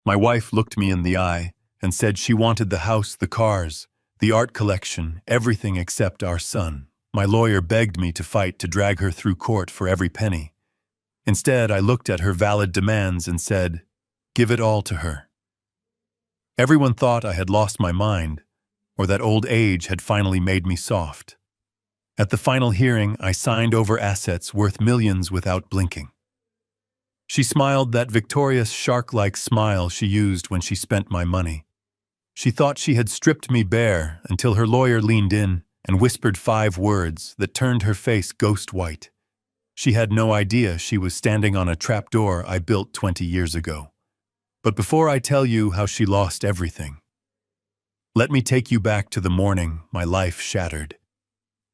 My wife looked me in the eye and said she wanted the house, the cars, the art collection, everything except our son. My lawyer begged me to fight to drag her through court for every penny. Instead, I looked at her valid demands and said, "Give it all to her." Everyone thought I had lost my mind, or that old age had finally made me soft. At the final hearing, I signed over assets worth millions without blinking. She smiled that victorious shark-like smile she used when she spent my money. She thought she had stripped me bare until her lawyer leaned in and whispered 5 words that turned her face ghost white. She had no idea she was standing on a trapdoor I built 20 years ago. But before I tell you how she lost everything, let me take you back to the morning my life shattered.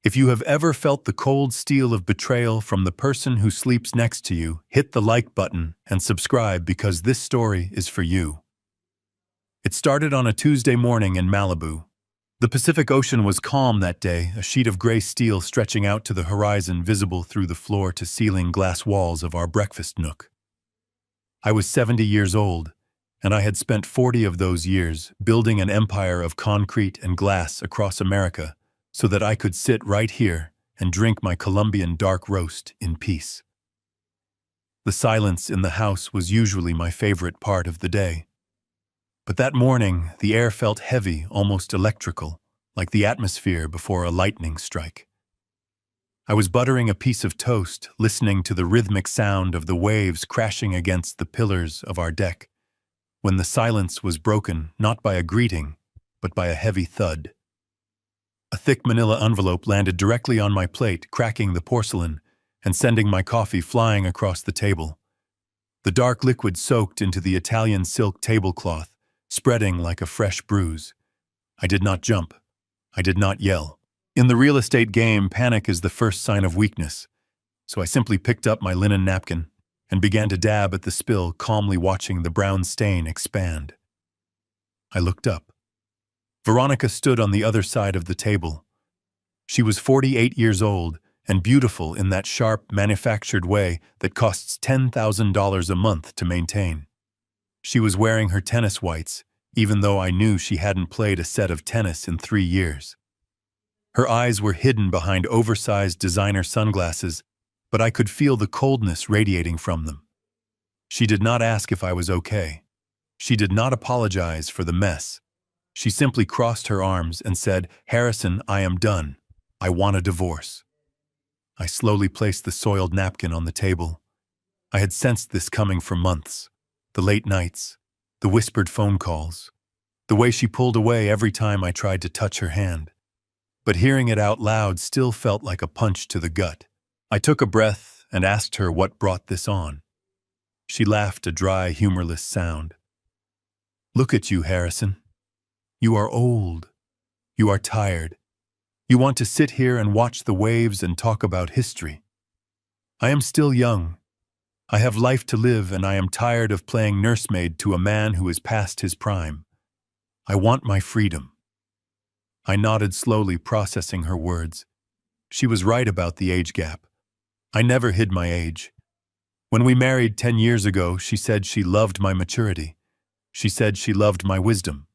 If you have ever felt the cold steel of betrayal from the person who sleeps next to you, hit the like button and subscribe because this story is for you. It started on a Tuesday morning in Malibu. The Pacific Ocean was calm that day, a sheet of gray steel stretching out to the horizon visible through the floor-to-ceiling glass walls of our breakfast nook. I was 70 years old, and I had spent 40 of those years building an empire of concrete and glass across America so that I could sit right here and drink my Colombian dark roast in peace. The silence in the house was usually my favorite part of the day. But that morning, the air felt heavy, almost electrical, like the atmosphere before a lightning strike. I was buttering a piece of toast, listening to the rhythmic sound of the waves crashing against the pillars of our deck, when the silence was broken not by a greeting, but by a heavy thud. A thick manila envelope landed directly on my plate, cracking the porcelain and sending my coffee flying across the table. The dark liquid soaked into the Italian silk tablecloth, spreading like a fresh bruise. I did not jump. I did not yell. In the real estate game, panic is the first sign of weakness, so I simply picked up my linen napkin and began to dab at the spill, calmly watching the brown stain expand. I looked up. Veronica stood on the other side of the table. She was 48 years old and beautiful in that sharp, manufactured way that costs $10,000 a month to maintain. She was wearing her tennis whites, even though I knew she hadn't played a set of tennis in 3 years. Her eyes were hidden behind oversized designer sunglasses, but I could feel the coldness radiating from them. She did not ask if I was okay. She did not apologize for the mess. She simply crossed her arms and said, "Harrison, I am done. I want a divorce." I slowly placed the soiled napkin on the table. I had sensed this coming for months. The late nights, the whispered phone calls, the way she pulled away every time I tried to touch her hand. But hearing it out loud still felt like a punch to the gut. I took a breath and asked her what brought this on. She laughed a dry, humorless sound. "Look at you, Harrison. You are old. You are tired. You want to sit here and watch the waves and talk about history. I am still young. I have life to live, and I am tired of playing nursemaid to a man who is past his prime. I want my freedom." I nodded slowly, processing her words. She was right about the age gap. I never hid my age. When we married 10 years ago, she said she loved my maturity. She said she loved my wisdom.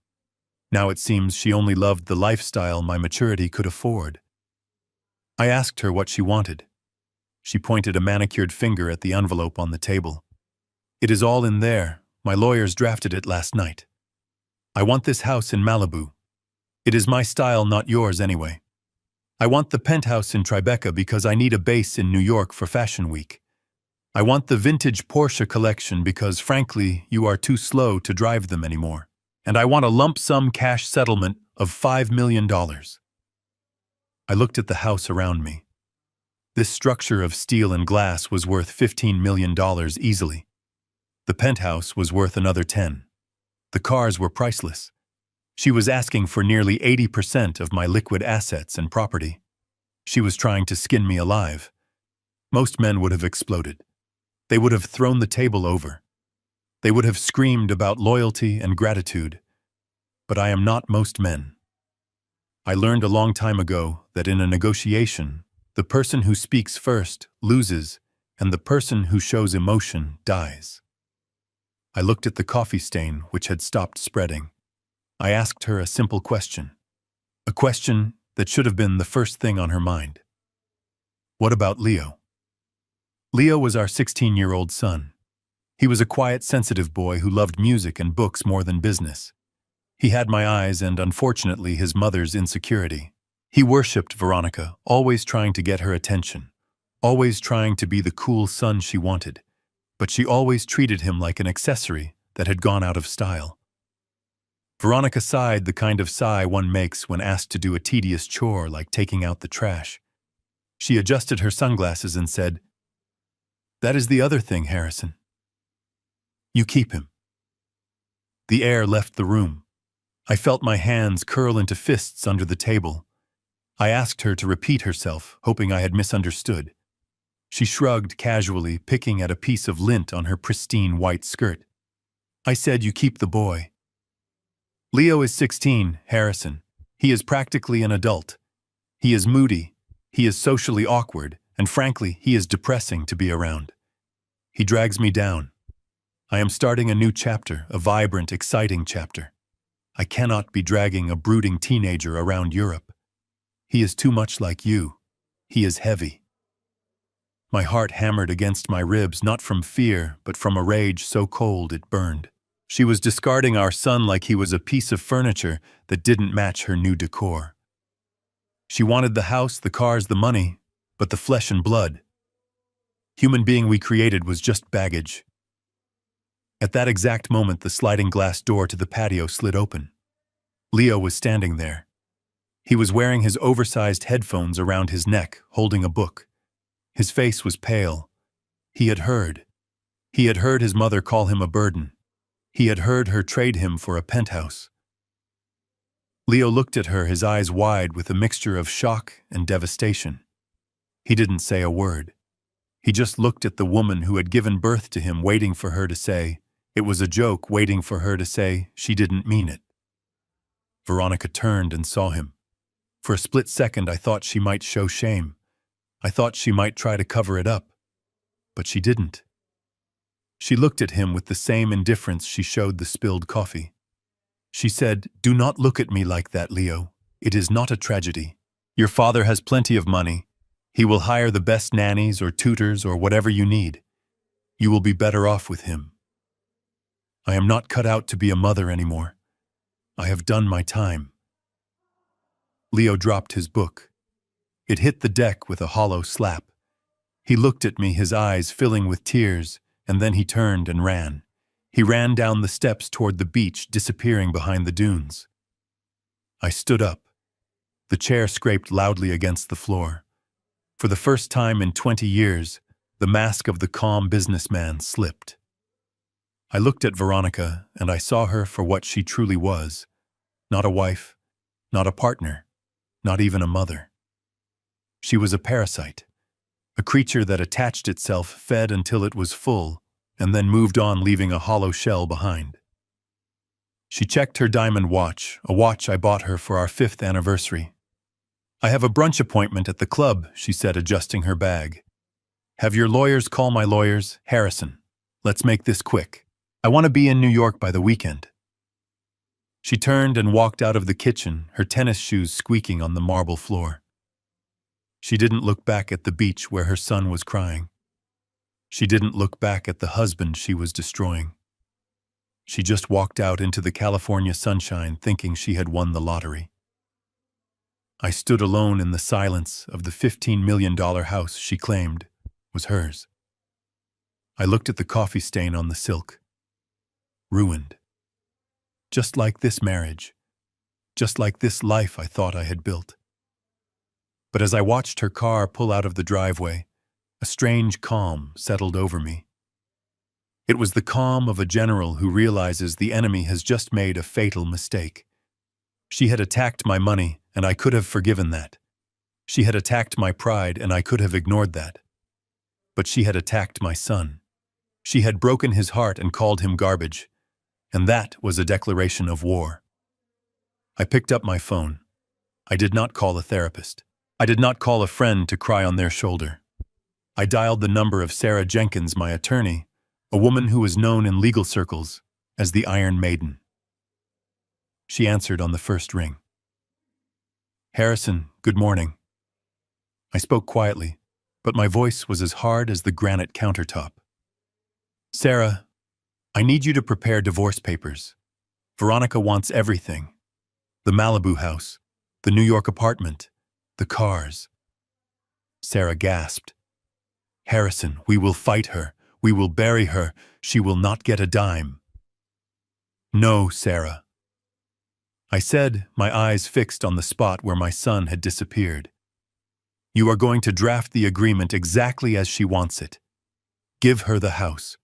Now it seems she only loved the lifestyle my maturity could afford. I asked her what she wanted. She pointed a manicured finger at the envelope on the table. "It is all in there. My lawyers drafted it last night. I want this house in Malibu. It is my style, not yours anyway. I want the penthouse in Tribeca because I need a base in New York for Fashion Week. I want the vintage Porsche collection because, frankly, you are too slow to drive them anymore. And I want a lump sum cash settlement of $5 million. I looked at the house around me. This structure of steel and glass was worth $15 million easily. The penthouse was worth another 10. The cars were priceless. She was asking for nearly 80% of my liquid assets and property. She was trying to skin me alive. Most men would have exploded. They would have thrown the table over. They would have screamed about loyalty and gratitude. But I am not most men. I learned a long time ago that in a negotiation, the person who speaks first loses, and the person who shows emotion dies. I looked at the coffee stain, which had stopped spreading. I asked her a simple question. A question that should have been the first thing on her mind. What about Leo? Leo was our 16-year-old son. He was a quiet, sensitive boy who loved music and books more than business. He had my eyes and, unfortunately, his mother's insecurity. He worshipped Veronica, always trying to get her attention, always trying to be the cool son she wanted, but she always treated him like an accessory that had gone out of style. Veronica sighed the kind of sigh one makes when asked to do a tedious chore like taking out the trash. She adjusted her sunglasses and said, "That is the other thing, Harrison. You keep him." The air left the room. I felt my hands curl into fists under the table. I asked her to repeat herself, hoping I had misunderstood. She shrugged casually, picking at a piece of lint on her pristine white skirt. I said, "You keep the boy." Leo is 16, Harrison. He is practically an adult. He is moody, he is socially awkward, and frankly, he is depressing to be around. He drags me down. I am starting a new chapter, a vibrant, exciting chapter. I cannot be dragging a brooding teenager around Europe. He is too much like you. He is heavy. My heart hammered against my ribs, not from fear, but from a rage so cold it burned. She was discarding our son like he was a piece of furniture that didn't match her new decor. She wanted the house, the cars, the money, but the flesh and blood. Human being we created was just baggage. At that exact moment, the sliding glass door to the patio slid open. Leo was standing there. He was wearing his oversized headphones around his neck, holding a book. His face was pale. He had heard. He had heard his mother call him a burden. He had heard her trade him for a penthouse. Leo looked at her, his eyes wide with a mixture of shock and devastation. He didn't say a word. He just looked at the woman who had given birth to him, waiting for her to say, it was a joke, waiting for her to say she didn't mean it. Veronica turned and saw him. For a split second, I thought she might show shame. I thought she might try to cover it up. But she didn't. She looked at him with the same indifference she showed the spilled coffee. She said, "Do not look at me like that, Leo. It is not a tragedy. Your father has plenty of money. He will hire the best nannies or tutors or whatever you need. You will be better off with him. I am not cut out to be a mother anymore. I have done my time." Leo dropped his book. It hit the deck with a hollow slap. He looked at me, his eyes filling with tears, and then he turned and ran. He ran down the steps toward the beach, disappearing behind the dunes. I stood up. The chair scraped loudly against the floor. For the first time in 20 years, the mask of the calm businessman slipped. I looked at Veronica, and I saw her for what she truly was. Not a wife, not a partner, not even a mother. She was a parasite, a creature that attached itself, fed until it was full, and then moved on, leaving a hollow shell behind. She checked her diamond watch, a watch I bought her for our 5th anniversary. "I have a brunch appointment at the club," she said, adjusting her bag. "Have your lawyers call my lawyers, Harrison. Let's make this quick. I want to be in New York by the weekend." She turned and walked out of the kitchen, her tennis shoes squeaking on the marble floor. She didn't look back at the beach where her son was crying. She didn't look back at the husband she was destroying. She just walked out into the California sunshine, thinking she had won the lottery. I stood alone in the silence of the $15 million house she claimed was hers. I looked at the coffee stain on the silk. Ruined. Just like this marriage. Just like this life I thought I had built. But as I watched her car pull out of the driveway, a strange calm settled over me. It was the calm of a general who realizes the enemy has just made a fatal mistake. She had attacked my money, and I could have forgiven that. She had attacked my pride, and I could have ignored that. But she had attacked my son. She had broken his heart and called him garbage, and that was a declaration of war. I picked up my phone. I did not call a therapist. I did not call a friend to cry on their shoulder. I dialed the number of Sarah Jenkins, my attorney, a woman who was known in legal circles as the Iron Maiden. She answered on the first ring. "Harrison, good morning." I spoke quietly, but my voice was as hard as the granite countertop. "Sarah, I need you to prepare divorce papers. Veronica wants everything. The Malibu house, the New York apartment, the cars." Sarah gasped. "Harrison, we will fight her. We will bury her. She will not get a dime." "No, Sarah," I said, my eyes fixed on the spot where my son had disappeared. "You are going to draft the agreement exactly as she wants it. Give her the house.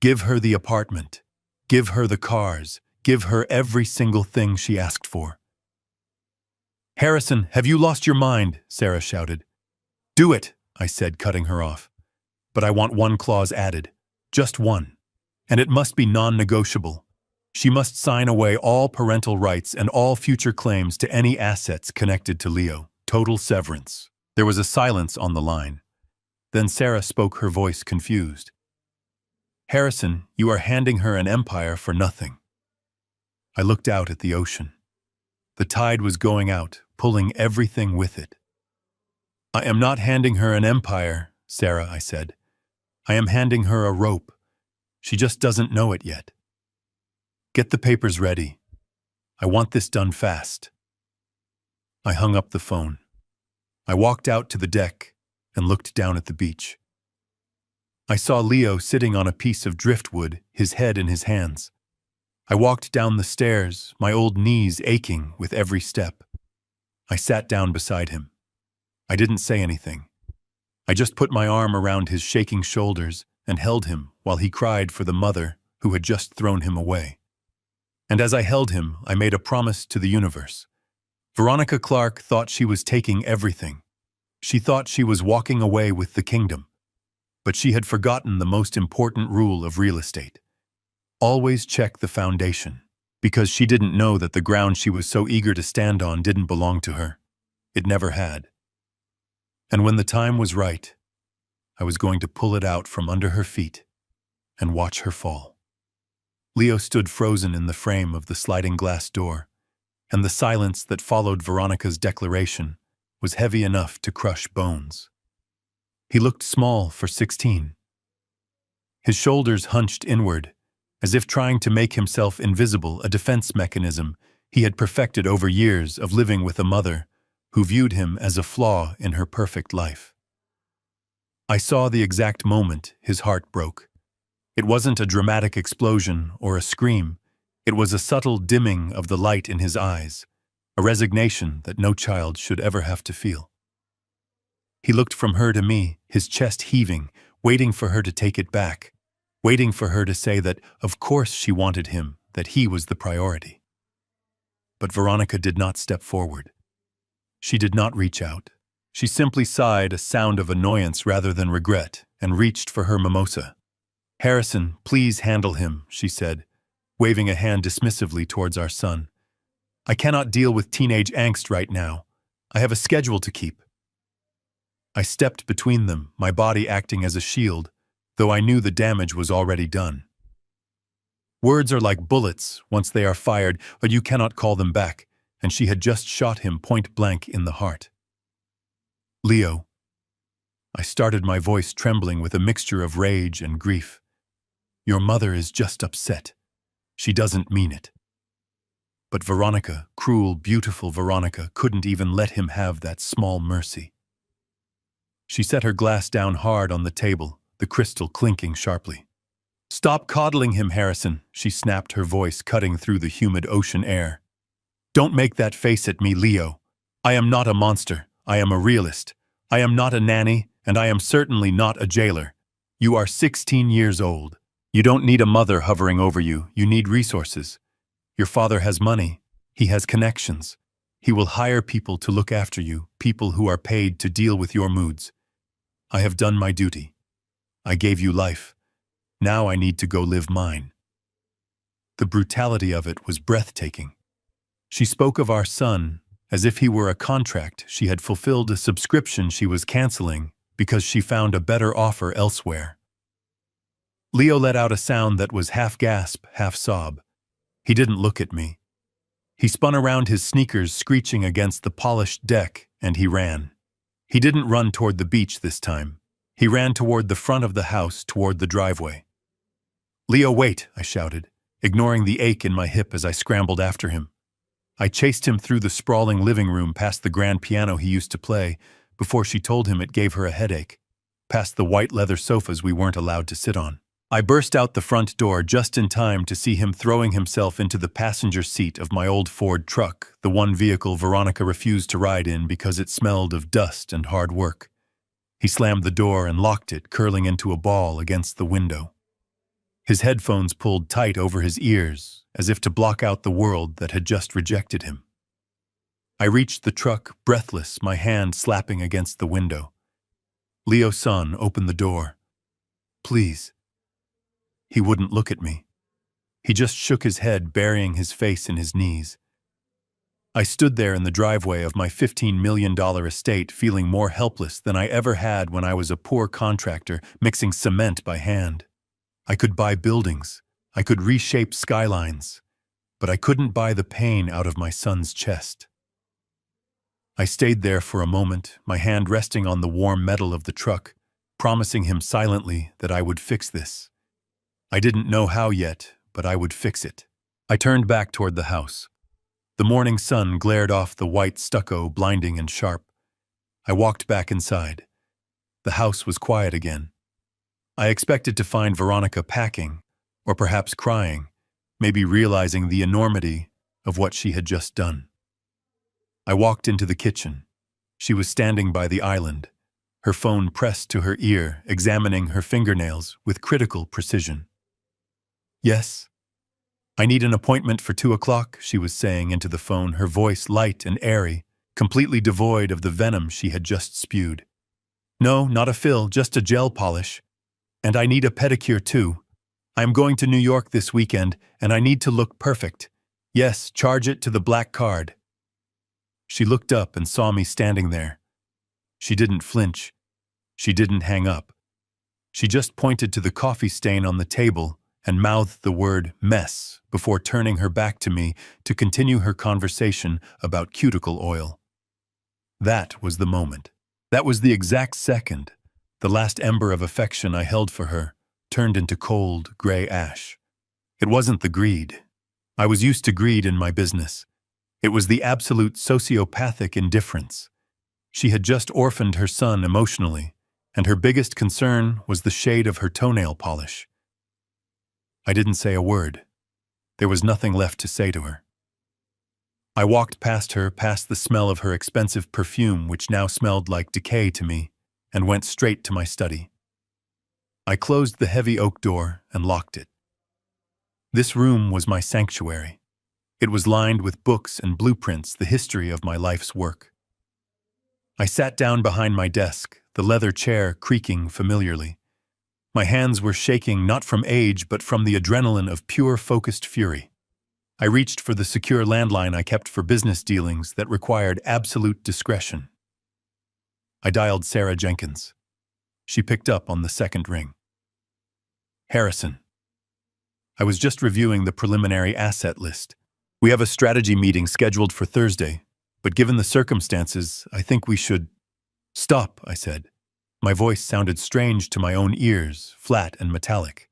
Give her the apartment. Give her the cars. Give her every single thing she asked for." "Harrison, have you lost your mind?" Sarah shouted. "Do it," I said, cutting her off. "But I want one clause added. Just one. And it must be non-negotiable. She must sign away all parental rights and all future claims to any assets connected to Leo. Total severance." There was a silence on the line. Then Sarah spoke, her voice confused. "Harrison, you are handing her an empire for nothing." I looked out at the ocean. The tide was going out, pulling everything with it. "I am not handing her an empire, Sarah," I said. "I am handing her a rope. She just doesn't know it yet. Get the papers ready. I want this done fast." I hung up the phone. I walked out to the deck and looked down at the beach. I saw Leo sitting on a piece of driftwood, his head in his hands. I walked down the stairs, my old knees aching with every step. I sat down beside him. I didn't say anything. I just put my arm around his shaking shoulders and held him while he cried for the mother who had just thrown him away. And as I held him, I made a promise to the universe. Veronica Clark thought she was taking everything. She thought she was walking away with the kingdom. But she had forgotten the most important rule of real estate. Always check the foundation, because she didn't know that the ground she was so eager to stand on didn't belong to her. It never had. And when the time was right, I was going to pull it out from under her feet and watch her fall. Leo stood frozen in the frame of the sliding glass door, and the silence that followed Veronica's declaration was heavy enough to crush bones. He looked small for 16. His shoulders hunched inward, as if trying to make himself invisible, a defense mechanism he had perfected over years of living with a mother who viewed him as a flaw in her perfect life. I saw the exact moment his heart broke. It wasn't a dramatic explosion or a scream. It was a subtle dimming of the light in his eyes, a resignation that no child should ever have to feel. He looked from her to me, his chest heaving, waiting for her to take it back, waiting for her to say that, of course, she wanted him, that he was the priority. But Veronica did not step forward. She did not reach out. She simply sighed, a sound of annoyance rather than regret, and reached for her mimosa. "Harrison, please handle him," she said, waving a hand dismissively towards our son. "I cannot deal with teenage angst right now. I have a schedule to keep." I stepped between them, my body acting as a shield, though I knew the damage was already done. Words are like bullets once they are fired, but you cannot call them back, and she had just shot him point blank in the heart. "Leo," I started, my voice trembling with a mixture of rage and grief. "Your mother is just upset. She doesn't mean it." But Veronica, cruel, beautiful Veronica, couldn't even let him have that small mercy. She set her glass down hard on the table, the crystal clinking sharply. "Stop coddling him, Harrison," she snapped, her voice cutting through the humid ocean air. "Don't make that face at me, Leo. I am not a monster. I am a realist. I am not a nanny, and I am certainly not a jailer. You are 16 years old. You don't need a mother hovering over you. You need resources. Your father has money. He has connections. He will hire people to look after you, people who are paid to deal with your moods. I have done my duty. I gave you life. Now I need to go live mine." The brutality of it was breathtaking. She spoke of our son as if he were a contract she had fulfilled, a subscription she was canceling because she found a better offer elsewhere. Leo let out a sound that was half gasp, half sob. He didn't look at me. He spun around, his sneakers screeching against the polished deck, and he ran. He didn't run toward the beach this time. He ran toward the front of the house, toward the driveway. "Leo, wait!" I shouted, ignoring the ache in my hip as I scrambled after him. I chased him through the sprawling living room, past the grand piano he used to play, before she told him it gave her a headache, past the white leather sofas we weren't allowed to sit on. I burst out the front door just in time to see him throwing himself into the passenger seat of my old Ford truck, the one vehicle Veronica refused to ride in because it smelled of dust and hard work. He slammed the door and locked it, curling into a ball against the window. His headphones pulled tight over his ears, as if to block out the world that had just rejected him. I reached the truck, breathless, my hand slapping against the window. "Leo-san, open the door. Please." He wouldn't look at me. He just shook his head, burying his face in his knees. I stood there in the driveway of my $15 million estate, feeling more helpless than I ever had when I was a poor contractor mixing cement by hand. I could buy buildings. I could reshape skylines. But I couldn't buy the pain out of my son's chest. I stayed there for a moment, my hand resting on the warm metal of the truck, promising him silently that I would fix this. I didn't know how yet, but I would fix it. I turned back toward the house. The morning sun glared off the white stucco, blinding and sharp. I walked back inside. The house was quiet again. I expected to find Veronica packing, or perhaps crying, maybe realizing the enormity of what she had just done. I walked into the kitchen. She was standing by the island, her phone pressed to her ear, examining her fingernails with critical precision. "Yes? I need an appointment for 2 o'clock, she was saying into the phone, her voice light and airy, completely devoid of the venom she had just spewed. "No, not a fill, just a gel polish. And I need a pedicure too. I am going to New York this weekend, and I need to look perfect. Yes, charge it to the black card." She looked up and saw me standing there. She didn't flinch. She didn't hang up. She just pointed to the coffee stain on the table and mouthed the word mess before turning her back to me to continue her conversation about cuticle oil. That was the moment. That was the exact second. The last ember of affection I held for her turned into cold, gray ash. It wasn't the greed. I was used to greed in my business. It was the absolute sociopathic indifference. She had just orphaned her son emotionally, and her biggest concern was the shade of her toenail polish. I didn't say a word. There was nothing left to say to her. I walked past her, past the smell of her expensive perfume, which now smelled like decay to me, and went straight to my study. I closed the heavy oak door and locked it. This room was my sanctuary. It was lined with books and blueprints, the history of my life's work. I sat down behind my desk, the leather chair creaking familiarly. My hands were shaking not from age but from the adrenaline of pure focused fury. I reached for the secure landline I kept for business dealings that required absolute discretion. I dialed Sarah Jenkins. She picked up on the second ring. "Harrison. I was just reviewing the preliminary asset list. We have a strategy meeting scheduled for Thursday, but given the circumstances, I think we should—" "Stop," I said. My voice sounded strange to my own ears, flat and metallic.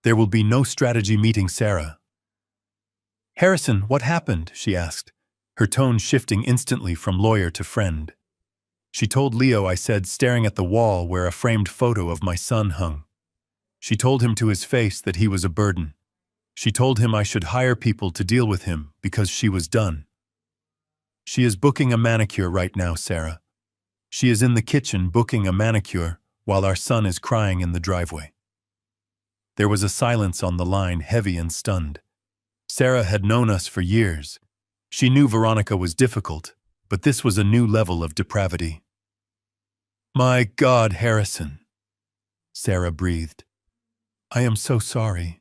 "There will be no strategy meeting, Sarah." "Harrison, what happened?" she asked, her tone shifting instantly from lawyer to friend. "She told Leo," I said, staring at the wall where a framed photo of my son hung. "She told him to his face that he was a burden. She told him I should hire people to deal with him because she was done. She is booking a manicure right now, Sarah. She is in the kitchen booking a manicure while our son is crying in the driveway." There was a silence on the line, heavy and stunned. Sarah had known us for years. She knew Veronica was difficult, but this was a new level of depravity. "My God, Harrison," Sarah breathed. "I am so sorry.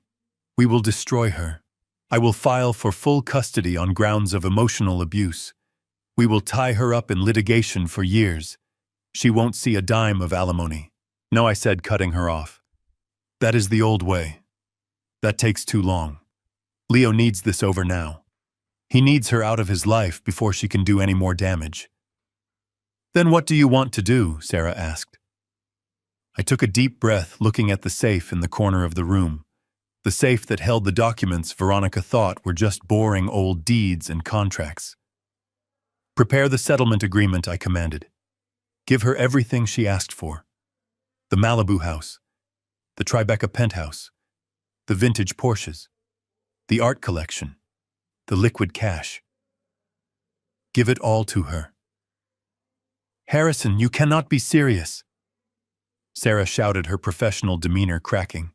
We will destroy her. I will file for full custody on grounds of emotional abuse. We will tie her up in litigation for years. She won't see a dime of alimony." "No," I said, cutting her off. That is the old way. That takes too long. Leo needs this over now. He needs her out of his life before she can do any more damage. Then what do you want to do? Sarah asked. I took a deep breath, looking at the safe in the corner of the room. The safe that held the documents Veronica thought were just boring old deeds and contracts. Prepare the settlement agreement, I commanded. Give her everything she asked for. The Malibu house, the Tribeca penthouse, the vintage Porsches, the art collection, the liquid cash. Give it all to her. Harrison, you cannot be serious. Sarah shouted, her professional demeanor cracking.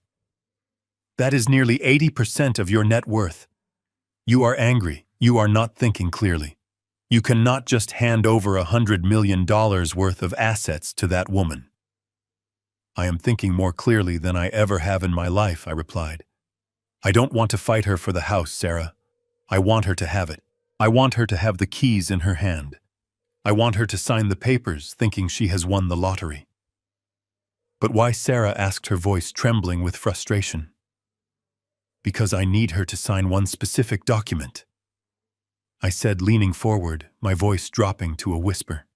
That is nearly 80% of your net worth. You are angry. You are not thinking clearly. You cannot just hand over $100 million worth of assets to that woman. I am thinking more clearly than I ever have in my life, I replied. I don't want to fight her for the house, Sarah. I want her to have it. I want her to have the keys in her hand. I want her to sign the papers thinking she has won the lottery. But why, Sarah asked, her voice trembling with frustration. Because I need her to sign one specific document, I said, leaning forward, my voice dropping to a whisper.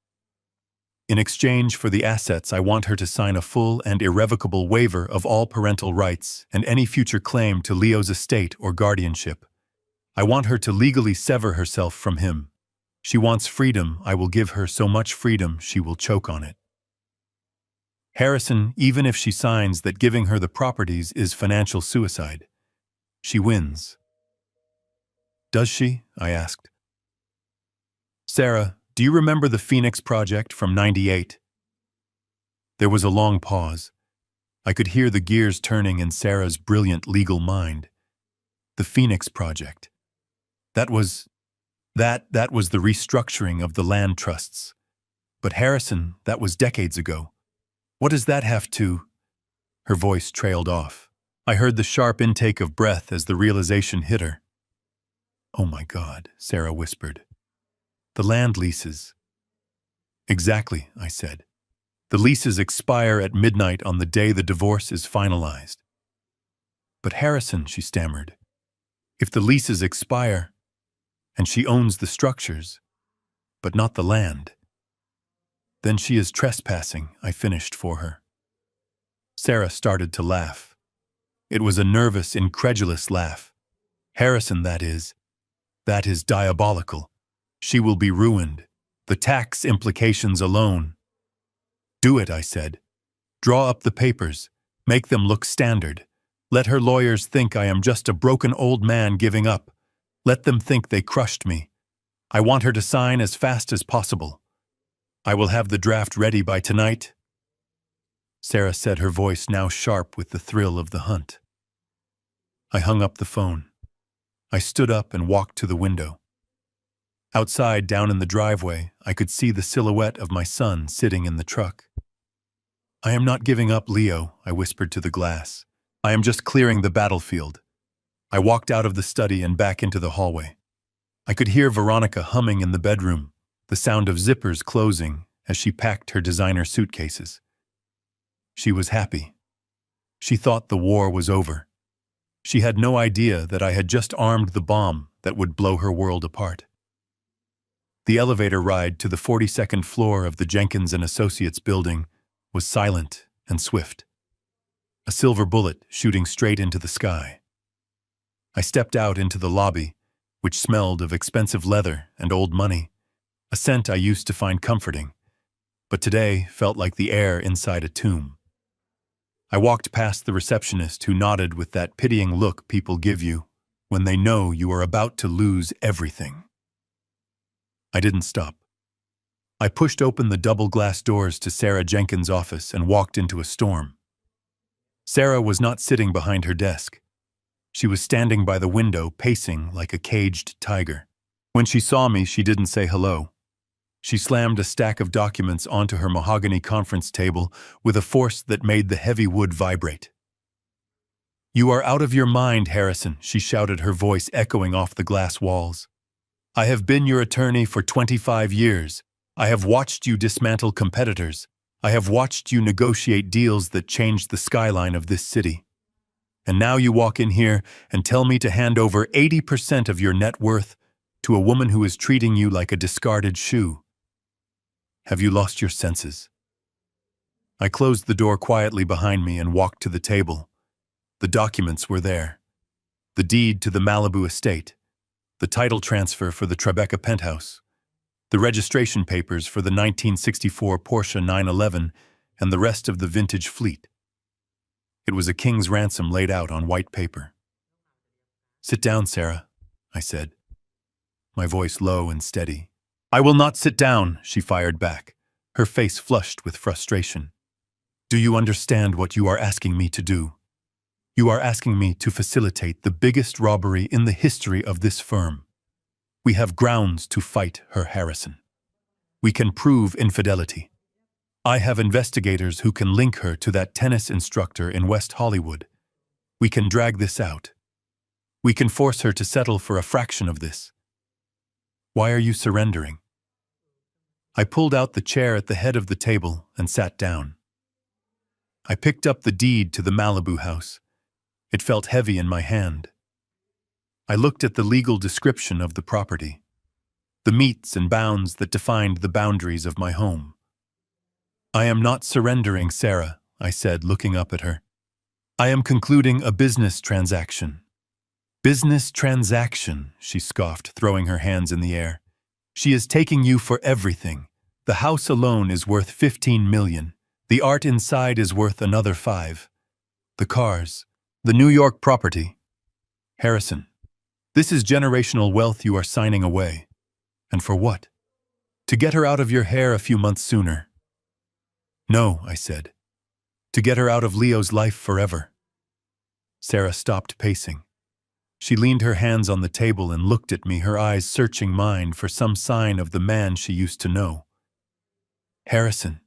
In exchange for the assets, I want her to sign a full and irrevocable waiver of all parental rights and any future claim to Leo's estate or guardianship. I want her to legally sever herself from him. She wants freedom. I will give her so much freedom she will choke on it. Harrison, even if she signs that giving her the properties is financial suicide, she wins. Does she? I asked. Sarah, do you remember the Phoenix Project from '98? There was a long pause. I could hear the gears turning in Sarah's brilliant legal mind. The Phoenix Project. That was the restructuring of the land trusts. But Harrison, that was decades ago. What does that have to? Her voice trailed off. I heard the sharp intake of breath as the realization hit her. Oh my God, Sarah whispered. The land leases. Exactly, I said. The leases expire at midnight on the day the divorce is finalized. But Harrison, she stammered, if the leases expire, and she owns the structures, but not the land, then she is trespassing, I finished for her. Sarah started to laugh. It was a nervous, incredulous laugh. Harrison, that is diabolical. She will be ruined. The tax implications alone. Do it, I said. Draw up the papers. Make them look standard. Let her lawyers think I am just a broken old man giving up. Let them think they crushed me. I want her to sign as fast as possible. I will have the draft ready by tonight. Sarah said, her voice now sharp with the thrill of the hunt. I hung up the phone. I stood up and walked to the window. Outside, down in the driveway, I could see the silhouette of my son sitting in the truck. I am not giving up, Leo, I whispered to the glass. I am just clearing the battlefield. I walked out of the study and back into the hallway. I could hear Veronica humming in the bedroom, the sound of zippers closing as she packed her designer suitcases. She was happy. She thought the war was over. She had no idea that I had just armed the bomb that would blow her world apart. The elevator ride to the 42nd floor of the Jenkins & Associates building was silent and swift. A silver bullet shooting straight into the sky. I stepped out into the lobby, which smelled of expensive leather and old money, a scent I used to find comforting, but today felt like the air inside a tomb. I walked past the receptionist who nodded with that pitying look people give you when they know you are about to lose everything. I didn't stop. I pushed open the double glass doors to Sarah Jenkins' office and walked into a storm. Sarah was not sitting behind her desk. She was standing by the window, pacing like a caged tiger. When she saw me, she didn't say hello. She slammed a stack of documents onto her mahogany conference table with a force that made the heavy wood vibrate. "You are out of your mind, Harrison," she shouted, her voice echoing off the glass walls. "I have been your attorney for 25 years. I have watched you dismantle competitors. I have watched you negotiate deals that changed the skyline of this city. And now you walk in here and tell me to hand over 80% of your net worth to a woman who is treating you like a discarded shoe. Have you lost your senses? I closed the door quietly behind me and walked to the table. The documents were there. The deed to the Malibu estate, the title transfer for the Tribeca penthouse, the registration papers for the 1964 Porsche 911, and the rest of the vintage fleet. It was a king's ransom laid out on white paper. "Sit down, Sarah," I said, my voice low and steady. "I will not sit down," she fired back, her face flushed with frustration. "Do you understand what you are asking me to do? You are asking me to facilitate the biggest robbery in the history of this firm. We have grounds to fight her, Harrison. We can prove infidelity. I have investigators who can link her to that tennis instructor in West Hollywood. We can drag this out. We can force her to settle for a fraction of this. Why are you surrendering?" I pulled out the chair at the head of the table and sat down. I picked up the deed to the Malibu house. It felt heavy in my hand. I looked at the legal description of the property, the metes and bounds that defined the boundaries of my home. "I am not surrendering, Sarah," I said, looking up at her. "I am concluding a business transaction." "Business transaction," she scoffed, throwing her hands in the air. "She is taking you for everything. The house alone is worth $15 million. The art inside is worth another $5 million. The cars, the New York property. Harrison, this is generational wealth you are signing away. And for what? To get her out of your hair a few months sooner." "No," I said. "To get her out of Leo's life forever." Sarah stopped pacing. She leaned her hands on the table and looked at me, her eyes searching mine for some sign of the man she used to know. "Harrison,"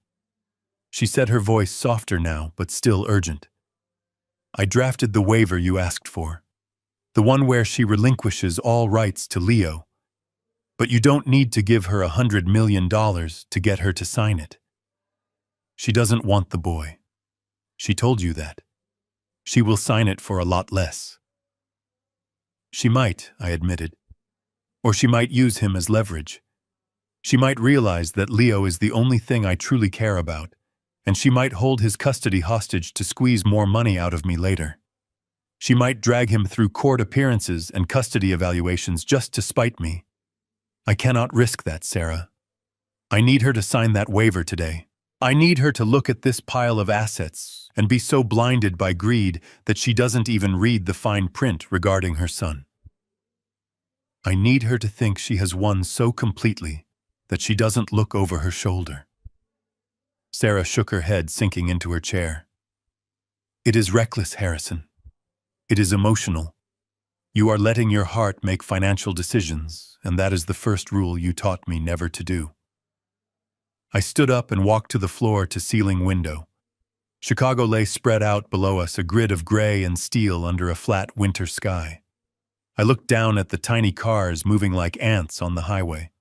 she said, her voice softer now, but still urgent. "I drafted the waiver you asked for, the one where she relinquishes all rights to Leo. But you don't need to give her $100 million to get her to sign it. She doesn't want the boy. She told you that. She will sign it for a lot less." "She might," I admitted. "Or she might use him as leverage. She might realize that Leo is the only thing I truly care about, and she might hold his custody hostage to squeeze more money out of me later. She might drag him through court appearances and custody evaluations just to spite me. I cannot risk that, Sarah. I need her to sign that waiver today. I need her to look at this pile of assets and be so blinded by greed that she doesn't even read the fine print regarding her son. I need her to think she has won so completely that she doesn't look over her shoulder." Sarah shook her head, sinking into her chair. "It is reckless, Harrison. It is emotional. You are letting your heart make financial decisions, and that is the first rule you taught me never to do." I stood up and walked to the floor-to-ceiling window. Chicago lay spread out below us, a grid of gray and steel under a flat winter sky. I looked down at the tiny cars moving like ants on the highway.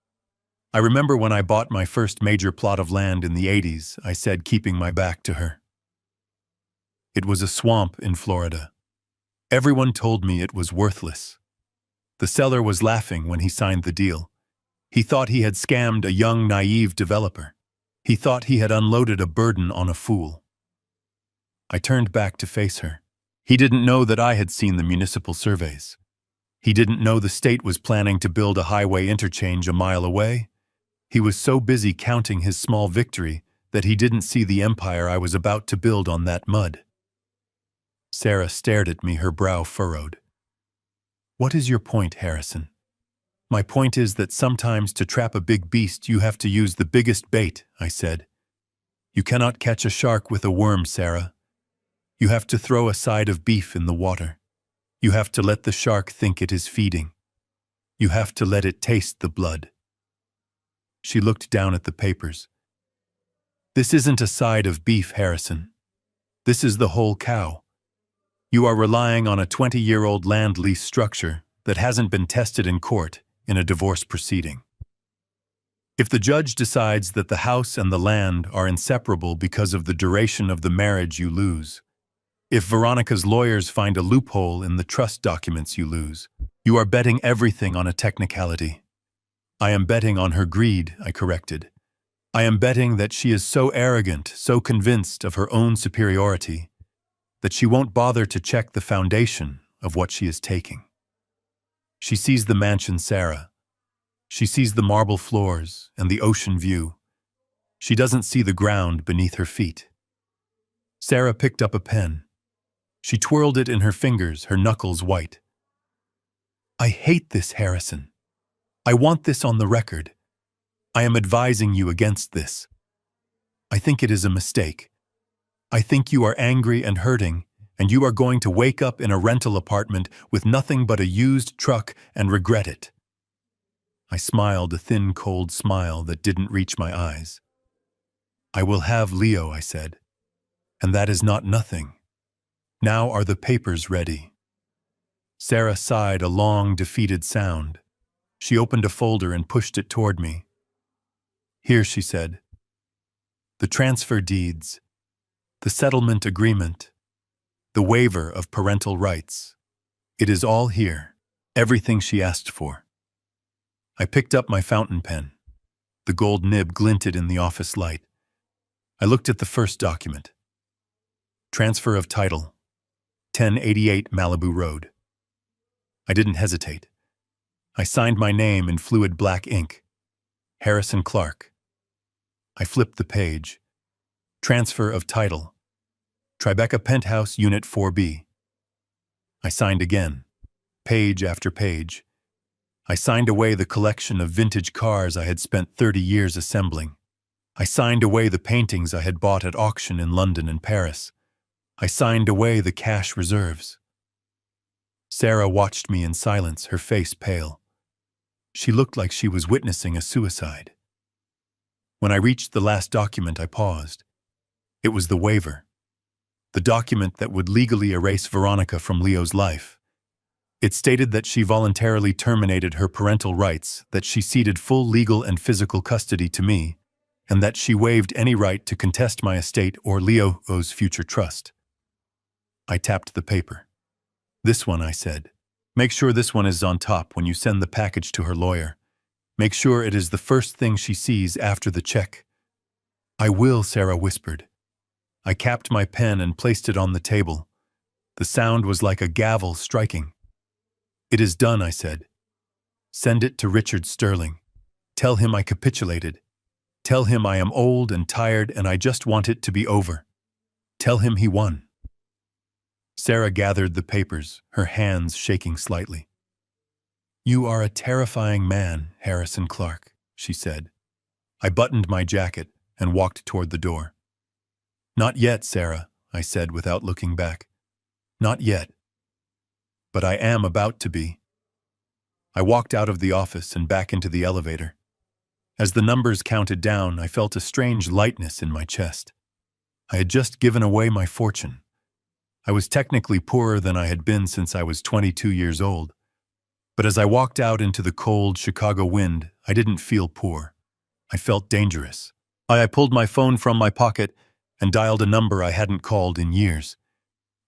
I remember when I bought my first major plot of land in the 80s, I said, keeping my back to her. It was a swamp in Florida. Everyone told me it was worthless. The seller was laughing when he signed the deal. He thought he had scammed a young, naive developer. He thought he had unloaded a burden on a fool. I turned back to face her. He didn't know that I had seen the municipal surveys. He didn't know the state was planning to build a highway interchange a mile away. He was so busy counting his small victory that he didn't see the empire I was about to build on that mud. Sarah stared at me, her brow furrowed. "What is your point, Harrison?" "My point is that sometimes to trap a big beast you have to use the biggest bait," I said. "You cannot catch a shark with a worm, Sarah. You have to throw a side of beef in the water. You have to let the shark think it is feeding. You have to let it taste the blood." She looked down at the papers. "This isn't a side of beef, Harrison. This is the whole cow. You are relying on a 20-year-old land lease structure that hasn't been tested in court in a divorce proceeding. If the judge decides that the house and the land are inseparable because of the duration of the marriage, you lose. If Veronica's lawyers find a loophole in the trust documents, you lose. You are betting everything on a technicality. I am betting on her greed, I corrected. I am betting that she is so arrogant, so convinced of her own superiority, that she won't bother to check the foundation of what she is taking. She sees the mansion Sarah. She sees the marble floors and the ocean view. She doesn't see the ground beneath her feet. Sarah picked up a pen. She twirled it in her fingers, her knuckles white. I hate this, Harrison. I want this on the record. I am advising you against this. I think it is a mistake. I think you are angry and hurting, and you are going to wake up in a rental apartment with nothing but a used truck and regret it. I smiled a thin, cold smile that didn't reach my eyes. I will have Leo, I said. And that is not nothing. Now are the papers ready? Sarah sighed a long, defeated sound. She opened a folder and pushed it toward me. Here, she said. The transfer deeds, the settlement agreement, the waiver of parental rights. It is all here, everything she asked for. I picked up my fountain pen. The gold nib glinted in the office light. I looked at the first document. Transfer of title, 1088 Malibu Road. I didn't hesitate. I signed my name in fluid black ink. Harrison Clark. I flipped the page. Transfer of title. Tribeca Penthouse Unit 4B. I signed again. Page after page. I signed away the collection of vintage cars I had spent 30 years assembling. I signed away the paintings I had bought at auction in London and Paris. I signed away the cash reserves. Sarah watched me in silence, her face pale. She looked like she was witnessing a suicide. When I reached the last document, I paused. It was the waiver. The document that would legally erase Veronica from Leo's life. It stated that she voluntarily terminated her parental rights, that she ceded full legal and physical custody to me, and that she waived any right to contest my estate or Leo's future trust. I tapped the paper. This one, I said. Make sure this one is on top when you send the package to her lawyer. Make sure it is the first thing she sees after the check. I will, Sarah whispered. I capped my pen and placed it on the table. The sound was like a gavel striking. It is done, I said. Send it to Richard Sterling. Tell him I capitulated. Tell him I am old and tired and I just want it to be over. Tell him he won. Sarah gathered the papers, her hands shaking slightly. You are a terrifying man, Harrison Clark, she said. I buttoned my jacket and walked toward the door. Not yet, Sarah, I said without looking back. Not yet. But I am about to be. I walked out of the office and back into the elevator. As the numbers counted down, I felt a strange lightness in my chest. I had just given away my fortune. I was technically poorer than I had been since I was 22 years old. But as I walked out into the cold Chicago wind, I didn't feel poor. I felt dangerous. I pulled my phone from my pocket and dialed a number I hadn't called in years.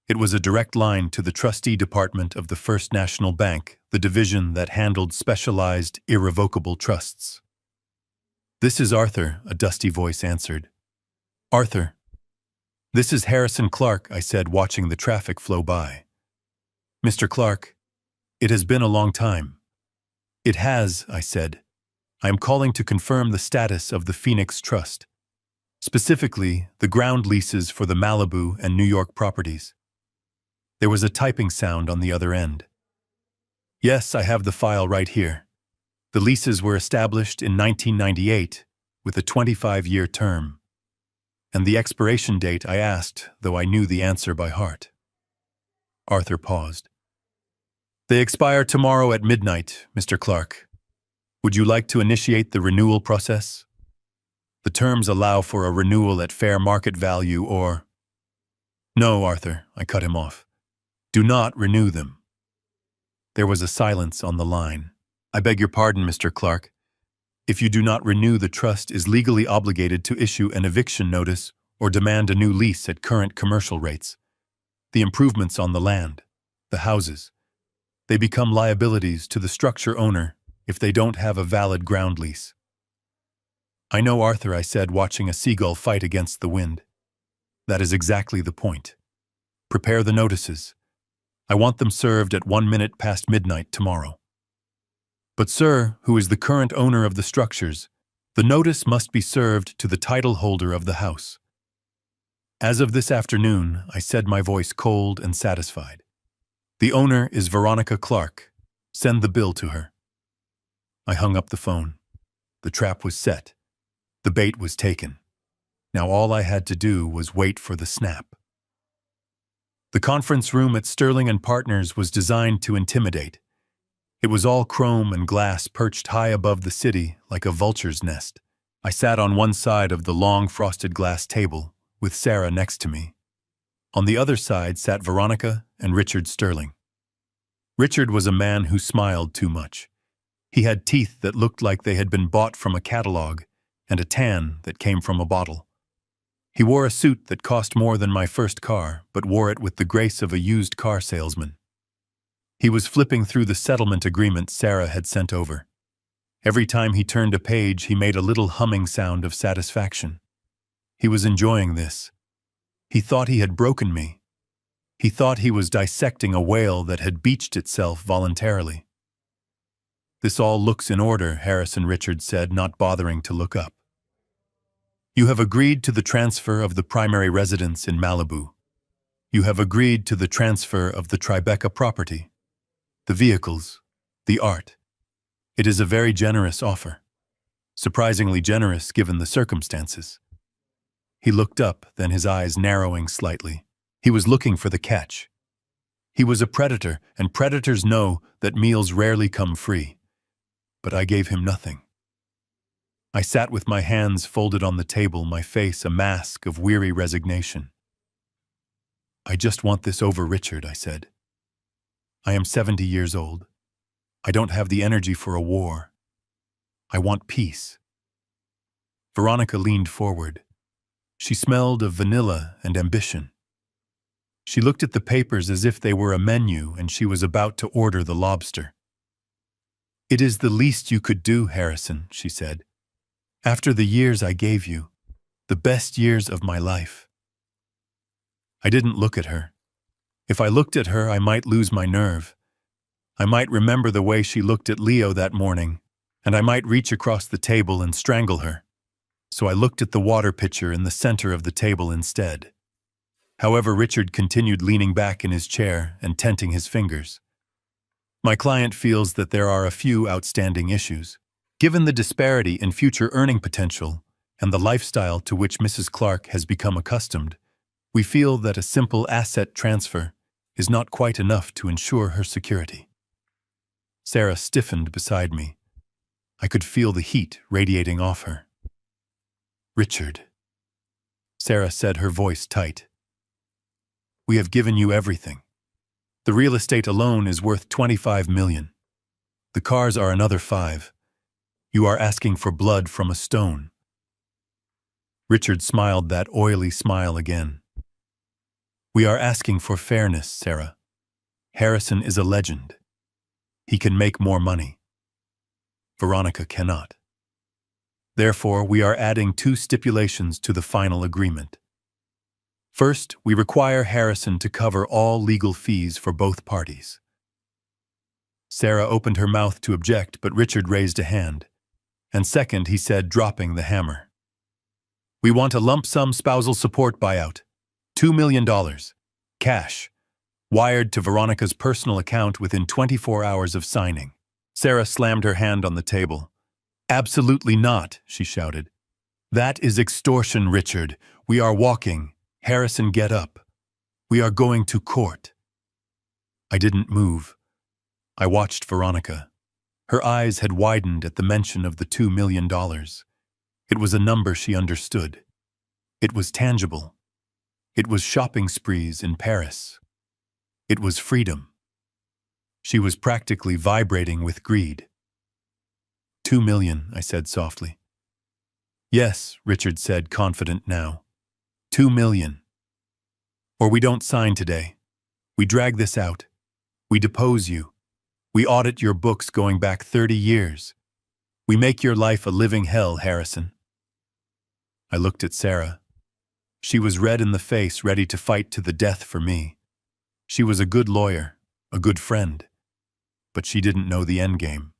It was a direct line to the trustee department of the First National Bank, the division that handled specialized, irrevocable trusts. This is Arthur, a dusty voice answered. Arthur. This is Harrison Clark, I said, watching the traffic flow by. Mr. Clark, it has been a long time. It has, I said. I am calling to confirm the status of the Phoenix Trust. Specifically, the ground leases for the Malibu and New York properties. There was a typing sound on the other end. Yes, I have the file right here. The leases were established in 1998 with a 25-year term. And the expiration date I asked, though I knew the answer by heart. Arthur paused. They expire tomorrow at midnight, Mr. Clark. Would you like to initiate the renewal process? The terms allow for a renewal at fair market value or... No, Arthur, I cut him off. Do not renew them. There was a silence on the line. I beg your pardon, Mr. Clark. If you do not renew, the trust is legally obligated to issue an eviction notice or demand a new lease at current commercial rates. the improvements on the land, the houses. They become liabilities to the structure owner if they don't have a valid ground lease. I know, Arthur, I said, watching a seagull fight against the wind. That is exactly the point. Prepare the notices. I want them served at 1 minute past midnight tomorrow. But sir, who is the current owner of the structures, the notice must be served to the title holder of the house. As of this afternoon, I said, my voice cold and satisfied. The owner is Veronica Clark. Send the bill to her. I hung up the phone. The trap was set. The bait was taken. Now all I had to do was wait for the snap. The conference room at Sterling and Partners was designed to intimidate. It was all chrome and glass perched high above the city like a vulture's nest. I sat on one side of the long frosted glass table, with Sarah next to me. On the other side sat Veronica and Richard Sterling. Richard was a man who smiled too much. He had teeth that looked like they had been bought from a catalog, and a tan that came from a bottle. He wore a suit that cost more than my first car, but wore it with the grace of a used car salesman. He was flipping through the settlement agreement Sarah had sent over. Every time he turned a page, he made a little humming sound of satisfaction. He was enjoying this. He thought he had broken me. He thought he was dissecting a whale that had beached itself voluntarily. This all looks in order, Harrison Richard said, not bothering to look up. You have agreed to the transfer of the primary residence in Malibu. You have agreed to the transfer of the Tribeca property, the vehicles, the art. It is a very generous offer. Surprisingly generous given the circumstances. He looked up, then his eyes narrowing slightly. He was looking for the catch. He was a predator, and predators know that meals rarely come free. But I gave him nothing. I sat with my hands folded on the table, my face a mask of weary resignation. I just want this over, Richard, I said. I am 70 years old. I don't have the energy for a war. I want peace. Veronica leaned forward. She smelled of vanilla and ambition. She looked at the papers as if they were a menu and she was about to order the lobster. It is the least you could do, Harrison, she said. After the years I gave you, the best years of my life. I didn't look at her. If I looked at her, I might lose my nerve. I might remember the way she looked at Leo that morning, and I might reach across the table and strangle her. So I looked at the water pitcher in the center of the table instead. However, Richard continued leaning back in his chair and tenting his fingers. My client feels that there are a few outstanding issues. Given the disparity in future earning potential and the lifestyle to which Mrs. Clark has become accustomed, we feel that a simple asset transfer is not quite enough to ensure her security. Sarah stiffened beside me. I could feel the heat radiating off her. Richard, Sarah said, her voice tight. We have given you everything. The real estate alone is worth $25 million. The cars are another $5 million. You are asking for blood from a stone. Richard smiled that oily smile again. We are asking for fairness, Sarah. Harrison is a legend. He can make more money. Veronica cannot. Therefore, we are adding 2 stipulations to the final agreement. First, we require Harrison to cover all legal fees for both parties. Sarah opened her mouth to object, but Richard raised a hand. And second, he said, dropping the hammer. We want a lump sum spousal support buyout. $2 million. Cash. Wired to Veronica's personal account within 24 hours of signing. Sarah slammed her hand on the table. Absolutely not, she shouted. That is extortion, Richard. We are walking. Harrison, get up. We are going to court. I didn't move. I watched Veronica. Her eyes had widened at the mention of the $2 million. It was a number she understood. It was tangible. It was shopping sprees in Paris. It was freedom. She was practically vibrating with greed. $2 million, I said softly. Yes, Richard said, confident now. $2 million. Or we don't sign today. We drag this out. We depose you. We audit your books going back 30 years. We make your life a living hell, Harrison. I looked at Sarah. She was red in the face, ready to fight to the death for me. She was a good lawyer, a good friend, but she didn't know the endgame.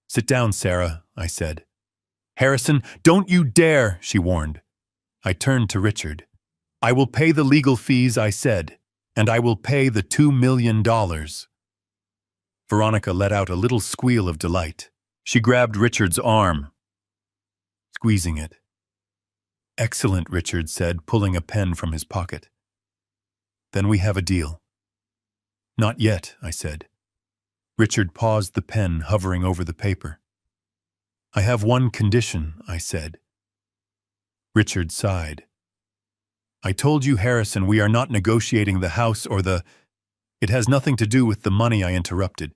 Sit down, Sarah, I said. Harrison, don't you dare, she warned. I turned to Richard. I will pay the legal fees, I said, and I will pay the $2 million. Veronica let out a little squeal of delight. She grabbed Richard's arm, squeezing it. Excellent, Richard said, pulling a pen from his pocket. Then we have a deal. Not yet, I said. Richard paused, the pen hovering over the paper. I have one condition, I said. Richard sighed. I told you, Harrison, we are not negotiating the house or the... It has nothing to do with the money, I interrupted.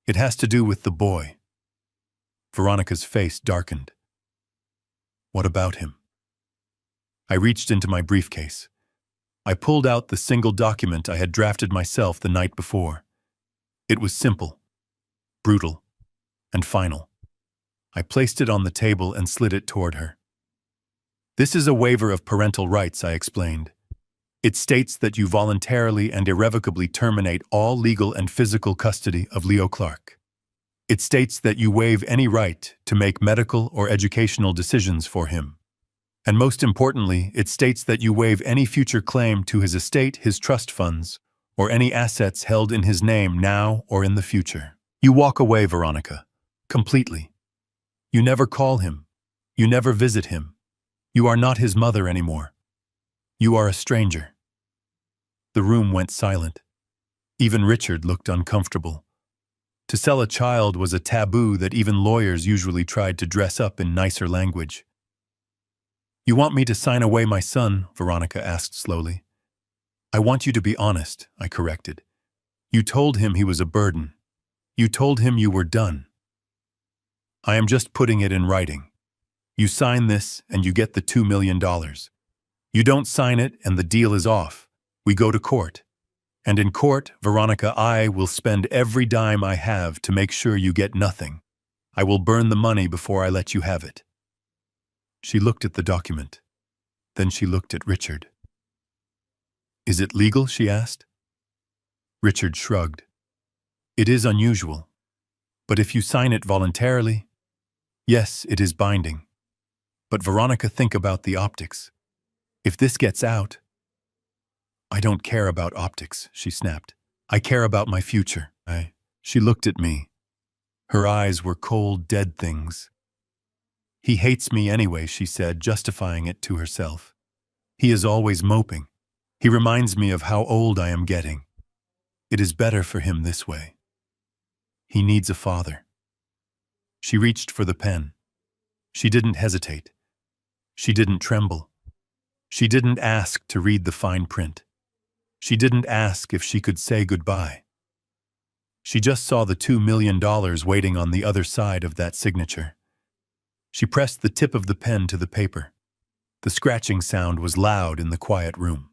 It has to do with the boy. Veronica's face darkened. What about him? I reached into my briefcase. I pulled out the single document I had drafted myself the night before. It was simple, brutal, and final. I placed it on the table and slid it toward her. This is a waiver of parental rights, I explained. It states that you voluntarily and irrevocably terminate all legal and physical custody of Leo Clark. It states that you waive any right to make medical or educational decisions for him. And most importantly, it states that you waive any future claim to his estate, his trust funds, or any assets held in his name now or in the future. You walk away, Veronica, completely. You never call him. You never visit him. You are not his mother anymore. You are a stranger. The room went silent. Even Richard looked uncomfortable. To sell a child was a taboo that even lawyers usually tried to dress up in nicer language. You want me to sign away my son? Veronica asked slowly. I want you to be honest, I corrected. You told him he was a burden. You told him you were done. I am just putting it in writing. You sign this and you get the $2 million. You don't sign it and the deal is off. We go to court. And in court, Veronica, I will spend every dime I have to make sure you get nothing. I will burn the money before I let you have it. She looked at the document. Then she looked at Richard. Is it legal? She asked. Richard shrugged. It is unusual. But if you sign it voluntarily, yes, it is binding. But Veronica, think about the optics. If this gets out... I don't care about optics, she snapped. I care about my future. She looked at me. Her eyes were cold, dead things. He hates me anyway, she said, justifying it to herself. He is always moping. He reminds me of how old I am getting. It is better for him this way. He needs a father. She reached for the pen. She didn't hesitate. She didn't tremble. She didn't ask to read the fine print. She didn't ask if she could say goodbye. She just saw the $2 million waiting on the other side of that signature. She pressed the tip of the pen to the paper. The scratching sound was loud in the quiet room.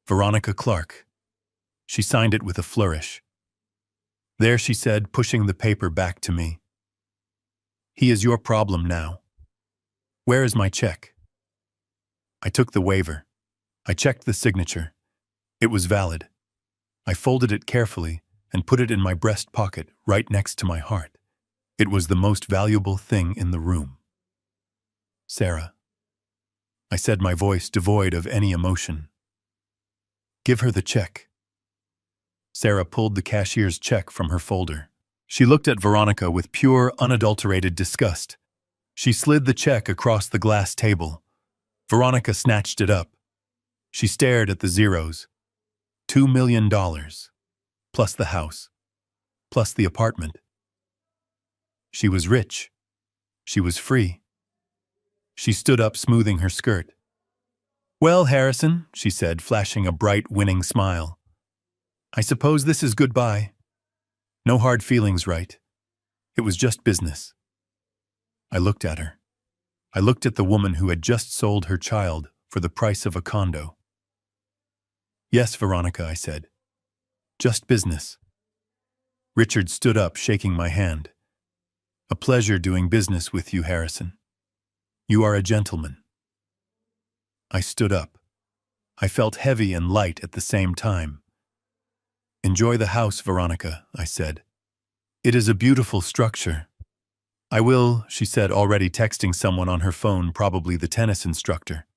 Veronica Clark. She signed it with a flourish. There, she said, pushing the paper back to me. He is your problem now. Where is my check? I took the waiver. I checked the signature. It was valid. I folded it carefully and put it in my breast pocket right next to my heart. It was the most valuable thing in the room. Sarah. I said, my voice devoid of any emotion. Give her the check. Sarah pulled the cashier's check from her folder. She looked at Veronica with pure, unadulterated disgust. She slid the check across the glass table. Veronica snatched it up. She stared at the zeros. $2 million, plus the house, plus the apartment. She was rich. She was free. She stood up, smoothing her skirt. Well, Harrison, she said, flashing a bright, winning smile. I suppose this is goodbye. No hard feelings, right? It was just business. I looked at her. I looked at the woman who had just sold her child for the price of a condo. Yes, Veronica, I said. Just business. Richard stood up, shaking my hand. A pleasure doing business with you, Harrison. You are a gentleman. I stood up. I felt heavy and light at the same time. Enjoy the house, Veronica, I said. It is a beautiful structure. I will, she said, already texting someone on her phone, probably the tennis instructor.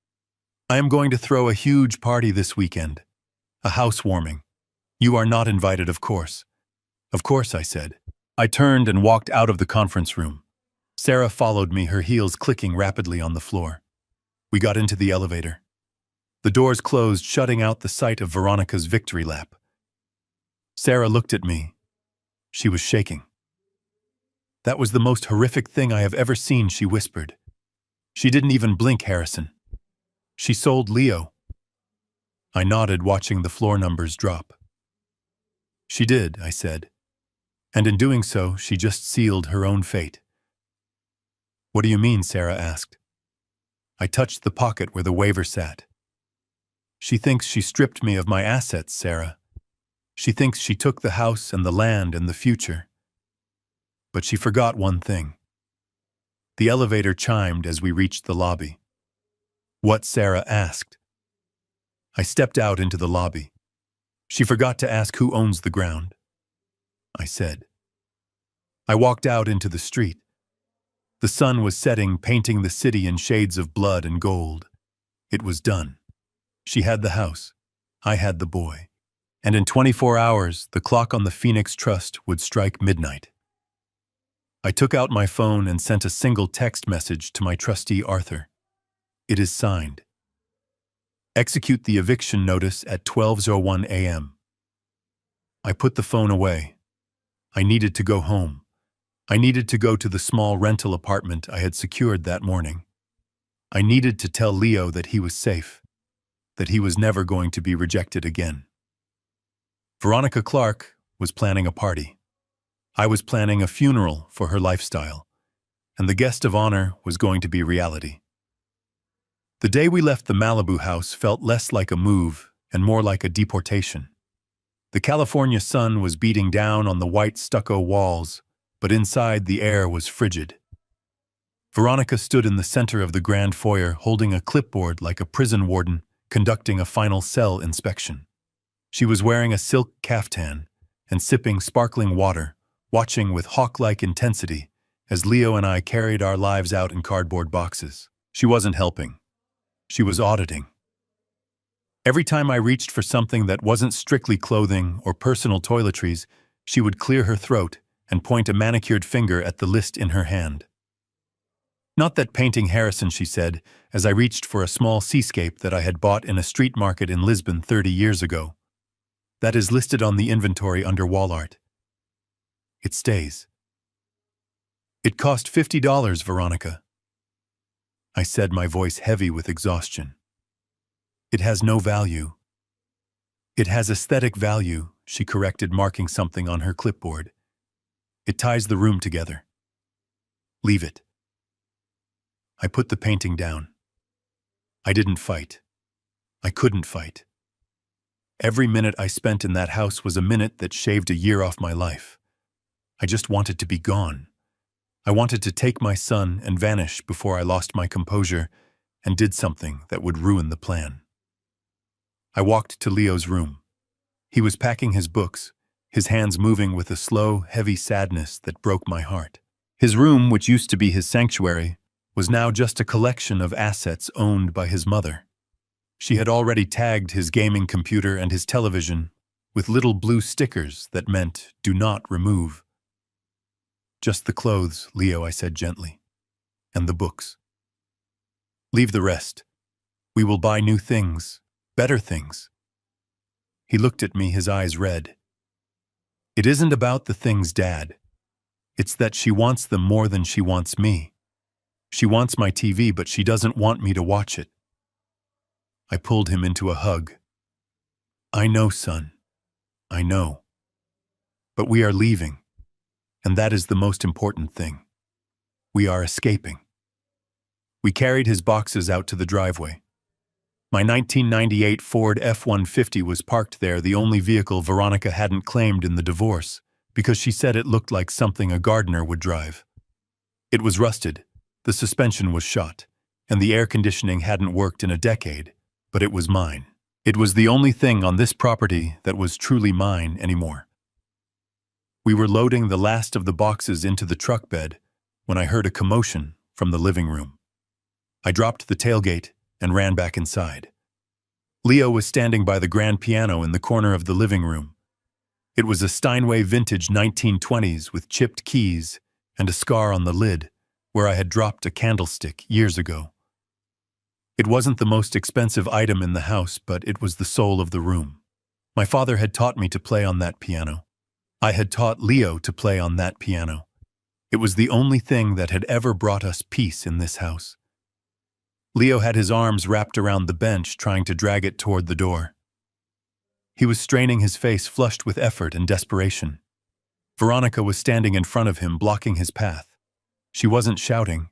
I am going to throw a huge party this weekend. A housewarming. You are not invited, of course. Of course, I said. I turned and walked out of the conference room. Sarah followed me, her heels clicking rapidly on the floor. We got into the elevator. The doors closed, shutting out the sight of Veronica's victory lap. Sarah looked at me. She was shaking. That was the most horrific thing I have ever seen, she whispered. She didn't even blink, Harrison. She sold Leo. I nodded, watching the floor numbers drop. She did, I said. And in doing so, she just sealed her own fate. What do you mean? Sarah asked. I touched the pocket where the waiver sat. She thinks she stripped me of my assets, Sarah. She thinks she took the house and the land and the future. But she forgot one thing. The elevator chimed as we reached the lobby. What? Sarah asked. I stepped out into the lobby. She forgot to ask who owns the ground. I said. I walked out into the street. The sun was setting, painting the city in shades of blood and gold. It was done. She had the house. I had the boy. And in 24 hours, the clock on the Phoenix Trust would strike midnight. I took out my phone and sent a single text message to my trustee, Arthur. It is signed. Execute the eviction notice at 12:01 a.m. I put the phone away. I needed to go home. I needed to go to the small rental apartment I had secured that morning. I needed to tell Leo that he was safe, that he was never going to be rejected again. Veronica Clark was planning a party. I was planning a funeral for her lifestyle, and the guest of honor was going to be reality. The day we left the Malibu house felt less like a move and more like a deportation. The California sun was beating down on the white stucco walls, but inside the air was frigid. Veronica stood in the center of the grand foyer, holding a clipboard like a prison warden conducting a final cell inspection. She was wearing a silk caftan and sipping sparkling water, watching with hawk-like intensity as Leo and I carried our lives out in cardboard boxes. She wasn't helping. She was auditing. Every time I reached for something that wasn't strictly clothing or personal toiletries, she would clear her throat and point a manicured finger at the list in her hand. Not that painting, Harrison, she said, as I reached for a small seascape that I had bought in a street market in Lisbon 30 years ago. That is listed on the inventory under wall art. It stays. It cost $50, Veronica. I said, my voice heavy with exhaustion. It has no value. It has aesthetic value, she corrected, marking something on her clipboard. It ties the room together. Leave it. I put the painting down. I didn't fight. I couldn't fight. Every minute I spent in that house was a minute that shaved a year off my life. I just wanted to be gone. I wanted to take my son and vanish before I lost my composure and did something that would ruin the plan. I walked to Leo's room. He was packing his books, his hands moving with a slow, heavy sadness that broke my heart. His room, which used to be his sanctuary, was now just a collection of assets owned by his mother. She had already tagged his gaming computer and his television with little blue stickers that meant, "Do not remove." "Just the clothes, Leo," I said gently, "and the books. Leave the rest. We will buy new things, better things." He looked at me, his eyes red. "It isn't about the things, Dad. It's that she wants them more than she wants me. She wants my TV, but she doesn't want me to watch it." I pulled him into a hug. "I know, son. I know. But we are leaving, and that is the most important thing. We are escaping." We carried his boxes out to the driveway. My 1998 Ford F-150 was parked there, the only vehicle Veronica hadn't claimed in the divorce, because she said it looked like something a gardener would drive. It was rusted, the suspension was shot, and the air conditioning hadn't worked in a decade, but it was mine. It was the only thing on this property that was truly mine anymore. We were loading the last of the boxes into the truck bed when I heard a commotion from the living room. I dropped the tailgate and ran back inside. Leo was standing by the grand piano in the corner of the living room. It was a Steinway vintage 1920s with chipped keys and a scar on the lid where I had dropped a candlestick years ago. It wasn't the most expensive item in the house, but it was the soul of the room. My father had taught me to play on that piano. I had taught Leo to play on that piano. It was the only thing that had ever brought us peace in this house. Leo had his arms wrapped around the bench, trying to drag it toward the door. He was straining, his face flushed with effort and desperation. Veronica was standing in front of him, blocking his path. She wasn't shouting.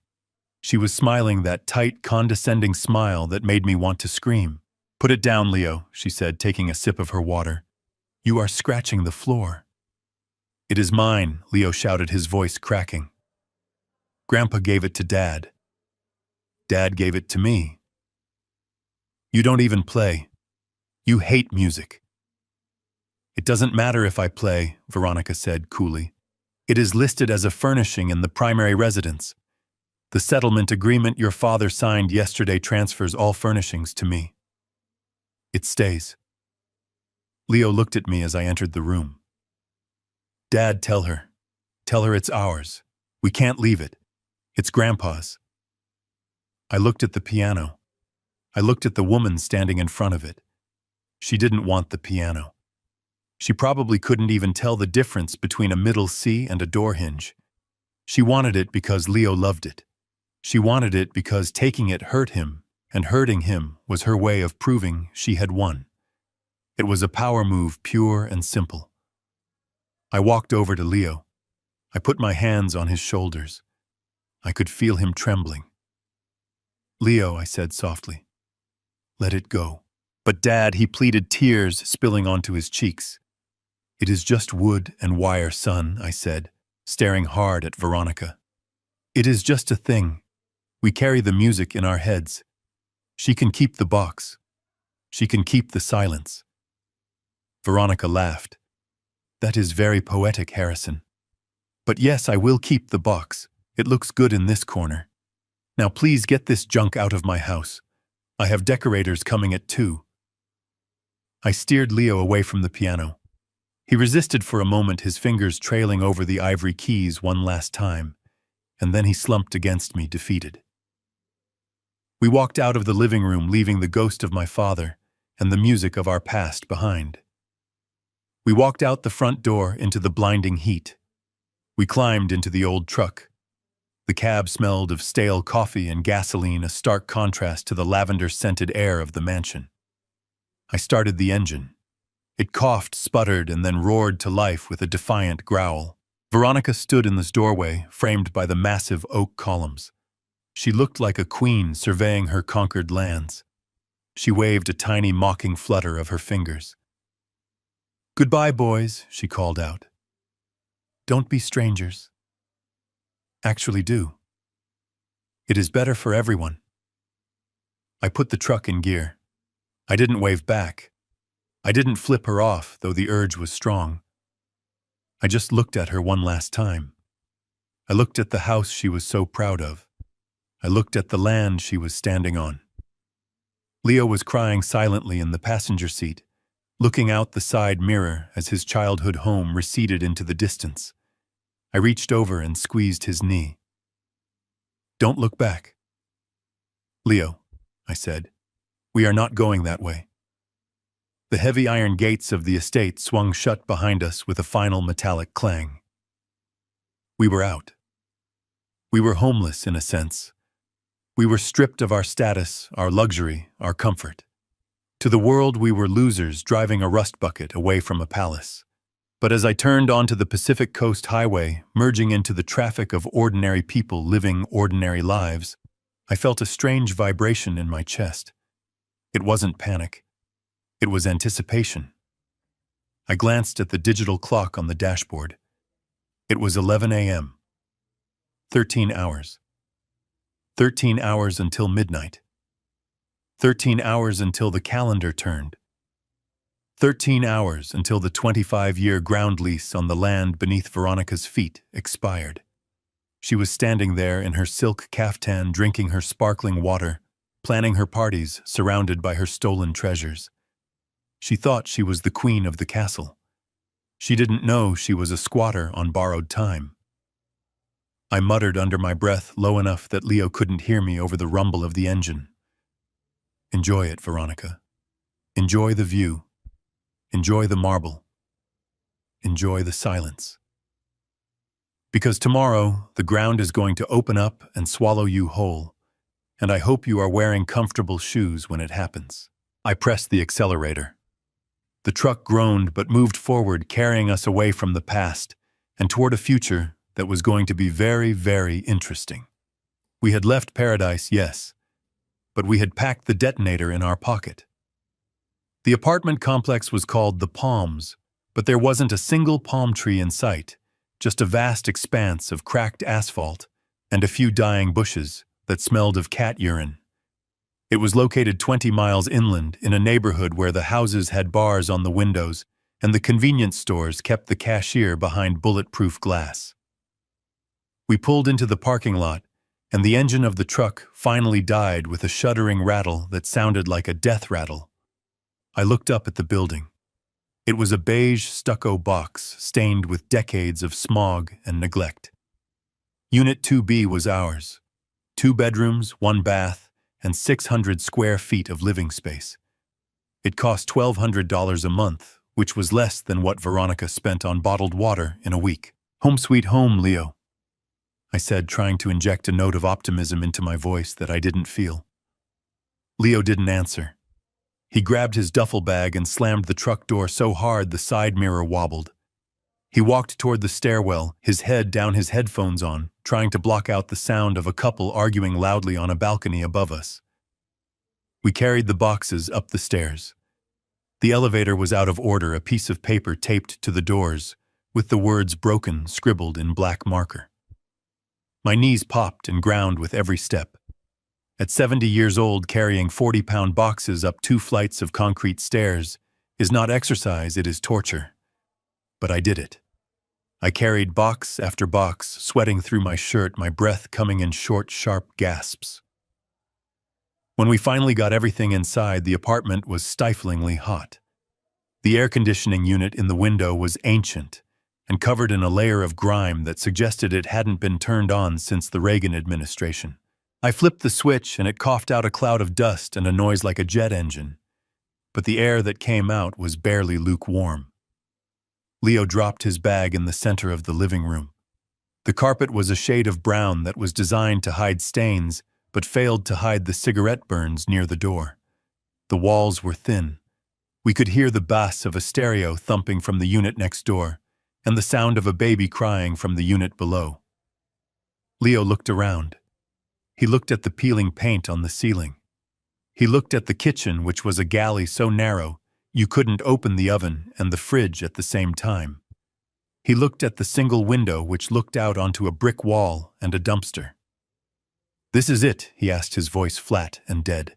She was smiling, that tight, condescending smile that made me want to scream. "Put it down, Leo," she said, taking a sip of her water. "You are scratching the floor." "It is mine," Leo shouted, his voice cracking. "Grandpa gave it to Dad. Dad gave it to me. You don't even play. You hate music." "It doesn't matter if I play," Veronica said coolly. "It is listed as a furnishing in the primary residence. The settlement agreement your father signed yesterday transfers all furnishings to me. It stays." Leo looked at me as I entered the room. "Dad, tell her. Tell her it's ours. We can't leave it. It's Grandpa's." I looked at the piano. I looked at the woman standing in front of it. She didn't want the piano. She probably couldn't even tell the difference between a middle C and a door hinge. She wanted it because Leo loved it. She wanted it because taking it hurt him, and hurting him was her way of proving she had won. It was a power move, pure and simple. I walked over to Leo. I put my hands on his shoulders. I could feel him trembling. "Leo," I said softly, "let it go." "But Dad," he pleaded, tears spilling onto his cheeks. "It is just wood and wire, son," I said, staring hard at Veronica. "It is just a thing. We carry the music in our heads. She can keep the box. She can keep the silence." Veronica laughed. "That is very poetic, Harrison. But yes, I will keep the box. It looks good in this corner. Now please get this junk out of my house. I have decorators coming at 2. I steered Leo away from the piano. He resisted for a moment, his fingers trailing over the ivory keys one last time, and then he slumped against me, defeated. We walked out of the living room, leaving the ghost of my father and the music of our past behind. We walked out the front door into the blinding heat. We climbed into the old truck. The cab smelled of stale coffee and gasoline, a stark contrast to the lavender-scented air of the mansion. I started the engine. It coughed, sputtered, and then roared to life with a defiant growl. Veronica stood in this doorway, framed by the massive oak columns. She looked like a queen surveying her conquered lands. She waved a tiny mocking flutter of her fingers. "Goodbye, boys," she called out. "Don't be strangers. Actually do. It is better for everyone." I put the truck in gear. I didn't wave back. I didn't flip her off, though the urge was strong. I just looked at her one last time. I looked at the house she was so proud of. I looked at the land she was standing on. Leo was crying silently in the passenger seat, looking out the side mirror as his childhood home receded into the distance. I reached over and squeezed his knee. "Don't look back." "Leo," I said, "we are not going that way." The heavy iron gates of the estate swung shut behind us with a final metallic clang. We were out. We were homeless in a sense. We were stripped of our status, our luxury, our comfort. To the world we were losers driving a rust bucket away from a palace. But as I turned onto the Pacific Coast Highway, merging into the traffic of ordinary people living ordinary lives, I felt a strange vibration in my chest. It wasn't panic. It was anticipation. I glanced at the digital clock on the dashboard. It was 11 a.m. 13 hours. 13 hours until midnight. 13 hours until the calendar turned. 13 hours until the 25-year ground lease on the land beneath Veronica's feet expired. She was standing there in her silk caftan, drinking her sparkling water, planning her parties, surrounded by her stolen treasures. She thought she was the queen of the castle. She didn't know she was a squatter on borrowed time. I muttered under my breath, low enough that Leo couldn't hear me over the rumble of the engine. Enjoy it, Veronica. Enjoy the view. Enjoy the marble. Enjoy the silence. Because tomorrow, the ground is going to open up and swallow you whole, and I hope you are wearing comfortable shoes when it happens. I pressed the accelerator. The truck groaned but moved forward, carrying us away from the past and toward a future that was going to be very, very interesting. We had left paradise, yes, but we had packed the detonator in our pocket. The apartment complex was called The Palms, but there wasn't a single palm tree in sight, just a vast expanse of cracked asphalt and a few dying bushes that smelled of cat urine. It was located 20 miles inland in a neighborhood where the houses had bars on the windows and the convenience stores kept the cashier behind bulletproof glass. We pulled into the parking lot, and the engine of the truck finally died with a shuddering rattle that sounded like a death rattle. I looked up at the building. It was a beige stucco box stained with decades of smog and neglect. Unit 2B was ours. 2 bedrooms, 1 bath, and 600 square feet of living space. It cost $1,200 a month, which was less than what Veronica spent on bottled water in a week. Home sweet home, Leo, I said, trying to inject a note of optimism into my voice that I didn't feel. Leo didn't answer. He grabbed his duffel bag and slammed the truck door so hard the side mirror wobbled. He walked toward the stairwell, his head down, his headphones on, trying to block out the sound of a couple arguing loudly on a balcony above us. We carried the boxes up the stairs. The elevator was out of order, a piece of paper taped to the doors, with the words broken scribbled in black marker. My knees popped and ground with every step. At 70 years old, carrying 40-pound boxes up 2 flights of concrete stairs is not exercise, it is torture. But I did it. I carried box after box, sweating through my shirt, my breath coming in short, sharp gasps. When we finally got everything inside, the apartment was stiflingly hot. The air conditioning unit in the window was ancient and covered in a layer of grime that suggested it hadn't been turned on since the Reagan administration. I flipped the switch and it coughed out a cloud of dust and a noise like a jet engine. But the air that came out was barely lukewarm. Leo dropped his bag in the center of the living room. The carpet was a shade of brown that was designed to hide stains, but failed to hide the cigarette burns near the door. The walls were thin. We could hear the bass of a stereo thumping from the unit next door, and the sound of a baby crying from the unit below. Leo looked around. He looked at the peeling paint on the ceiling. He looked at the kitchen, which was a galley so narrow you couldn't open the oven and the fridge at the same time. He looked at the single window which looked out onto a brick wall and a dumpster. "This is it," he asked, his voice flat and dead.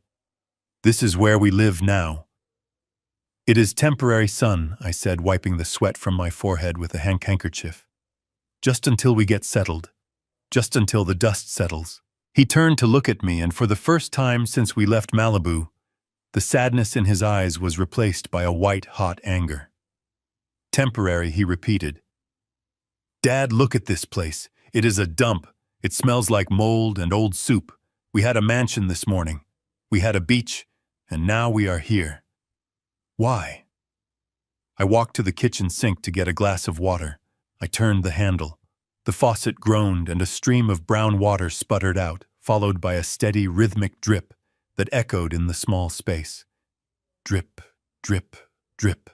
"This is where we live now." "It is temporary, son," I said, wiping the sweat from my forehead with a handkerchief. "Just until we get settled. Just until the dust settles." He turned to look at me, and for the first time since we left Malibu, the sadness in his eyes was replaced by a white-hot anger. "Temporary," he repeated. "Dad, look at this place. It is a dump. It smells like mold and old soup. We had a mansion this morning. We had a beach, and now we are here. Why?" I walked to the kitchen sink to get a glass of water. I turned the handle. The faucet groaned and a stream of brown water sputtered out, followed by a steady, rhythmic drip that echoed in the small space. Drip, drip, drip.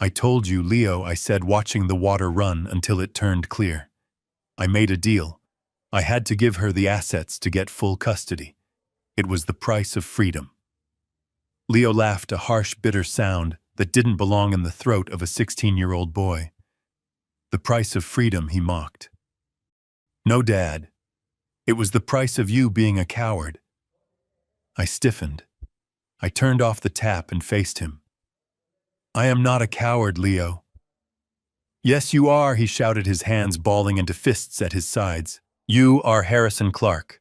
"I told you, Leo," I said, watching the water run until it turned clear. "I made a deal. I had to give her the assets to get full custody. It was the price of freedom." Leo laughed, a harsh, bitter sound that didn't belong in the throat of a 16-year-old boy. The price of freedom, he mocked. No, Dad. It was the price of you being a coward. I stiffened. I turned off the tap and faced him. I am not a coward, Leo. Yes, you are, he shouted, his hands balling into fists at his sides. You are Harrison Clark.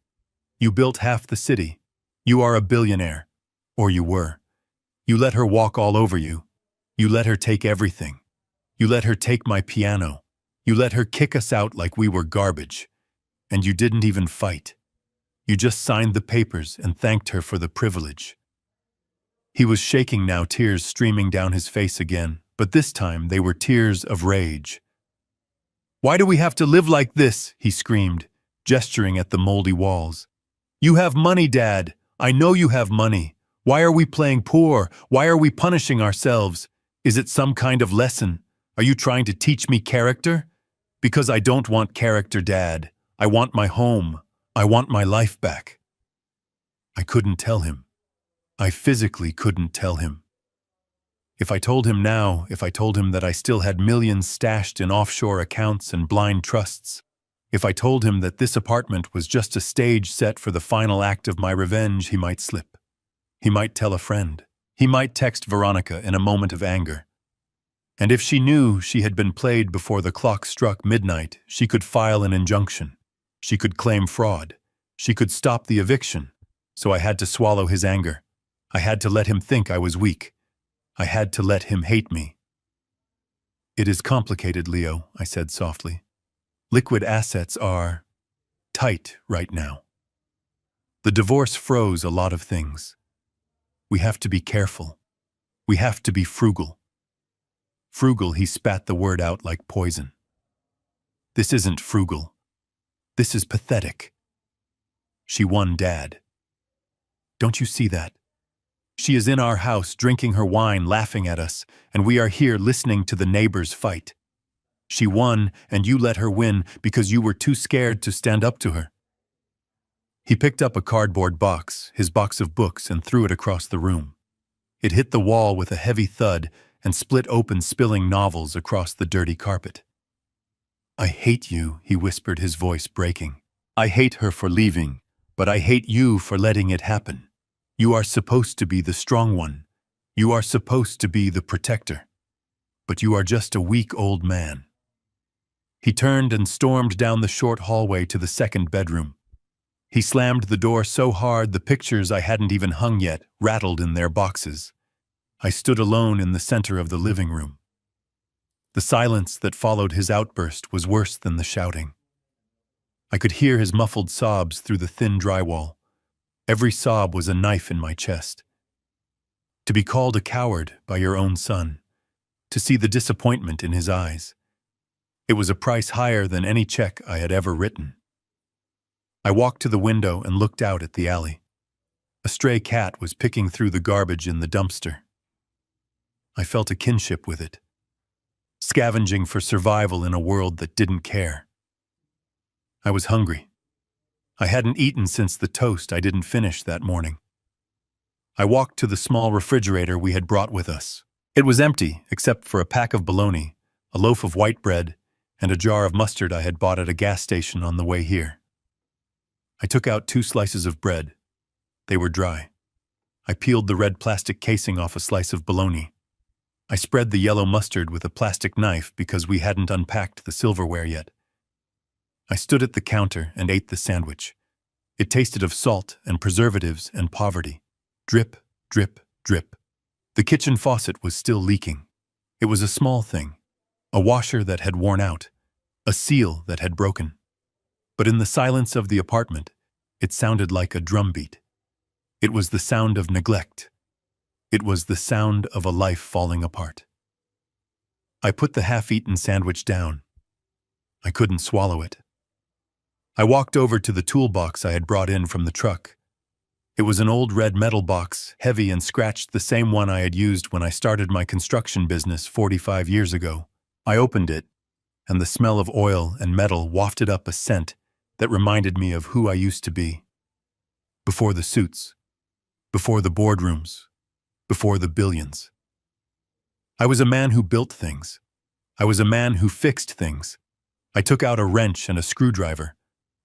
You built half the city. You are a billionaire. Or you were. You let her walk all over you. You let her take everything. You let her take my piano. You let her kick us out like we were garbage. And you didn't even fight. You just signed the papers and thanked her for the privilege. He was shaking now, tears streaming down his face again, but this time they were tears of rage. Why do we have to live like this? He screamed, gesturing at the moldy walls. You have money, Dad. I know you have money. Why are we playing poor? Why are we punishing ourselves? Is it some kind of lesson? Are you trying to teach me character? Because I don't want character, Dad. I want my home. I want my life back. I couldn't tell him. I physically couldn't tell him. If I told him now, if I told him that I still had millions stashed in offshore accounts and blind trusts, if I told him that this apartment was just a stage set for the final act of my revenge, he might slip. He might tell a friend. He might text Veronica in a moment of anger. And if she knew she had been played before the clock struck midnight, she could file an injunction. She could claim fraud. She could stop the eviction. So I had to swallow his anger. I had to let him think I was weak. I had to let him hate me. It is complicated, Leo, I said softly. Liquid assets are tight right now. The divorce froze a lot of things. We have to be careful. We have to be frugal. Frugal, he spat the word out like poison. This isn't frugal. This is pathetic. She won, Dad. Don't you see that? She is in our house drinking her wine, laughing at us, and we are here listening to the neighbors fight. She won, and you let her win because you were too scared to stand up to her. He picked up a cardboard box, his box of books, and threw it across the room. It hit the wall with a heavy thud and split open, spilling novels across the dirty carpet. I hate you, he whispered, his voice breaking. I hate her for leaving, but I hate you for letting it happen. You are supposed to be the strong one. You are supposed to be the protector. But you are just a weak old man. He turned and stormed down the short hallway to the second bedroom. He slammed the door so hard the pictures I hadn't even hung yet rattled in their boxes. I stood alone in the center of the living room. The silence that followed his outburst was worse than the shouting. I could hear his muffled sobs through the thin drywall. Every sob was a knife in my chest. To be called a coward by your own son, to see the disappointment in his eyes. It was a price higher than any check I had ever written. I walked to the window and looked out at the alley. A stray cat was picking through the garbage in the dumpster. I felt a kinship with it, scavenging for survival in a world that didn't care. I was hungry. I hadn't eaten since the toast I didn't finish that morning. I walked to the small refrigerator we had brought with us. It was empty, except for a pack of bologna, a loaf of white bread, and a jar of mustard I had bought at a gas station on the way here. I took out 2 slices of bread. They were dry. I peeled the red plastic casing off a slice of bologna. I spread the yellow mustard with a plastic knife because we hadn't unpacked the silverware yet. I stood at the counter and ate the sandwich. It tasted of salt and preservatives and poverty. Drip, drip, drip. The kitchen faucet was still leaking. It was a small thing, a washer that had worn out, a seal that had broken. But in the silence of the apartment, it sounded like a drumbeat. It was the sound of neglect. It was the sound of a life falling apart. I put the half-eaten sandwich down. I couldn't swallow it. I walked over to the toolbox I had brought in from the truck. It was an old red metal box, heavy and scratched, the same one I had used when I started my construction business 45 years ago. I opened it, and the smell of oil and metal wafted up a scent that reminded me of who I used to be. Before the suits, before the boardrooms, before the billions. I was a man who built things. I was a man who fixed things. I took out a wrench and a screwdriver.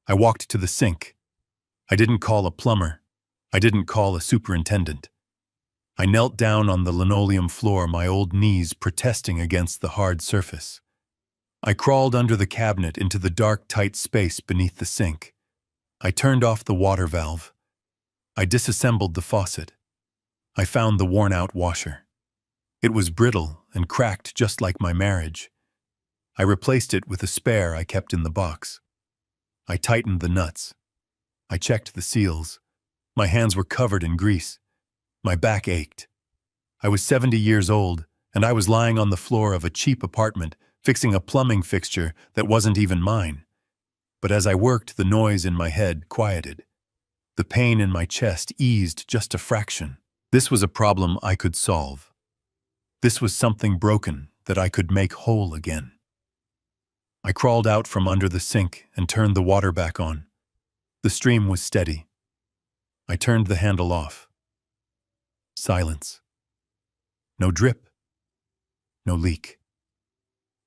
I walked to the sink. I didn't call a plumber. I didn't call a superintendent. I knelt down on the linoleum floor, my old knees protesting against the hard surface. I crawled under the cabinet into the dark, tight space beneath the sink. I turned off the water valve. I disassembled the faucet. I found the worn-out washer. It was brittle and cracked just like my marriage. I replaced it with a spare I kept in the box. I tightened the nuts. I checked the seals. My hands were covered in grease. My back ached. I was 70 years old, and I was lying on the floor of a cheap apartment, fixing a plumbing fixture that wasn't even mine. But as I worked, the noise in my head quieted. The pain in my chest eased just a fraction. This was a problem I could solve. This was something broken that I could make whole again. I crawled out from under the sink and turned the water back on. The stream was steady. I turned the handle off. Silence. No drip. No leak.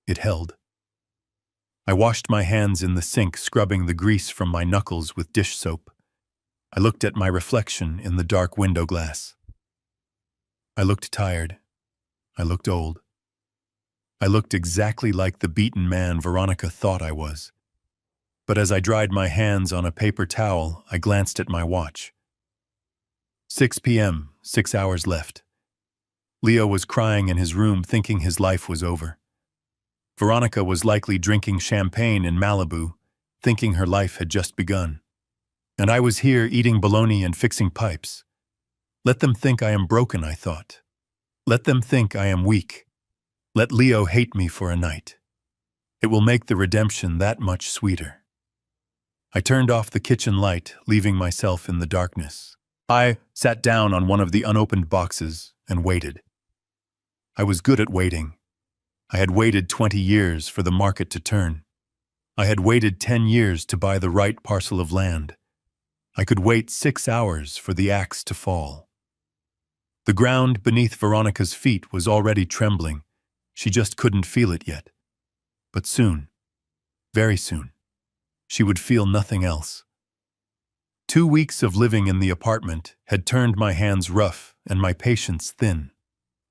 It held. I washed my hands in the sink, scrubbing the grease from my knuckles with dish soap. I looked at my reflection in the dark window glass. I looked tired. I looked old. I looked exactly like the beaten man Veronica thought I was. But as I dried my hands on a paper towel, I glanced at my watch. 6 p.m., 6 hours left. Leo was crying in his room, thinking his life was over. Veronica was likely drinking champagne in Malibu, thinking her life had just begun. And I was here eating bologna and fixing pipes. Let them think I am broken, I thought. Let them think I am weak. Let Leo hate me for a night. It will make the redemption that much sweeter. I turned off the kitchen light, leaving myself in the darkness. I sat down on one of the unopened boxes and waited. I was good at waiting. I had waited 20 years for the market to turn. I had waited 10 years to buy the right parcel of land. I could wait 6 hours for the axe to fall. The ground beneath Veronica's feet was already trembling. She just couldn't feel it yet. But soon, very soon, she would feel nothing else. 2 weeks of living in the apartment had turned my hands rough and my patience thin.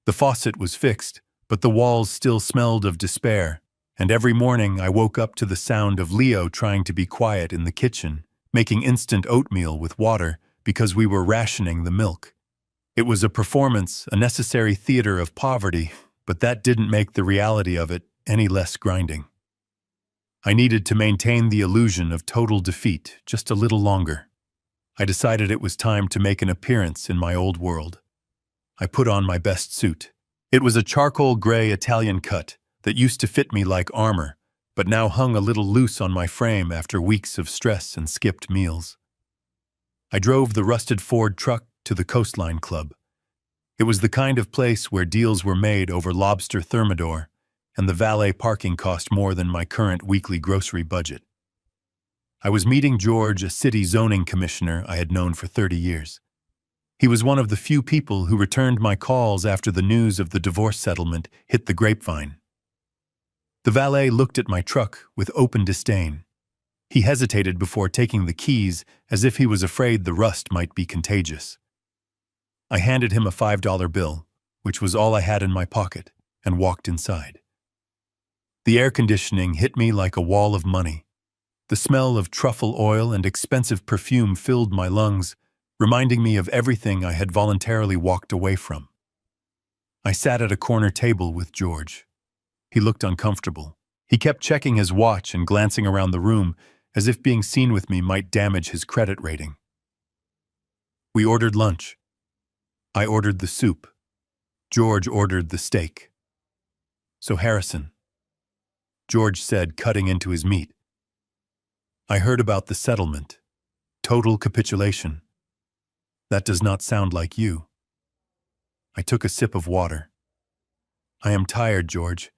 The faucet was fixed, but the walls still smelled of despair, and every morning I woke up to the sound of Leo trying to be quiet in the kitchen, making instant oatmeal with water because we were rationing the milk. It was a performance, a necessary theater of poverty, but that didn't make the reality of it any less grinding. I needed to maintain the illusion of total defeat just a little longer. I decided it was time to make an appearance in my old world. I put on my best suit. It was a charcoal gray Italian cut that used to fit me like armor, but now hung a little loose on my frame after weeks of stress and skipped meals. I drove the rusted Ford truck to the Coastline Club. It was the kind of place where deals were made over lobster thermidor, and the valet parking cost more than my current weekly grocery budget. I was meeting George, a city zoning commissioner I had known for 30 years. He was one of the few people who returned my calls after the news of the divorce settlement hit the grapevine. The valet looked at my truck with open disdain. He hesitated before taking the keys, as if he was afraid the rust might be contagious. I handed him a $5 bill, which was all I had in my pocket, and walked inside. The air conditioning hit me like a wall of money. The smell of truffle oil and expensive perfume filled my lungs, reminding me of everything I had voluntarily walked away from. I sat at a corner table with George. He looked uncomfortable. He kept checking his watch and glancing around the room, as if being seen with me might damage his credit rating. We ordered lunch. I ordered the soup. George ordered the steak. "So Harrison," George said, cutting into his meat, "I heard about the settlement. Total capitulation. That does not sound like you." I took a sip of water. "I am tired, George.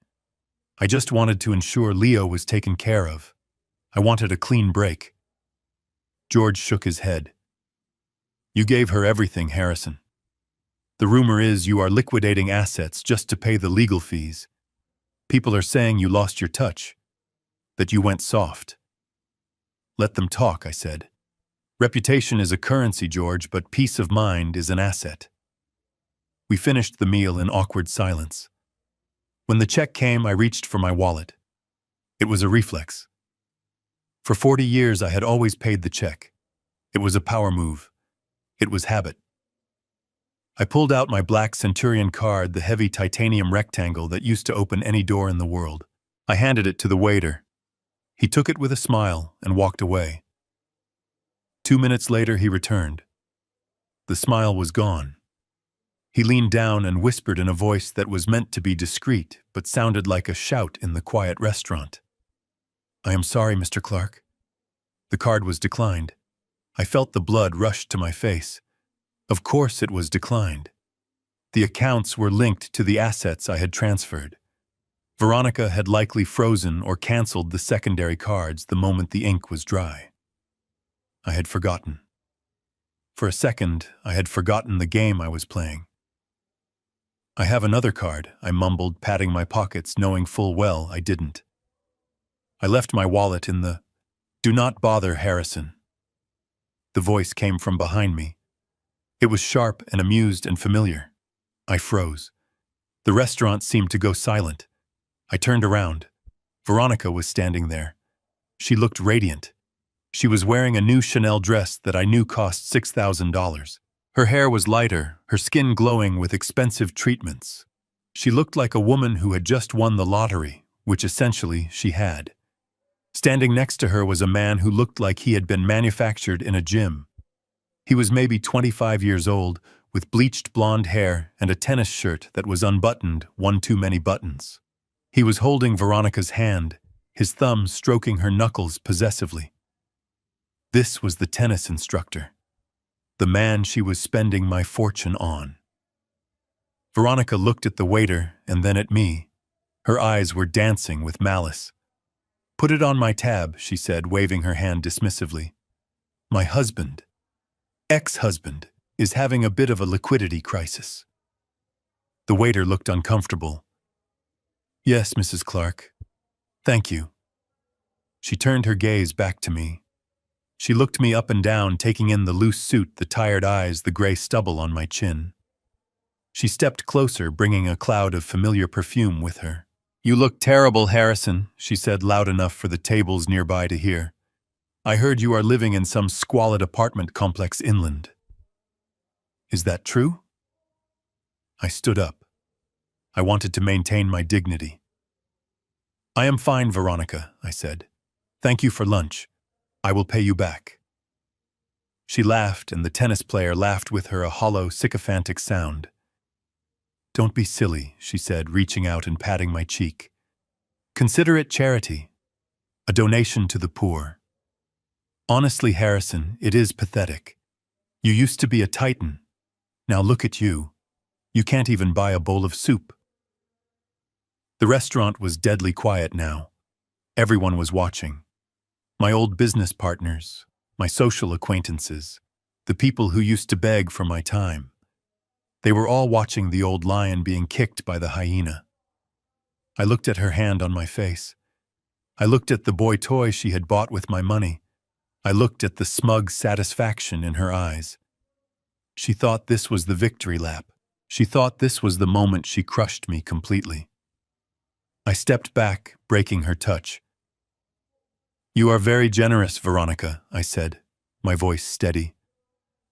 I just wanted to ensure Leo was taken care of. I wanted a clean break." George shook his head. "You gave her everything, Harrison. The rumor is you are liquidating assets just to pay the legal fees. People are saying you lost your touch, that you went soft. Let them talk, I said. Reputation is a currency, George, but peace of mind is an asset. We finished the meal in awkward silence. When the check came, I reached for my wallet. It was a reflex. For 40 years, I had always paid the check. It was a power move. It was habit. I pulled out my black Centurion card, the heavy titanium rectangle that used to open any door in the world. I handed it to the waiter. He took it with a smile and walked away. 2 minutes later, he returned. The smile was gone. He leaned down and whispered in a voice that was meant to be discreet, but sounded like a shout in the quiet restaurant. I am sorry, Mr. Clark. The card was declined. I felt the blood rush to my face. Of course it was declined. The accounts were linked to the assets I had transferred. Veronica had likely frozen or canceled the secondary cards the moment the ink was dry. I had forgotten. For a second, I had forgotten the game I was playing. I have another card, I mumbled, patting my pockets, knowing full well I didn't. I left my wallet in the "Do not bother, Harrison." The voice came from behind me. It was sharp and amused and familiar. I froze. The restaurant seemed to go silent. I turned around. Veronica was standing there. She looked radiant. She was wearing a new Chanel dress that I knew cost $6,000. Her hair was lighter, her skin glowing with expensive treatments. She looked like a woman who had just won the lottery, which essentially she had. Standing next to her was a man who looked like he had been manufactured in a gym. He was maybe 25 years old, with bleached blonde hair and a tennis shirt that was unbuttoned, one too many buttons. He was holding Veronica's hand, his thumb stroking her knuckles possessively. This was the tennis instructor, the man she was spending my fortune on. Veronica looked at the waiter and then at me. Her eyes were dancing with malice. "Put it on my tab," she said, waving her hand dismissively. "My husband, ex-husband, is having a bit of a liquidity crisis." The waiter looked uncomfortable. "Yes, Mrs. Clark. Thank you." She turned her gaze back to me. She looked me up and down, taking in the loose suit, the tired eyes, the gray stubble on my chin. She stepped closer, bringing a cloud of familiar perfume with her. "You look terrible, Harrison," she said loud enough for the tables nearby to hear. "I heard you are living in some squalid apartment complex inland." "Is that true?" I stood up. I wanted to maintain my dignity. "I am fine, Veronica," I said. "Thank you for lunch. I will pay you back." She laughed, and the tennis player laughed with her, a hollow, sycophantic sound. "Don't be silly," she said, reaching out and patting my cheek. "Consider it charity, a donation to the poor. Honestly, Harrison, it is pathetic. You used to be a titan. Now look at you. You can't even buy a bowl of soup." The restaurant was deadly quiet now. Everyone was watching. My old business partners, my social acquaintances, the people who used to beg for my time. They were all watching the old lion being kicked by the hyena. I looked at her hand on my face. I looked at the boy toy she had bought with my money. I looked at the smug satisfaction in her eyes. She thought this was the victory lap. She thought this was the moment she crushed me completely. I stepped back, breaking her touch. "You are very generous, Veronica," I said, my voice steady.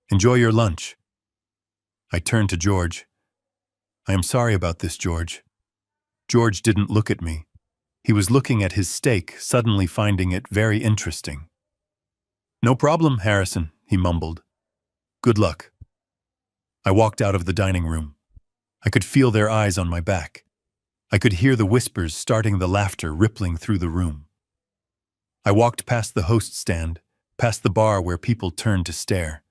"Enjoy your lunch." I turned to George. "I am sorry about this, George." George didn't look at me. He was looking at his steak, suddenly finding it very interesting. "No problem, Harrison," he mumbled. "Good luck." I walked out of the dining room. I could feel their eyes on my back. I could hear the whispers starting, the laughter rippling through the room. I walked past the host stand, past the bar where people turned to stare.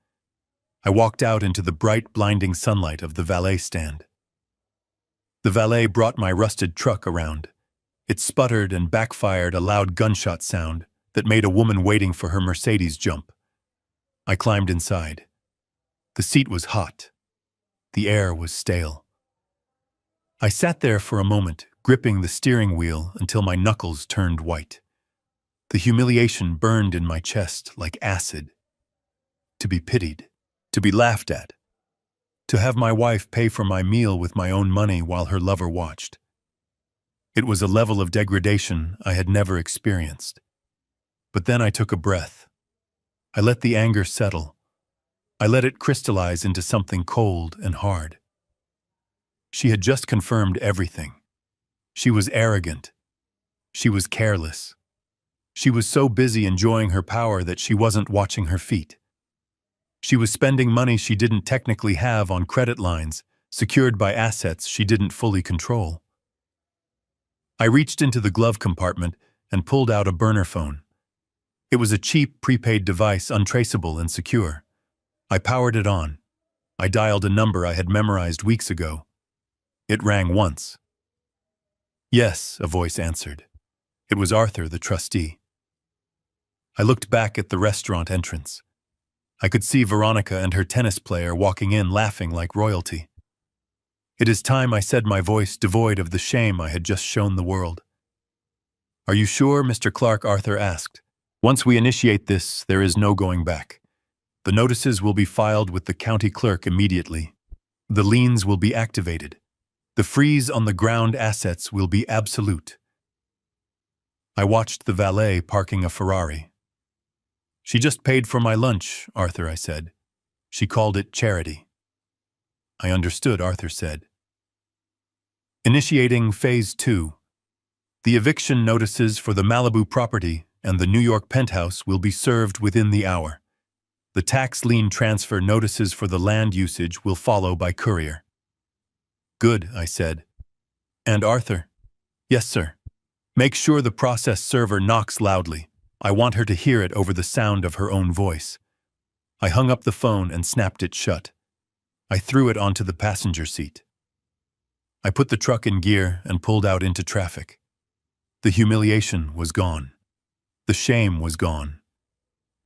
I walked out into the bright, blinding sunlight of the valet stand. The valet brought my rusted truck around. It sputtered and backfired, a loud gunshot sound that made a woman waiting for her Mercedes jump. I climbed inside. The seat was hot. The air was stale. I sat there for a moment, gripping the steering wheel until my knuckles turned white. The humiliation burned in my chest like acid. To be pitied, to be laughed at, to have my wife pay for my meal with my own money while her lover watched. It was a level of degradation I had never experienced. But then I took a breath. I let the anger settle. I let it crystallize into something cold and hard. She had just confirmed everything. She was arrogant. She was careless. She was so busy enjoying her power that she wasn't watching her feet. She was spending money she didn't technically have on credit lines, secured by assets she didn't fully control. I reached into the glove compartment and pulled out a burner phone. It was a cheap, prepaid device, untraceable and secure. I powered it on. I dialed a number I had memorized weeks ago. It rang once. Yes, a voice answered. It was Arthur, the trustee. I looked back at the restaurant entrance. I could see Veronica and her tennis player walking in laughing like royalty. It is time, I said, my voice devoid of the shame I had just shown the world. Are you sure, Mr. Clark? Arthur asked. Once we initiate this, there is no going back. The notices will be filed with the county clerk immediately. The liens will be activated. The freeze on the ground assets will be absolute. I watched the valet parking a Ferrari. She just paid for my lunch, Arthur, I said. She called it charity. I understood, Arthur said. Initiating Phase 2. The eviction notices for the Malibu property and the New York penthouse will be served within the hour. The tax lien transfer notices for the land usage will follow by courier. Good, I said. And Arthur? Yes, sir. Make sure the process server knocks loudly. I want her to hear it over the sound of her own voice. I hung up the phone and snapped it shut. I threw it onto the passenger seat. I put the truck in gear and pulled out into traffic. The humiliation was gone. The shame was gone.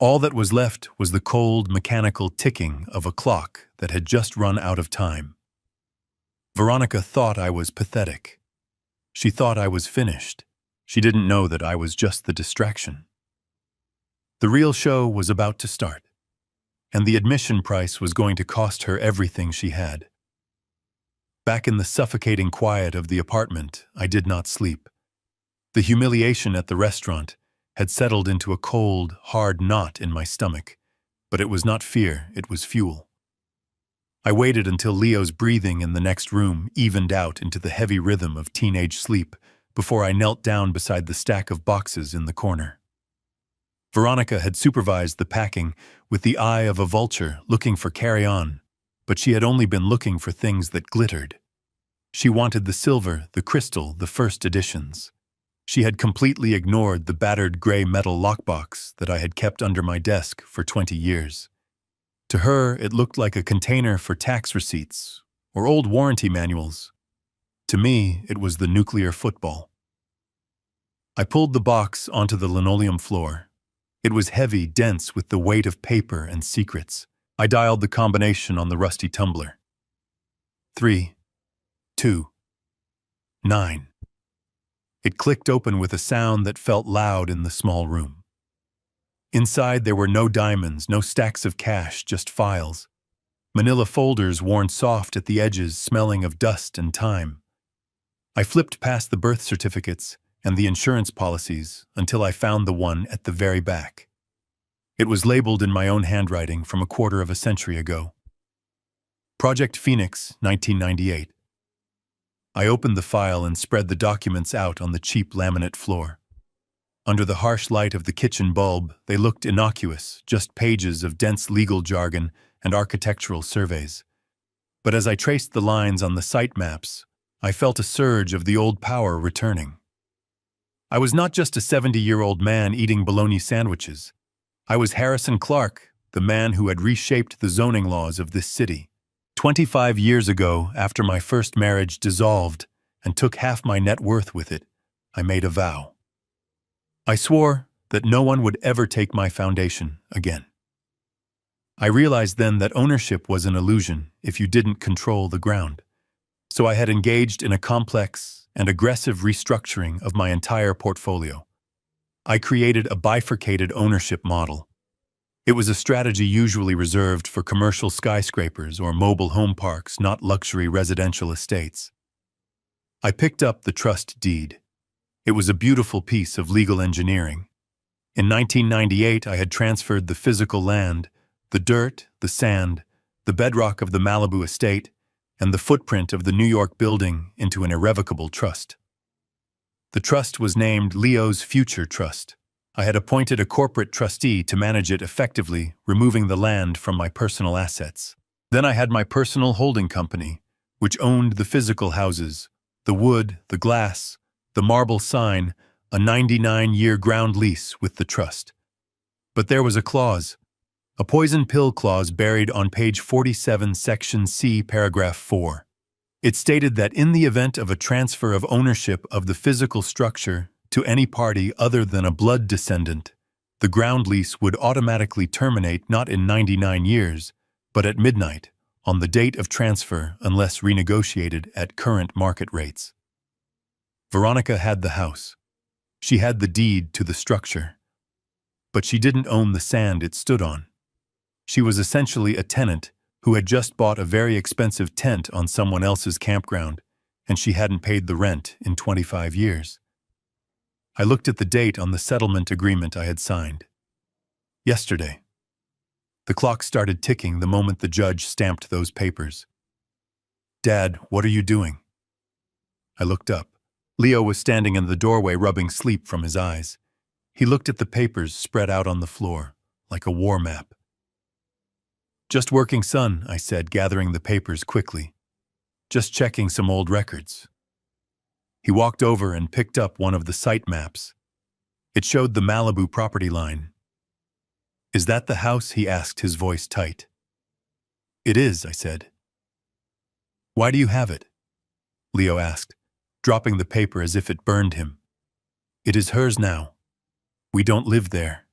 All that was left was the cold, mechanical ticking of a clock that had just run out of time. Veronica thought I was pathetic. She thought I was finished. She didn't know that I was just the distraction. The real show was about to start, and the admission price was going to cost her everything she had. Back in the suffocating quiet of the apartment, I did not sleep. The humiliation at the restaurant had settled into a cold, hard knot in my stomach, but it was not fear, it was fuel. I waited until Leo's breathing in the next room evened out into the heavy rhythm of teenage sleep before I knelt down beside the stack of boxes in the corner. Veronica had supervised the packing with the eye of a vulture looking for carry-on, but she had only been looking for things that glittered. She wanted the silver, the crystal, the first editions. She had completely ignored the battered gray metal lockbox that I had kept under my desk for 20 years. To her, it looked like a container for tax receipts or old warranty manuals. To me, it was the nuclear football. I pulled the box onto the linoleum floor. It was heavy, dense with the weight of paper and secrets. I dialed the combination on the rusty tumbler. 3, 2, 9. It clicked open with a sound that felt loud in the small room. Inside there were no diamonds, no stacks of cash, just files. Manila folders worn soft at the edges, smelling of dust and time. I flipped past the birth certificates and the insurance policies until I found the one at the very back. It was labeled in my own handwriting from a quarter of a century ago. Project Phoenix, 1998. I opened the file and spread the documents out on the cheap laminate floor. Under the harsh light of the kitchen bulb, they looked innocuous, just pages of dense legal jargon and architectural surveys. But as I traced the lines on the site maps, I felt a surge of the old power returning. I was not just a 70-year-old man eating bologna sandwiches. I was Harrison Clark, the man who had reshaped the zoning laws of this city. 25 years ago, after my first marriage dissolved and took half my net worth with it, I made a vow. I swore that no one would ever take my foundation again. I realized then that ownership was an illusion if you didn't control the ground. So I had engaged in a complex and aggressive restructuring of my entire portfolio. I created a bifurcated ownership model. It was a strategy usually reserved for commercial skyscrapers or mobile home parks, not luxury residential estates. I picked up the trust deed. It was a beautiful piece of legal engineering. In 1998, I had transferred the physical land, the dirt, the sand, the bedrock of the Malibu estate, and the footprint of the New York building into an irrevocable trust. The trust was named Leo's Future Trust. I had appointed a corporate trustee to manage it effectively, removing the land from my personal assets. Then I had my personal holding company, which owned the physical houses, the wood, the glass, the marble sign, a 99-year ground lease with the trust. But there was a clause, a poison pill clause buried on page 47, section C, paragraph 4. It stated that in the event of a transfer of ownership of the physical structure to any party other than a blood descendant, the ground lease would automatically terminate not in 99 years, but at midnight, on the date of transfer unless renegotiated at current market rates. Veronica had the house. She had the deed to the structure. But she didn't own the sand it stood on. She was essentially a tenant who had just bought a very expensive tent on someone else's campground, and she hadn't paid the rent in 25 years. I looked at the date on the settlement agreement I had signed. Yesterday. The clock started ticking the moment the judge stamped those papers. "Dad, what are you doing?" I looked up. Leo was standing in the doorway rubbing sleep from his eyes. He looked at the papers spread out on the floor, like a war map. "Just working, son," I said, gathering the papers quickly. "Just checking some old records." He walked over and picked up one of the site maps. It showed the Malibu property line. "Is that the house?" he asked, his voice tight. "It is," I said. "Why do you have it?" Leo asked, dropping the paper as if it burned him. "It is hers now. We don't live there.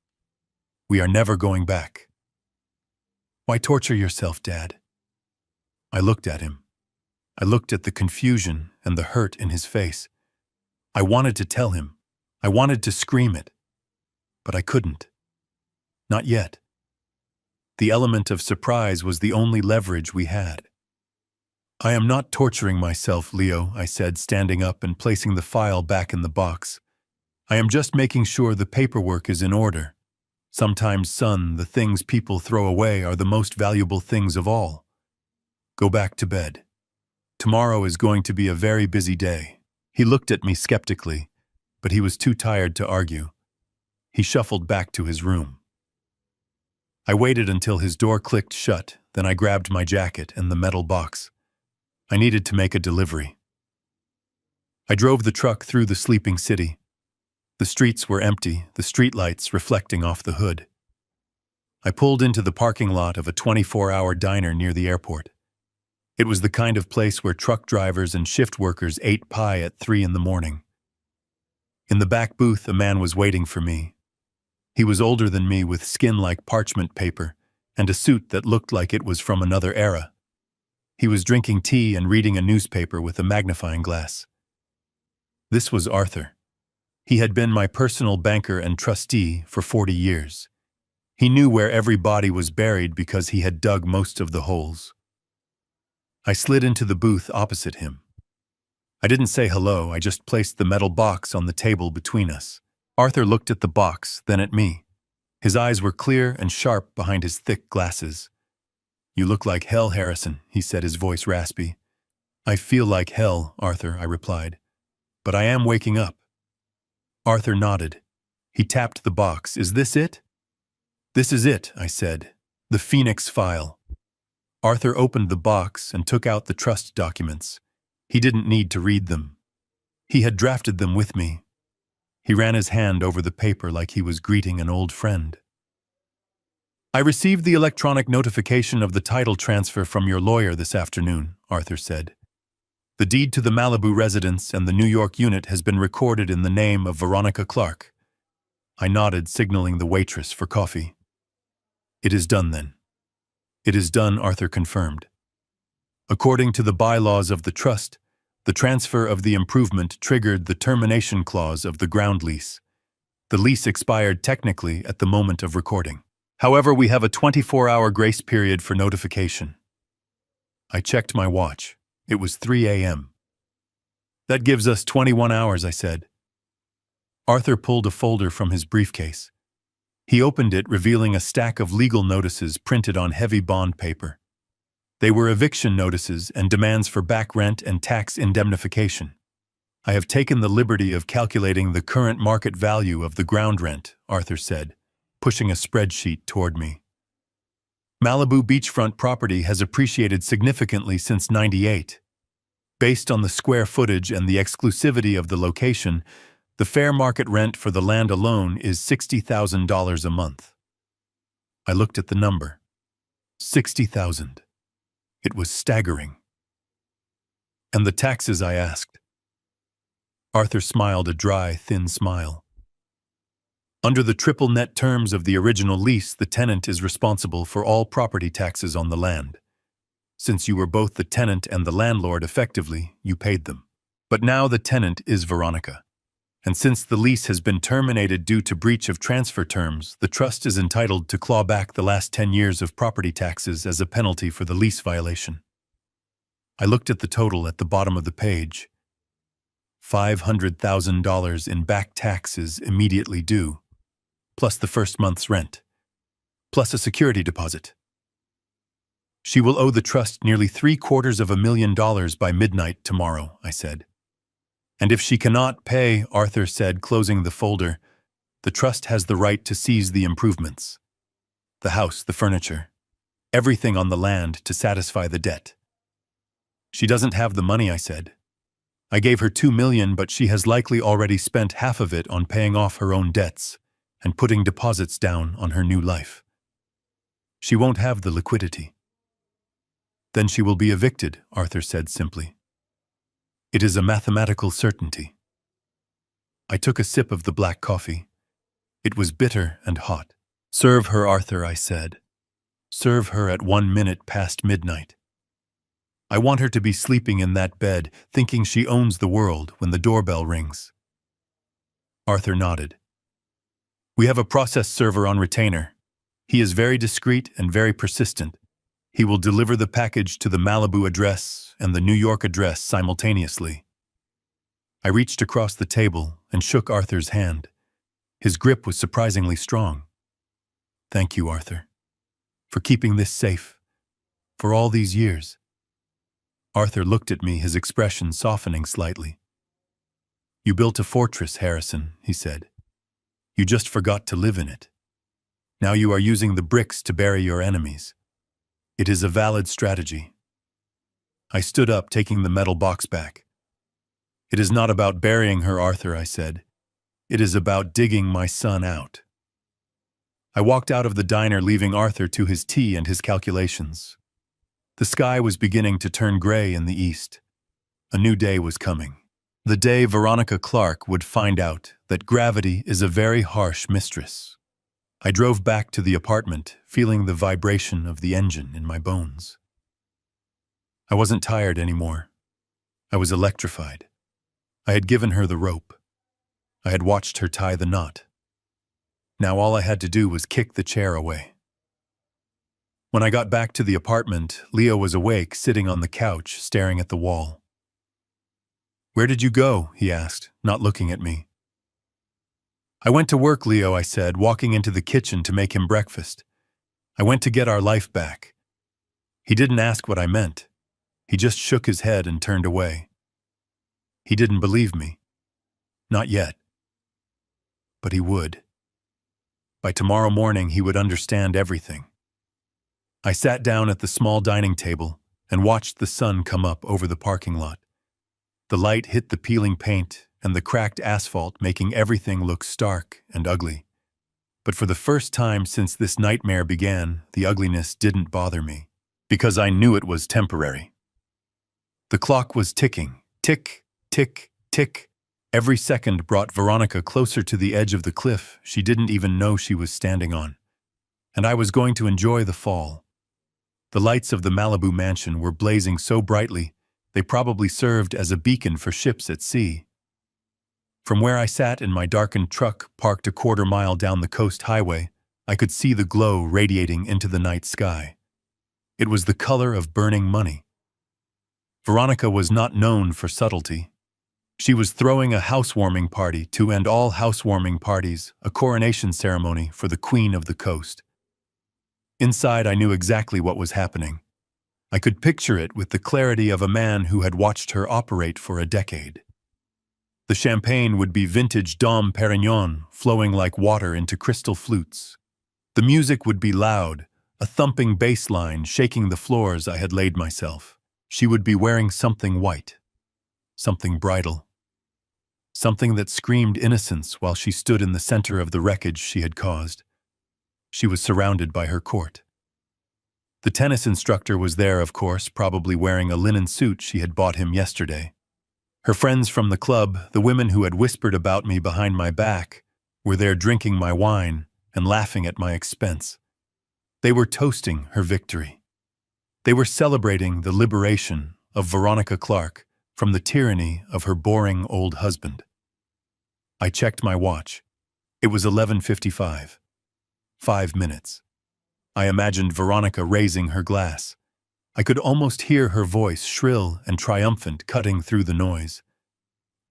We are never going back." "Why torture yourself, Dad?" I looked at him. I looked at the confusion and the hurt in his face. I wanted to tell him. I wanted to scream it. But I couldn't. Not yet. The element of surprise was the only leverage we had. "I am not torturing myself, Leo," I said, standing up and placing the file back in the box. "I am just making sure the paperwork is in order. Sometimes, son, the things people throw away are the most valuable things of all. Go back to bed. Tomorrow is going to be a very busy day." He looked at me skeptically, but he was too tired to argue. He shuffled back to his room. I waited until his door clicked shut, then I grabbed my jacket and the metal box. I needed to make a delivery. I drove the truck through the sleeping city. The streets were empty, the streetlights reflecting off the hood. I pulled into the parking lot of a 24-hour diner near the airport. It was the kind of place where truck drivers and shift workers ate pie at 3 in the morning. In the back booth, a man was waiting for me. He was older than me, with skin like parchment paper and a suit that looked like it was from another era. He was drinking tea and reading a newspaper with a magnifying glass. This was Arthur. He had been my personal banker and trustee for 40 years. He knew where every body was buried because he had dug most of the holes. I slid into the booth opposite him. I didn't say hello, I just placed the metal box on the table between us. Arthur looked at the box, then at me. His eyes were clear and sharp behind his thick glasses. "You look like hell, Harrison," he said, his voice raspy. "I feel like hell, Arthur," I replied. "But I am waking up." Arthur nodded. He tapped the box. "Is this it?" "This is it," I said. "The Phoenix file." Arthur opened the box and took out the trust documents. He didn't need to read them. He had drafted them with me. He ran his hand over the paper like he was greeting an old friend. "I received the electronic notification of the title transfer from your lawyer this afternoon," Arthur said. "The deed to the Malibu residence and the New York unit has been recorded in the name of Veronica Clark." I nodded, signaling the waitress for coffee. "It is done then." It is done, Arthur confirmed. According to the bylaws of the trust, the transfer of the improvement triggered the termination clause of the ground lease. The lease expired technically at the moment of recording. However, we have a 24-hour grace period for notification. I checked my watch. It was 3 a.m. That gives us 21 hours, I said. Arthur pulled a folder from his briefcase. He opened it, revealing a stack of legal notices printed on heavy bond paper. They were eviction notices and demands for back rent and tax indemnification. I have taken the liberty of calculating the current market value of the ground rent, Arthur said, pushing a spreadsheet toward me. Malibu beachfront property has appreciated significantly since '98. Based on the square footage and the exclusivity of the location, the fair market rent for the land alone is $60,000 a month. I looked at the number. 60,000. It was staggering. And the taxes, I asked. Arthur smiled a dry, thin smile. Under the triple net terms of the original lease, the tenant is responsible for all property taxes on the land. Since you were both the tenant and the landlord effectively, you paid them. But now the tenant is Veronica. And since the lease has been terminated due to breach of transfer terms, the trust is entitled to claw back the last 10 years of property taxes as a penalty for the lease violation. I looked at the total at the bottom of the page. $500,000 in back taxes immediately due, plus the first month's rent, plus a security deposit. She will owe the trust nearly $750,000 by midnight tomorrow, I said. And if she cannot pay, Arthur said, closing the folder, the trust has the right to seize the improvements. The house, the furniture, everything on the land to satisfy the debt. She doesn't have the money, I said. I gave her $2 million, but she has likely already spent half of it on paying off her own debts and putting deposits down on her new life. She won't have the liquidity. Then she will be evicted, Arthur said simply. It is a mathematical certainty. I took a sip of the black coffee. It was bitter and hot. Serve her, Arthur, I said. Serve her at 1 minute past midnight. I want her to be sleeping in that bed, thinking she owns the world when the doorbell rings. Arthur nodded. We have a process server on retainer. He is very discreet and very persistent. He will deliver the package to the Malibu address and the New York address simultaneously. I reached across the table and shook Arthur's hand. His grip was surprisingly strong. Thank you, Arthur, for keeping this safe, for all these years. Arthur looked at me, his expression softening slightly. You built a fortress, Harrison, he said. You just forgot to live in it. Now you are using the bricks to bury your enemies. It is a valid strategy. I stood up, taking the metal box back. It is not about burying her, Arthur, I said. It is about digging my son out. I walked out of the diner, leaving Arthur to his tea and his calculations. The sky was beginning to turn gray in the east. A new day was coming. The day Veronica Clark would find out that gravity is a very harsh mistress. I drove back to the apartment, feeling the vibration of the engine in my bones. I wasn't tired anymore. I was electrified. I had given her the rope. I had watched her tie the knot. Now all I had to do was kick the chair away. When I got back to the apartment, Leo was awake, sitting on the couch, staring at the wall. Where did you go? He asked, not looking at me. I went to work, Leo, I said, walking into the kitchen to make him breakfast. I went to get our life back. He didn't ask what I meant. He just shook his head and turned away. He didn't believe me. Not yet. But he would. By tomorrow morning, he would understand everything. I sat down at the small dining table and watched the sun come up over the parking lot. The light hit the peeling paint and the cracked asphalt, making everything look stark and ugly. But for the first time since this nightmare began, the ugliness didn't bother me, because I knew it was temporary. The clock was ticking, tick, tick, tick. Every second brought Veronica closer to the edge of the cliff she didn't even know she was standing on. And I was going to enjoy the fall. The lights of the Malibu mansion were blazing so brightly, they probably served as a beacon for ships at sea. From where I sat in my darkened truck parked a quarter-mile down the coast highway, I could see the glow radiating into the night sky. It was the color of burning money. Veronica was not known for subtlety. She was throwing a housewarming party to end all housewarming parties, a coronation ceremony for the Queen of the Coast. Inside, I knew exactly what was happening. I could picture it with the clarity of a man who had watched her operate for a decade. The champagne would be vintage Dom Perignon, flowing like water into crystal flutes. The music would be loud, a thumping bass line shaking the floors I had laid myself. She would be wearing something white, something bridal, something that screamed innocence while she stood in the center of the wreckage she had caused. She was surrounded by her court. The tennis instructor was there, of course, probably wearing a linen suit she had bought him yesterday. Her friends from the club, the women who had whispered about me behind my back, were there drinking my wine and laughing at my expense. They were toasting her victory. They were celebrating the liberation of Veronica Clark from the tyranny of her boring old husband. I checked my watch. It was 11:55. 5 minutes. I imagined Veronica raising her glass. I could almost hear her voice, shrill and triumphant, cutting through the noise.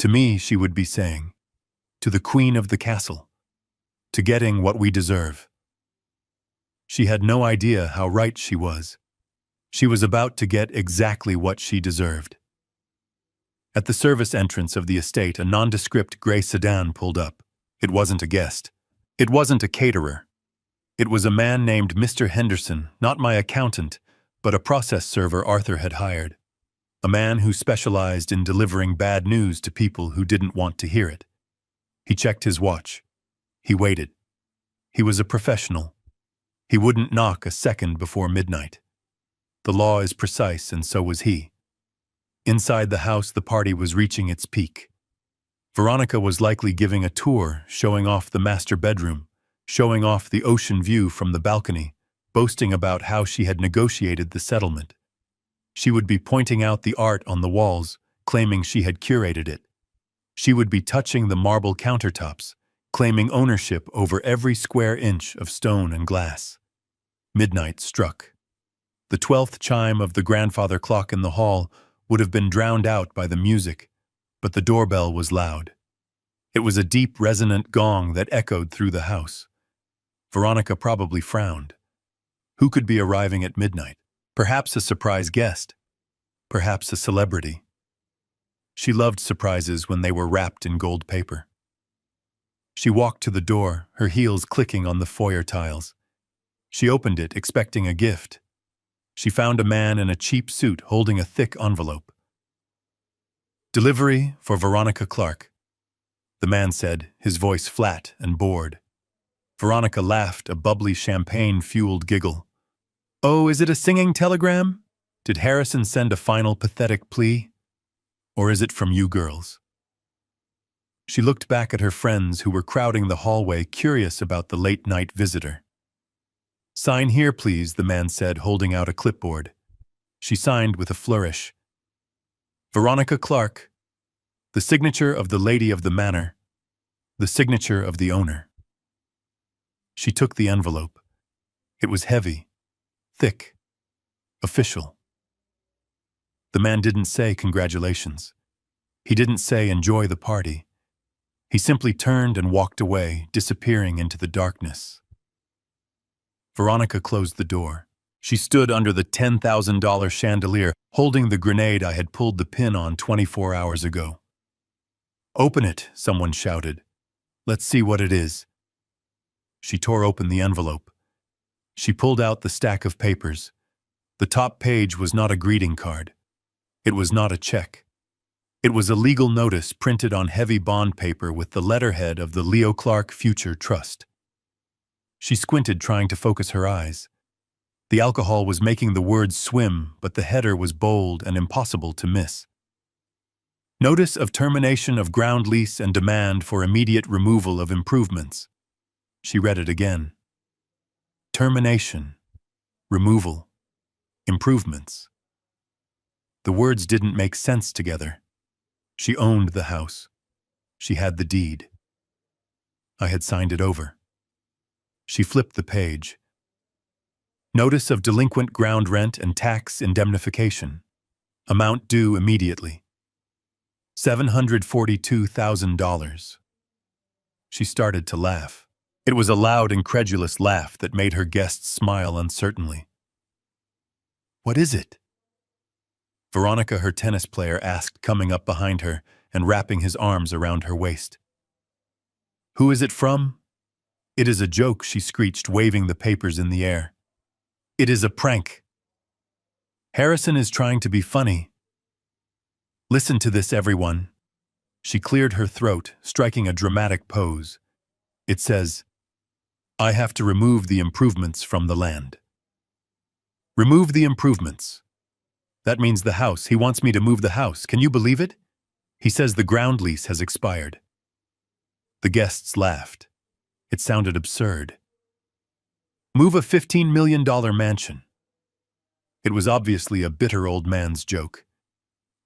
To me, she would be saying, "To the Queen of the Castle, to getting what we deserve." She had no idea how right she was. She was about to get exactly what she deserved. At the service entrance of the estate, a nondescript gray sedan pulled up. It wasn't a guest. It wasn't a caterer. It was a man named Mr. Henderson, not my accountant, but a process server Arthur had hired. A man who specialized in delivering bad news to people who didn't want to hear it. He checked his watch. He waited. He was a professional. He wouldn't knock a second before midnight. The law is precise, and so was he. Inside the house, the party was reaching its peak. Veronica was likely giving a tour, showing off the master bedroom, showing off the ocean view from the balcony, boasting about how she had negotiated the settlement. She would be pointing out the art on the walls, claiming she had curated it. She would be touching the marble countertops, claiming ownership over every square inch of stone and glass. Midnight struck. The 12th chime of the grandfather clock in the hall would have been drowned out by the music, but the doorbell was loud. It was a deep, resonant gong that echoed through the house. Veronica probably frowned. Who could be arriving at midnight? Perhaps a surprise guest. Perhaps a celebrity. She loved surprises when they were wrapped in gold paper. She walked to the door, her heels clicking on the foyer tiles. She opened it, expecting a gift. She found a man in a cheap suit holding a thick envelope. "Delivery for Veronica Clark," the man said, his voice flat and bored. Veronica laughed, a bubbly champagne-fueled giggle. "Oh, is it a singing telegram? Did Harrison send a final pathetic plea? Or is it from you girls?" She looked back at her friends who were crowding the hallway, curious about the late-night visitor. "Sign here, please," the man said, holding out a clipboard. She signed with a flourish. "Veronica Clark. The signature of the lady of the manor. The signature of the owner." She took the envelope. It was heavy, thick, official. The man didn't say congratulations. He didn't say enjoy the party. He simply turned and walked away, disappearing into the darkness. Veronica closed the door. She stood under the $10,000 chandelier, holding the grenade I had pulled the pin on 24 hours ago. "Open it," someone shouted. "Let's see what it is." She tore open the envelope. She pulled out the stack of papers. The top page was not a greeting card. It was not a check. It was a legal notice printed on heavy bond paper with the letterhead of the Leo Clark Future Trust. She squinted, trying to focus her eyes. The alcohol was making the words swim, but the header was bold and impossible to miss. "Notice of termination of ground lease and demand for immediate removal of improvements." She read it again. Termination. Removal. Improvements. The words didn't make sense together. She owned the house. She had the deed. I had signed it over. She flipped the page. Notice of delinquent ground rent and tax indemnification. Amount due immediately. $742,000. She started to laugh. It was a loud, incredulous laugh that made her guests smile uncertainly. "What is it?" Veronica, her tennis player, asked, coming up behind her and wrapping his arms around her waist. "Who is it from?" "It is a joke," she screeched, waving the papers in the air. "It is a prank. Harrison is trying to be funny. Listen to this, everyone." She cleared her throat, striking a dramatic pose. "It says, I have to remove the improvements from the land." Remove the improvements. That means the house. He wants me to move the house. Can you believe it? He says the ground lease has expired. The guests laughed. It sounded absurd. Move a $15 million mansion. It was obviously a bitter old man's joke.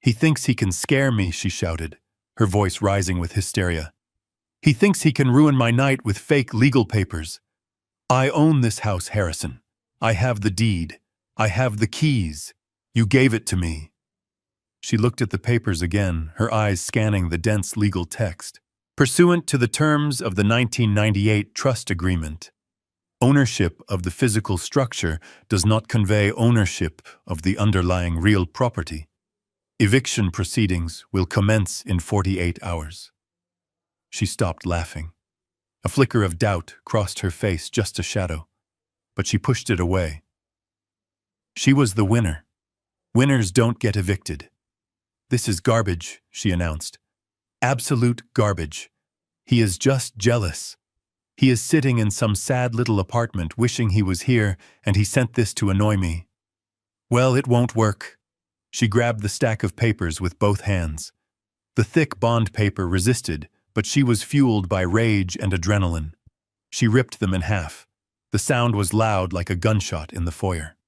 He thinks he can scare me, she shouted, her voice rising with hysteria. He thinks he can ruin my night with fake legal papers. I own this house, Harrison. I have the deed. I have the keys. You gave it to me. She looked at the papers again, her eyes scanning the dense legal text. Pursuant to the terms of the 1998 trust agreement, ownership of the physical structure does not convey ownership of the underlying real property. Eviction proceedings will commence in 48 hours. She stopped laughing. A flicker of doubt crossed her face, just a shadow, but she pushed it away. She was the winner. Winners don't get evicted. This is garbage, she announced. Absolute garbage. He is just jealous. He is sitting in some sad little apartment wishing he was here, and he sent this to annoy me. Well, it won't work. She grabbed the stack of papers with both hands. The thick bond paper resisted, but she was fueled by rage and adrenaline. She ripped them in half. The sound was loud like a gunshot in the foyer.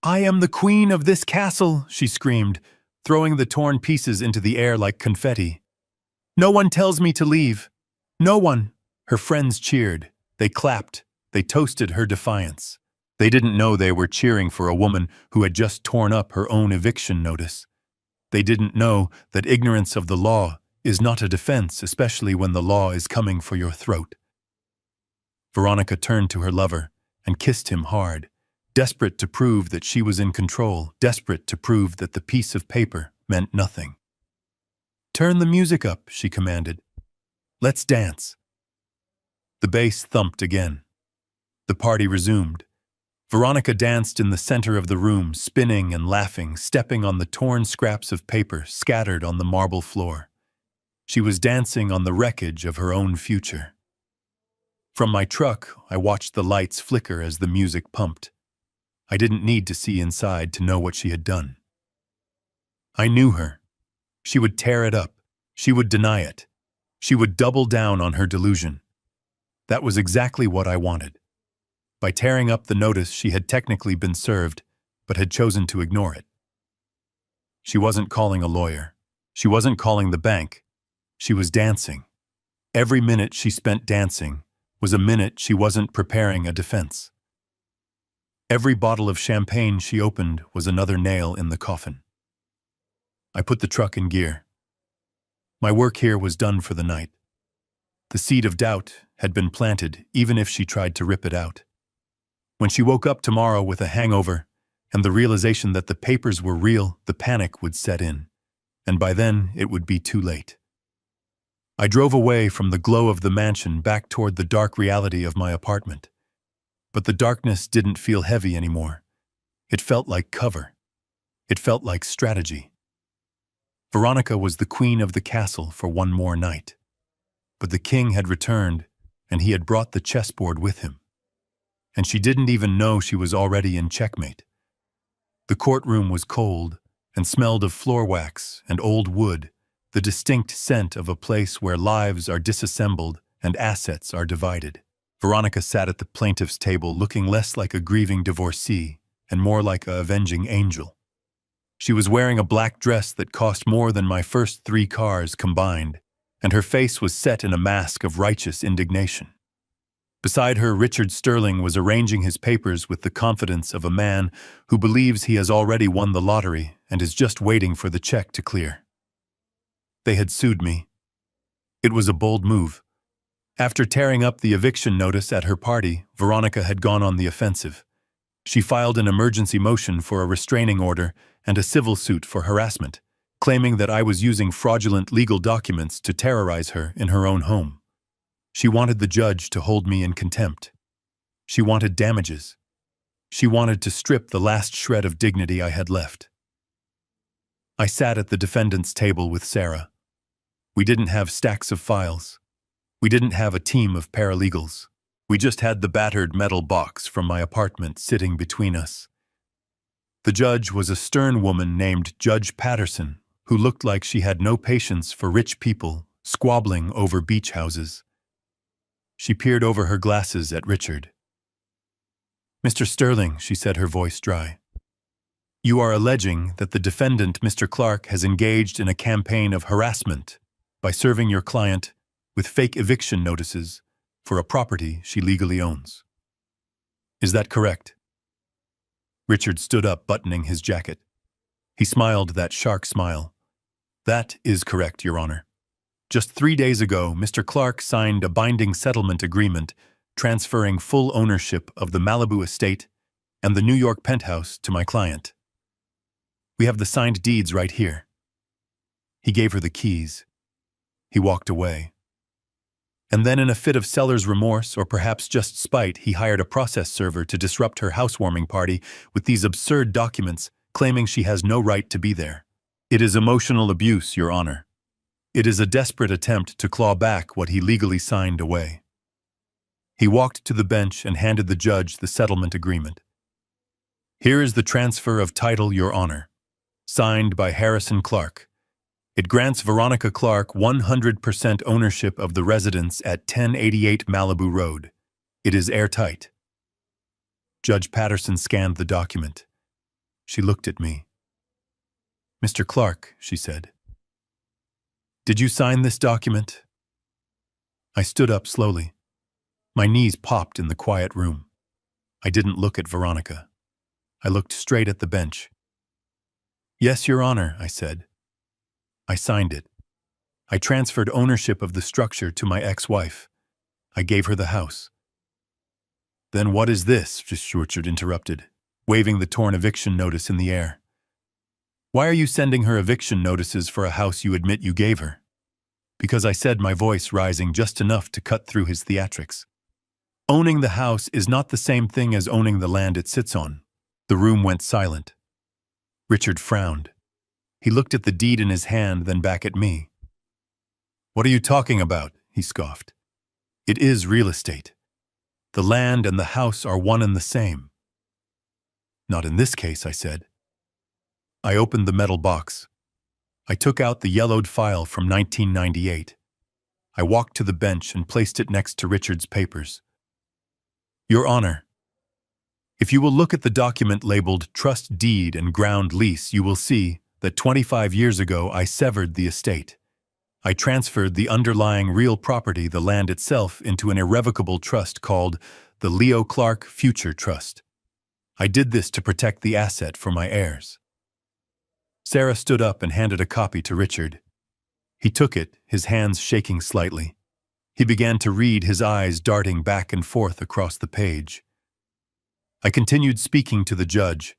I am the queen of this castle, she screamed, throwing the torn pieces into the air like confetti. No one tells me to leave. No one. Her friends cheered. They clapped. They toasted her defiance. They didn't know they were cheering for a woman who had just torn up her own eviction notice. They didn't know that ignorance of the law is not a defense, especially when the law is coming for your throat. Veronica turned to her lover and kissed him hard, desperate to prove that she was in control, desperate to prove that the piece of paper meant nothing. Turn the music up, she commanded. Let's dance. The bass thumped again. The party resumed. Veronica danced in the center of the room, spinning and laughing, stepping on the torn scraps of paper scattered on the marble floor. She was dancing on the wreckage of her own future. From my truck, I watched the lights flicker as the music pumped. I didn't need to see inside to know what she had done. I knew her. She would tear it up. She would deny it. She would double down on her delusion. That was exactly what I wanted. By tearing up the notice, she had technically been served, but had chosen to ignore it. She wasn't calling a lawyer. She wasn't calling the bank. She was dancing. Every minute she spent dancing was a minute she wasn't preparing a defense. Every bottle of champagne she opened was another nail in the coffin. I put the truck in gear. My work here was done for the night. The seed of doubt had been planted, even if she tried to rip it out. When she woke up tomorrow with a hangover and the realization that the papers were real, the panic would set in, and by then it would be too late. I drove away from the glow of the mansion back toward the dark reality of my apartment. But the darkness didn't feel heavy anymore. It felt like cover. It felt like strategy. Veronica was the queen of the castle for one more night. But the king had returned, and he had brought the chessboard with him. And she didn't even know she was already in checkmate. The courtroom was cold and smelled of floor wax and old wood, the distinct scent of a place where lives are disassembled and assets are divided. Veronica sat at the plaintiff's table looking less like a grieving divorcee and more like a avenging angel. She was wearing a black dress that cost more than my first 3 cars combined, and her face was set in a mask of righteous indignation. Beside her, Richard Sterling was arranging his papers with the confidence of a man who believes he has already won the lottery and is just waiting for the check to clear. They had sued me. It was a bold move. After tearing up the eviction notice at her party, Veronica had gone on the offensive. She filed an emergency motion for a restraining order and a civil suit for harassment, claiming that I was using fraudulent legal documents to terrorize her in her own home. She wanted the judge to hold me in contempt. She wanted damages. She wanted to strip the last shred of dignity I had left. I sat at the defendant's table with Sarah. We didn't have stacks of files. We didn't have a team of paralegals. We just had the battered metal box from my apartment sitting between us. The judge was a stern woman named Judge Patterson, who looked like she had no patience for rich people squabbling over beach houses. She peered over her glasses at Richard. "Mr. Sterling," she said, her voice dry, "you are alleging that the defendant, Mr. Clark, has engaged in a campaign of harassment by serving your client with fake eviction notices for a property she legally owns. Is that correct?" Richard stood up, buttoning his jacket. He smiled that shark smile. "That is correct, Your Honor. Just 3 days ago, Mr. Clark signed a binding settlement agreement transferring full ownership of the Malibu estate and the New York penthouse to my client. We have the signed deeds right here." He gave her the keys. He walked away. And then, in a fit of seller's remorse, or perhaps just spite, he hired a process server to disrupt her housewarming party with these absurd documents, claiming she has no right to be there. It is emotional abuse, Your Honor. It is a desperate attempt to claw back what he legally signed away. He walked to the bench and handed the judge the settlement agreement. "Here is the transfer of title, Your Honor, signed by Harrison Clark. It grants Veronica Clark 100% ownership of the residence at 1088 Malibu Road. It is airtight." Judge Patterson scanned the document. She looked at me. "Mr. Clark," she said, "did you sign this document?" I stood up slowly. My knees popped in the quiet room. I didn't look at Veronica. I looked straight at the bench. "Yes, Your Honor," I said. I signed it. I transferred ownership of the structure to my ex-wife. I gave her the house. "Then what is this?" Richard interrupted, waving the torn eviction notice in the air. "Why are you sending her eviction notices for a house you admit you gave her?" Because I said, my voice rising just enough to cut through his theatrics. "Owning the house is not the same thing as owning the land it sits on." The room went silent. Richard frowned. He looked at the deed in his hand, then back at me. "What are you talking about?" he scoffed. "It is real estate. The land and the house are one and the same." "Not in this case," I said. I opened the metal box. I took out the yellowed file from 1998. I walked to the bench and placed it next to Richard's papers. "Your Honor, if you will look at the document labeled Trust Deed and Ground Lease, you will see that 25 years ago I severed the estate. I transferred the underlying real property, the land itself, into an irrevocable trust called the Leo Clark Future Trust. I did this to protect the asset for my heirs." Sarah stood up and handed a copy to Richard. He took it, his hands shaking slightly. He began to read, his eyes darting back and forth across the page. I continued speaking to the judge.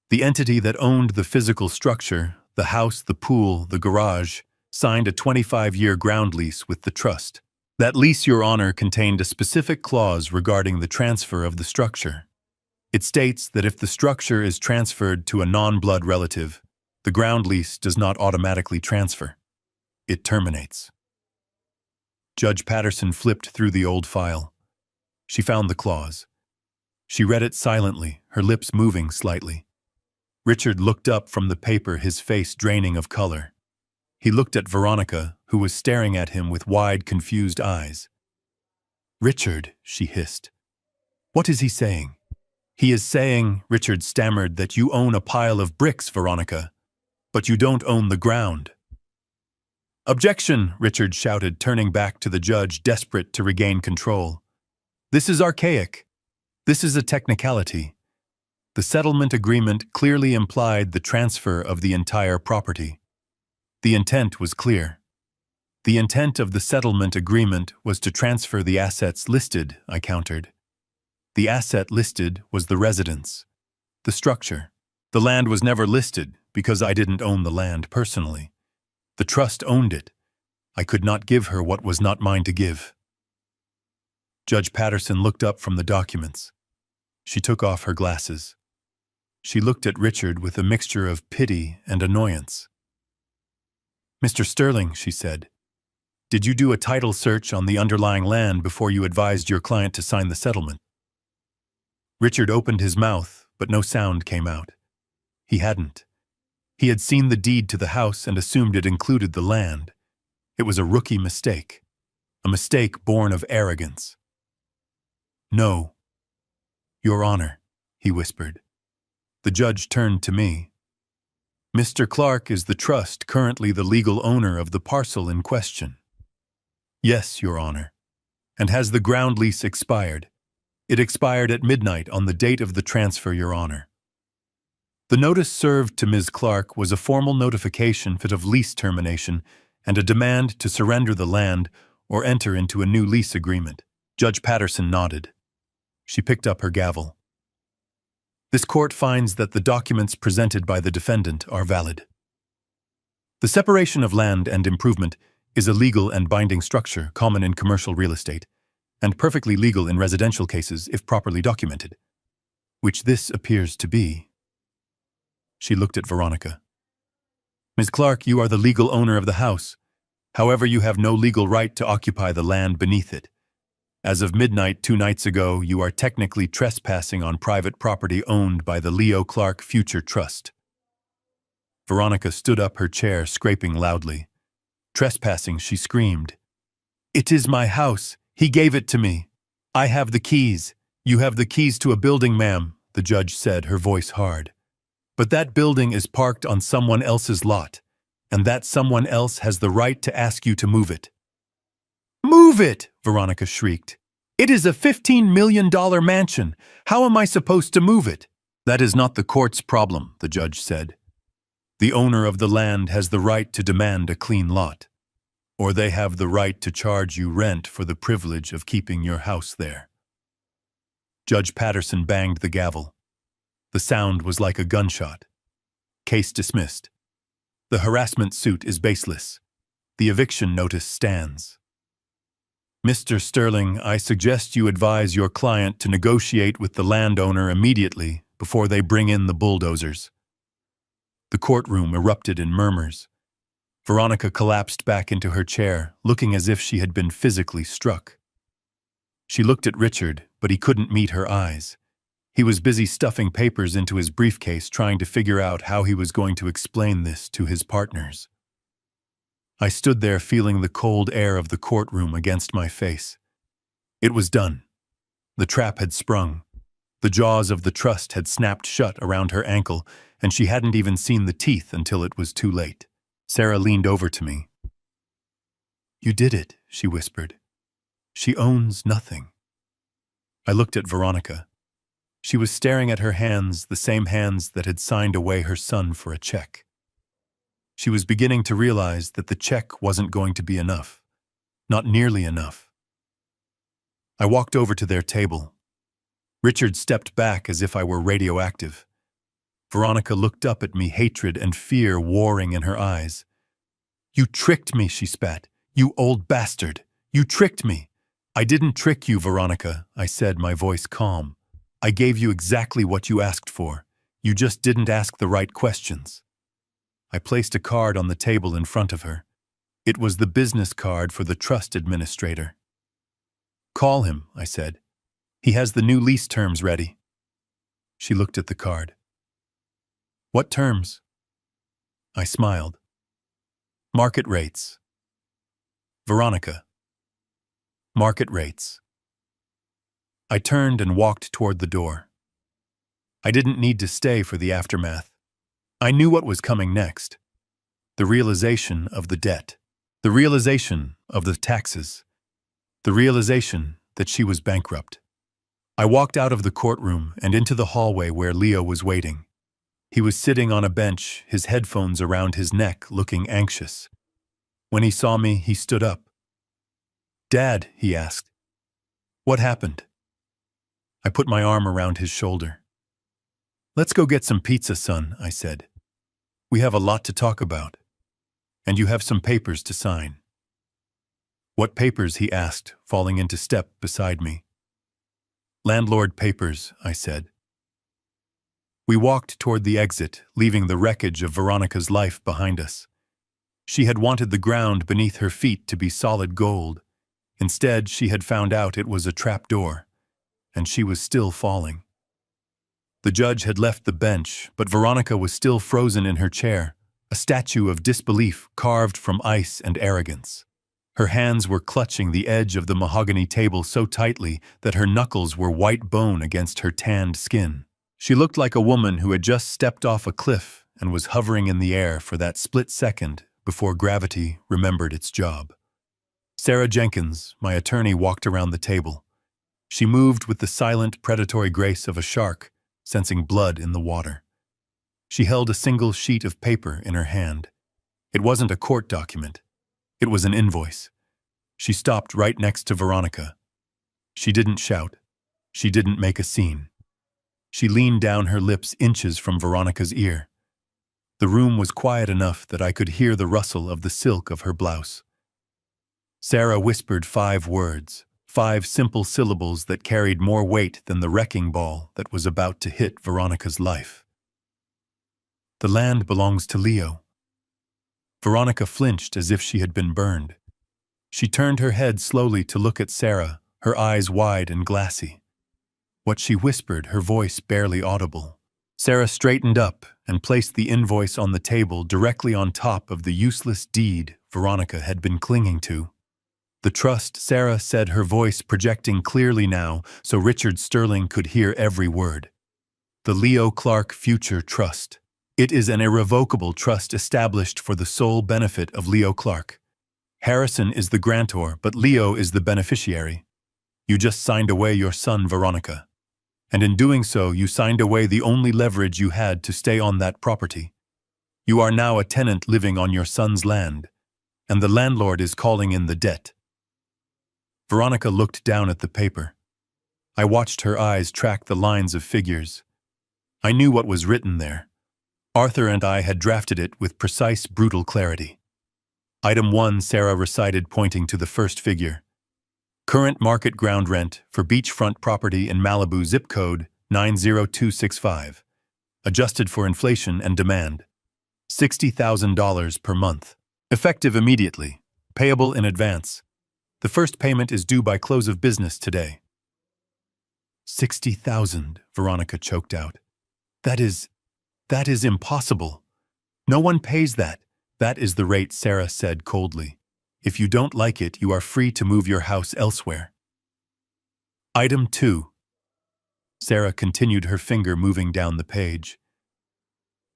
The entity that owned the physical structure, the house, the pool, the garage, signed a 25-year ground lease with the trust. That lease, Your Honor, contained a specific clause regarding the transfer of the structure. It states that if the structure is transferred to a non-blood relative, the ground lease does not automatically transfer. It terminates. Judge Patterson flipped through the old file. She found the clause. She read it silently, her lips moving slightly. Richard looked up from the paper, his face draining of color. He looked at Veronica, who was staring at him with wide, confused eyes. "Richard," she hissed. "What is he saying? He is saying, Richard stammered, that you own a pile of bricks, Veronica, but you don't own the ground. Objection, Richard shouted, turning back to the judge, desperate to regain control. This is archaic. This is a technicality. The settlement agreement clearly implied the transfer of the entire property. The intent was clear. The intent of the settlement agreement was to transfer the assets listed, I countered. The asset listed was the residence, the structure. The land was never listed because I didn't own the land personally. The trust owned it. I could not give her what was not mine to give. Judge Patterson looked up from the documents. She took off her glasses. She looked at Richard with a mixture of pity and annoyance. Mr. Sterling, she said, did you do a title search on the underlying land before you advised your client to sign the settlement? Richard opened his mouth, but no sound came out. He hadn't. He had seen the deed to the house and assumed it included the land. It was a rookie mistake. A mistake born of arrogance. No. Your Honor, he whispered. The judge turned to me. Mr. Clark is the trust currently the legal owner of the parcel in question. Yes, Your Honor. And has the ground lease expired? It expired at midnight on the date of the transfer, Your Honor. The notice served to Ms. Clark was a formal notification of lease termination and a demand to surrender the land or enter into a new lease agreement. Judge Patterson nodded. She picked up her gavel. This court finds that the documents presented by the defendant are valid. The separation of land and improvement is a legal and binding structure common in commercial real estate, and perfectly legal in residential cases if properly documented, which this appears to be. She looked at Veronica. Ms. Clark, you are the legal owner of the house. However, you have no legal right to occupy the land beneath it. As of midnight 2 nights ago, you are technically trespassing on private property owned by the Leo Clark Future Trust. Veronica stood up her chair, scraping loudly. Trespassing, she screamed. It is my house. He gave it to me. I have the keys. You have the keys to a building, ma'am, the judge said, her voice hard. But that building is parked on someone else's lot, and that someone else has the right to ask you to move it. Move it! Veronica shrieked. It is a $15 million mansion. How am I supposed to move it? That is not the court's problem, the judge said. The owner of the land has the right to demand a clean lot, or they have the right to charge you rent for the privilege of keeping your house there. Judge Patterson banged the gavel. The sound was like a gunshot. Case dismissed. The harassment suit is baseless. The eviction notice stands. Mr. Sterling, I suggest you advise your client to negotiate with the landowner immediately before they bring in the bulldozers. The courtroom erupted in murmurs. Veronica collapsed back into her chair, looking as if she had been physically struck. She looked at Richard, but he couldn't meet her eyes. He was busy stuffing papers into his briefcase, trying to figure out how he was going to explain this to his partners. I stood there feeling the cold air of the courtroom against my face. It was done. The trap had sprung. The jaws of the trust had snapped shut around her ankle, and she hadn't even seen the teeth until it was too late. Sarah leaned over to me. You did it, she whispered. She owns nothing. I looked at Veronica. She was staring at her hands, the same hands that had signed away her son for a check. She was beginning to realize that the check wasn't going to be enough. Not nearly enough. I walked over to their table. Richard stepped back as if I were radioactive. Veronica looked up at me, hatred and fear warring in her eyes. You tricked me, she spat. You old bastard. You tricked me. I didn't trick you, Veronica, I said, my voice calm. I gave you exactly what you asked for. You just didn't ask the right questions. I placed a card on the table in front of her. It was the business card for the trust administrator. Call him, I said. He has the new lease terms ready. She looked at the card. What terms? I smiled. Market rates. Veronica. Market rates. I turned and walked toward the door. I didn't need to stay for the aftermath. I knew what was coming next. The realization of the debt. The realization of the taxes. The realization that she was bankrupt. I walked out of the courtroom and into the hallway where Leo was waiting. He was sitting on a bench, his headphones around his neck, looking anxious. When he saw me, he stood up. "Dad," he asked, "what happened?" I put my arm around his shoulder. "Let's go get some pizza, son," I said. "We have a lot to talk about. And you have some papers to sign." "What papers?" he asked, falling into step beside me. "Landlord papers," I said. We walked toward the exit, leaving the wreckage of Veronica's life behind us. She had wanted the ground beneath her feet to be solid gold. Instead, she had found out it was a trapdoor, and she was still falling. The judge had left the bench, but Veronica was still frozen in her chair, a statue of disbelief carved from ice and arrogance. Her hands were clutching the edge of the mahogany table so tightly that her knuckles were white bone against her tanned skin. She looked like a woman who had just stepped off a cliff and was hovering in the air for that split second before gravity remembered its job. Sarah Jenkins, my attorney, walked around the table. She moved with the silent, predatory grace of a shark, sensing blood in the water. She held a single sheet of paper in her hand. It wasn't a court document. It was an invoice. She stopped right next to Veronica. She didn't shout. She didn't make a scene. She leaned down, her lips inches from Veronica's ear. The room was quiet enough that I could hear the rustle of the silk of her blouse. Sarah whispered 5 words, 5 simple syllables that carried more weight than the wrecking ball that was about to hit Veronica's life. "The land belongs to Leo." Veronica flinched as if she had been burned. She turned her head slowly to look at Sarah, her eyes wide and glassy. What she whispered, her voice barely audible. Sarah straightened up and placed the invoice on the table directly on top of the useless deed Veronica had been clinging to. "The trust," Sarah said, her voice projecting clearly now so Richard Sterling could hear every word. "The Leo Clark Future Trust. It is an irrevocable trust established for the sole benefit of Leo Clark. Harrison is the grantor, but Leo is the beneficiary. You just signed away your son, Veronica. And in doing so, you signed away the only leverage you had to stay on that property. You are now a tenant living on your son's land, and the landlord is calling in the debt." Veronica looked down at the paper. I watched her eyes track the lines of figures. I knew what was written there. Arthur and I had drafted it with precise, brutal clarity. Item 1, Sarah recited, pointing to the first figure. "Current market ground rent for beachfront property in Malibu, zip code 90265. Adjusted for inflation and demand. $60,000 per month. Effective immediately. Payable in advance. The first payment is due by close of business today." $60,000, Veronica choked out. That is impossible. No one pays that. "That is the rate," Sarah said coldly. "If you don't like it, you are free to move your house elsewhere." Item 2. Sarah continued, her finger moving down the page.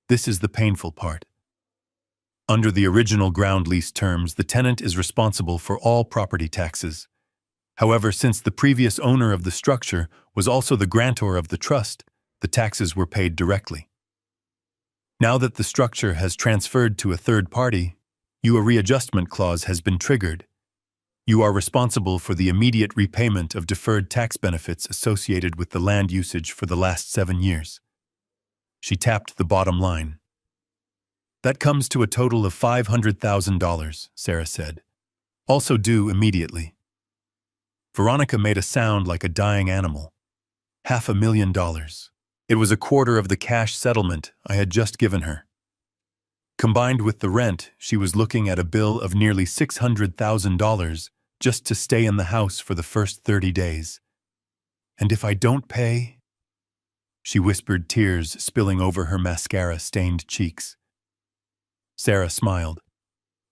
"This is the painful part. Under the original ground lease terms, the tenant is responsible for all property taxes. However, since the previous owner of the structure was also the grantor of the trust, the taxes were paid directly. Now that the structure has transferred to a third party, a readjustment clause has been triggered. You are responsible for the immediate repayment of deferred tax benefits associated with the land usage for the last 7 years." She tapped the bottom line. "That comes to a total of $500,000, Sarah said. "Also due immediately." Veronica made a sound like a dying animal. $500,000. It was a quarter of the cash settlement I had just given her. Combined with the rent, she was looking at a bill of nearly $600,000 just to stay in the house for the first 30 days. "And if I don't pay?" She whispered, tears spilling over her mascara-stained cheeks. Sarah smiled.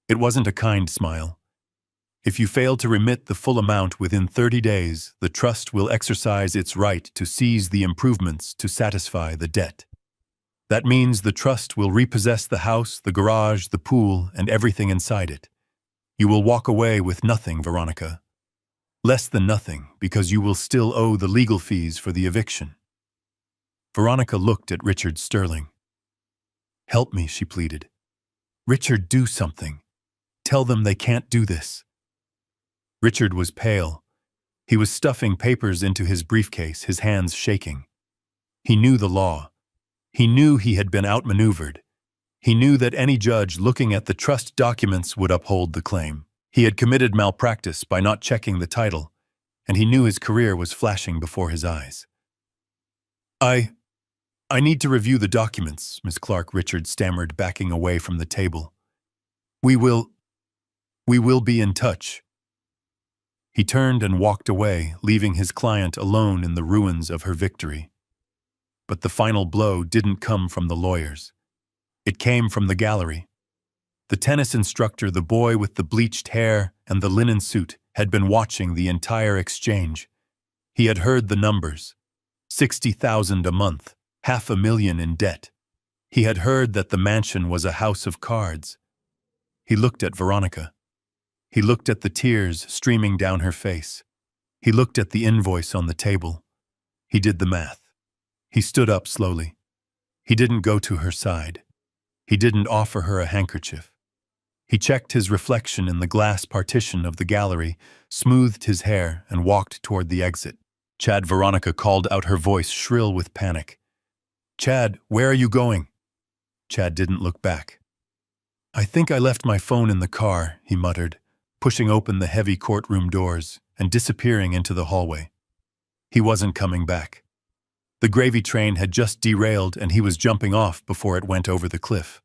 It wasn't a kind smile. If you fail to remit the full amount within 30 days, the trust will exercise its right to seize the improvements to satisfy the debt. That means the trust will repossess the house, the garage, the pool, and everything inside it. You will walk away with nothing, Veronica. Less than nothing, because you will still owe the legal fees for the eviction. Veronica looked at Richard Sterling. "Help me," she pleaded. "Richard, do something. Tell them they can't do this." Richard was pale. He was stuffing papers into his briefcase, his hands shaking. He knew the law. He knew he had been outmaneuvered. He knew that any judge looking at the trust documents would uphold the claim. He had committed malpractice by not checking the title, and he knew his career was flashing before his eyes. I need to review the documents, Miss Clark," Richard stammered, backing away from the table. We will be in touch." He turned and walked away, leaving his client alone in the ruins of her victory. But the final blow didn't come from the lawyers. It came from the gallery. The tennis instructor, the boy with the bleached hair and the linen suit, had been watching the entire exchange. He had heard the numbers. 60,000 a month, 500,000 in debt. He had heard that the mansion was a house of cards. He looked at Veronica. He looked at the tears streaming down her face. He looked at the invoice on the table. He did the math. He stood up slowly. He didn't go to her side. He didn't offer her a handkerchief. He checked his reflection in the glass partition of the gallery, smoothed his hair, and walked toward the exit. "Chad," Veronica called out, her voice shrill with panic. "Chad, where are you going?" Chad didn't look back. "I think I left my phone in the car," he muttered, pushing open the heavy courtroom doors and disappearing into the hallway. He wasn't coming back. The gravy train had just derailed and he was jumping off before it went over the cliff.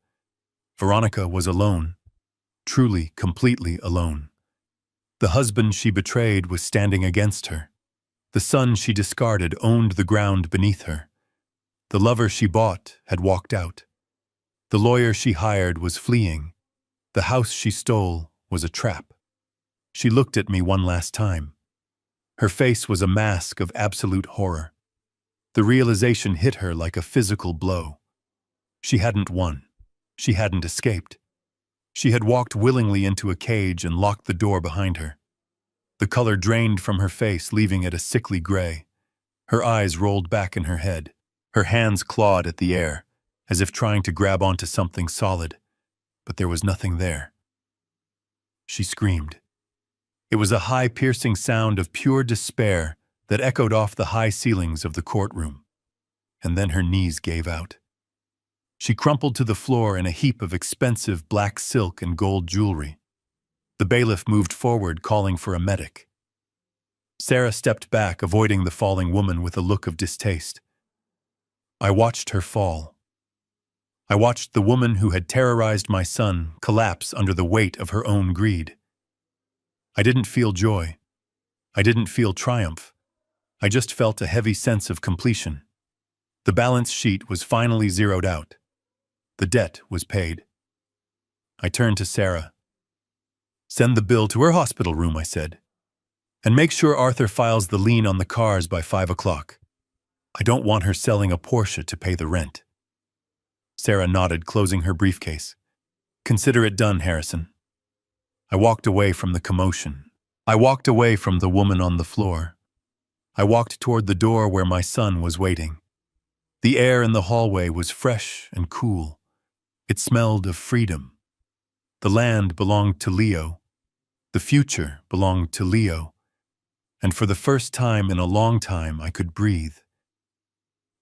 Veronica was alone. Truly, completely alone. The husband she betrayed was standing against her. The son she discarded owned the ground beneath her. The lover she bought had walked out. The lawyer she hired was fleeing. The house she stole was a trap. She looked at me one last time. Her face was a mask of absolute horror. The realization hit her like a physical blow. She hadn't won. She hadn't escaped. She had walked willingly into a cage and locked the door behind her. The color drained from her face, leaving it a sickly gray. Her eyes rolled back in her head. Her hands clawed at the air, as if trying to grab onto something solid, but there was nothing there. She screamed. It was a high, piercing sound of pure despair that echoed off the high ceilings of the courtroom. And then her knees gave out. She crumpled to the floor in a heap of expensive black silk and gold jewelry. The bailiff moved forward, calling for a medic. Sarah stepped back, avoiding the falling woman with a look of distaste. I watched her fall. I watched the woman who had terrorized my son collapse under the weight of her own greed. I didn't feel joy. I didn't feel triumph. I just felt a heavy sense of completion. The balance sheet was finally zeroed out. The debt was paid. I turned to Sarah. "Send the bill to her hospital room," I said. "And make sure Arthur files the lien on the cars by 5 o'clock. I don't want her selling a Porsche to pay the rent." Sarah nodded, closing her briefcase. "Consider it done, Harrison." I walked away from the commotion. I walked away from the woman on the floor. I walked toward the door where my son was waiting. The air in the hallway was fresh and cool. It smelled of freedom. The land belonged to Leo. The future belonged to Leo. And for the first time in a long time, I could breathe.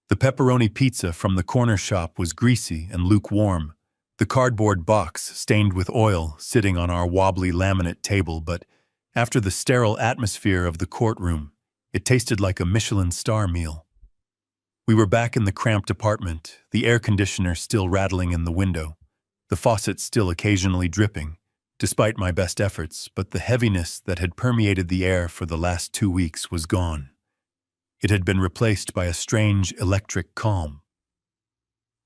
The pepperoni pizza from the corner shop was greasy and lukewarm, the cardboard box stained with oil sitting on our wobbly laminate table, but after the sterile atmosphere of the courtroom, it tasted like a Michelin star meal. We were back in the cramped apartment, the air conditioner still rattling in the window, the faucet still occasionally dripping, despite my best efforts, but the heaviness that had permeated the air for the last 2 weeks was gone. It had been replaced by a strange electric calm.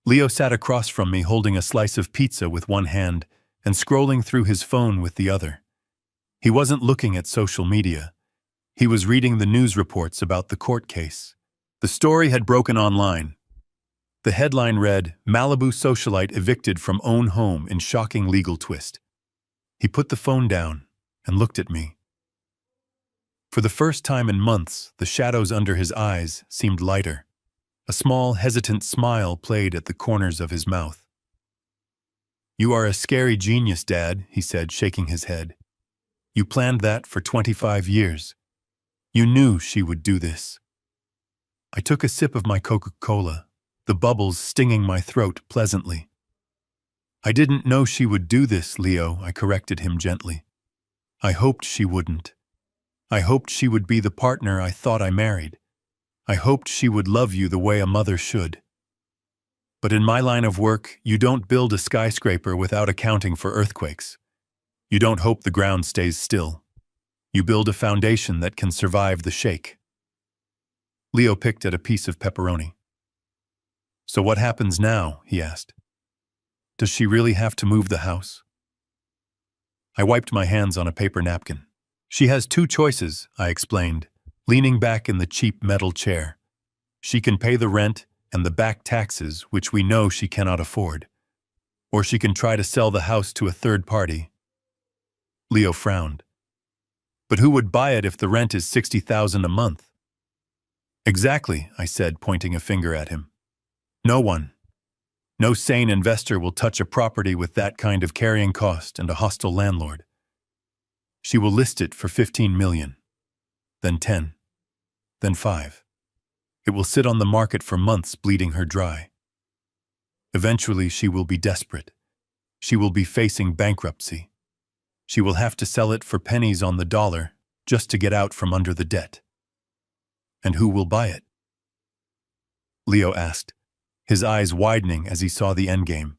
Leo sat across from me, holding a slice of pizza with one hand and scrolling through his phone with the other. He wasn't looking at social media. He was reading the news reports about the court case. The story had broken online. The headline read, "Malibu socialite evicted from own home in shocking legal twist." He put the phone down and looked at me. For the first time in months, the shadows under his eyes seemed lighter. A small, hesitant smile played at the corners of his mouth. "You are a scary genius, Dad," he said, shaking his head. "You planned that for 25 years. You knew she would do this." I took a sip of my Coca-Cola, the bubbles stinging my throat pleasantly. "I didn't know she would do this, Leo," I corrected him gently. "I hoped she wouldn't. I hoped she would be the partner I thought I married. I hoped she would love you the way a mother should. But in my line of work, you don't build a skyscraper without accounting for earthquakes. You don't hope the ground stays still. You build a foundation that can survive the shake." Leo picked at a piece of pepperoni. "So what happens now?" he asked. "Does she really have to move the house?" I wiped my hands on a paper napkin. "She has two choices," I explained, leaning back in the cheap metal chair. "She can pay the rent and the back taxes, which we know she cannot afford. Or she can try to sell the house to a third party." Leo frowned. "But who would buy it if the rent is $60,000 a month?" "Exactly," I said, pointing a finger at him. "No one. No sane investor will touch a property with that kind of carrying cost and a hostile landlord. She will list it for $15 million, then 10, then 5. It will sit on the market for months, bleeding her dry. Eventually, she will be desperate. She will be facing bankruptcy. She will have to sell it for pennies on the dollar just to get out from under the debt. And who will buy it?" Leo asked, his eyes widening as he saw the endgame.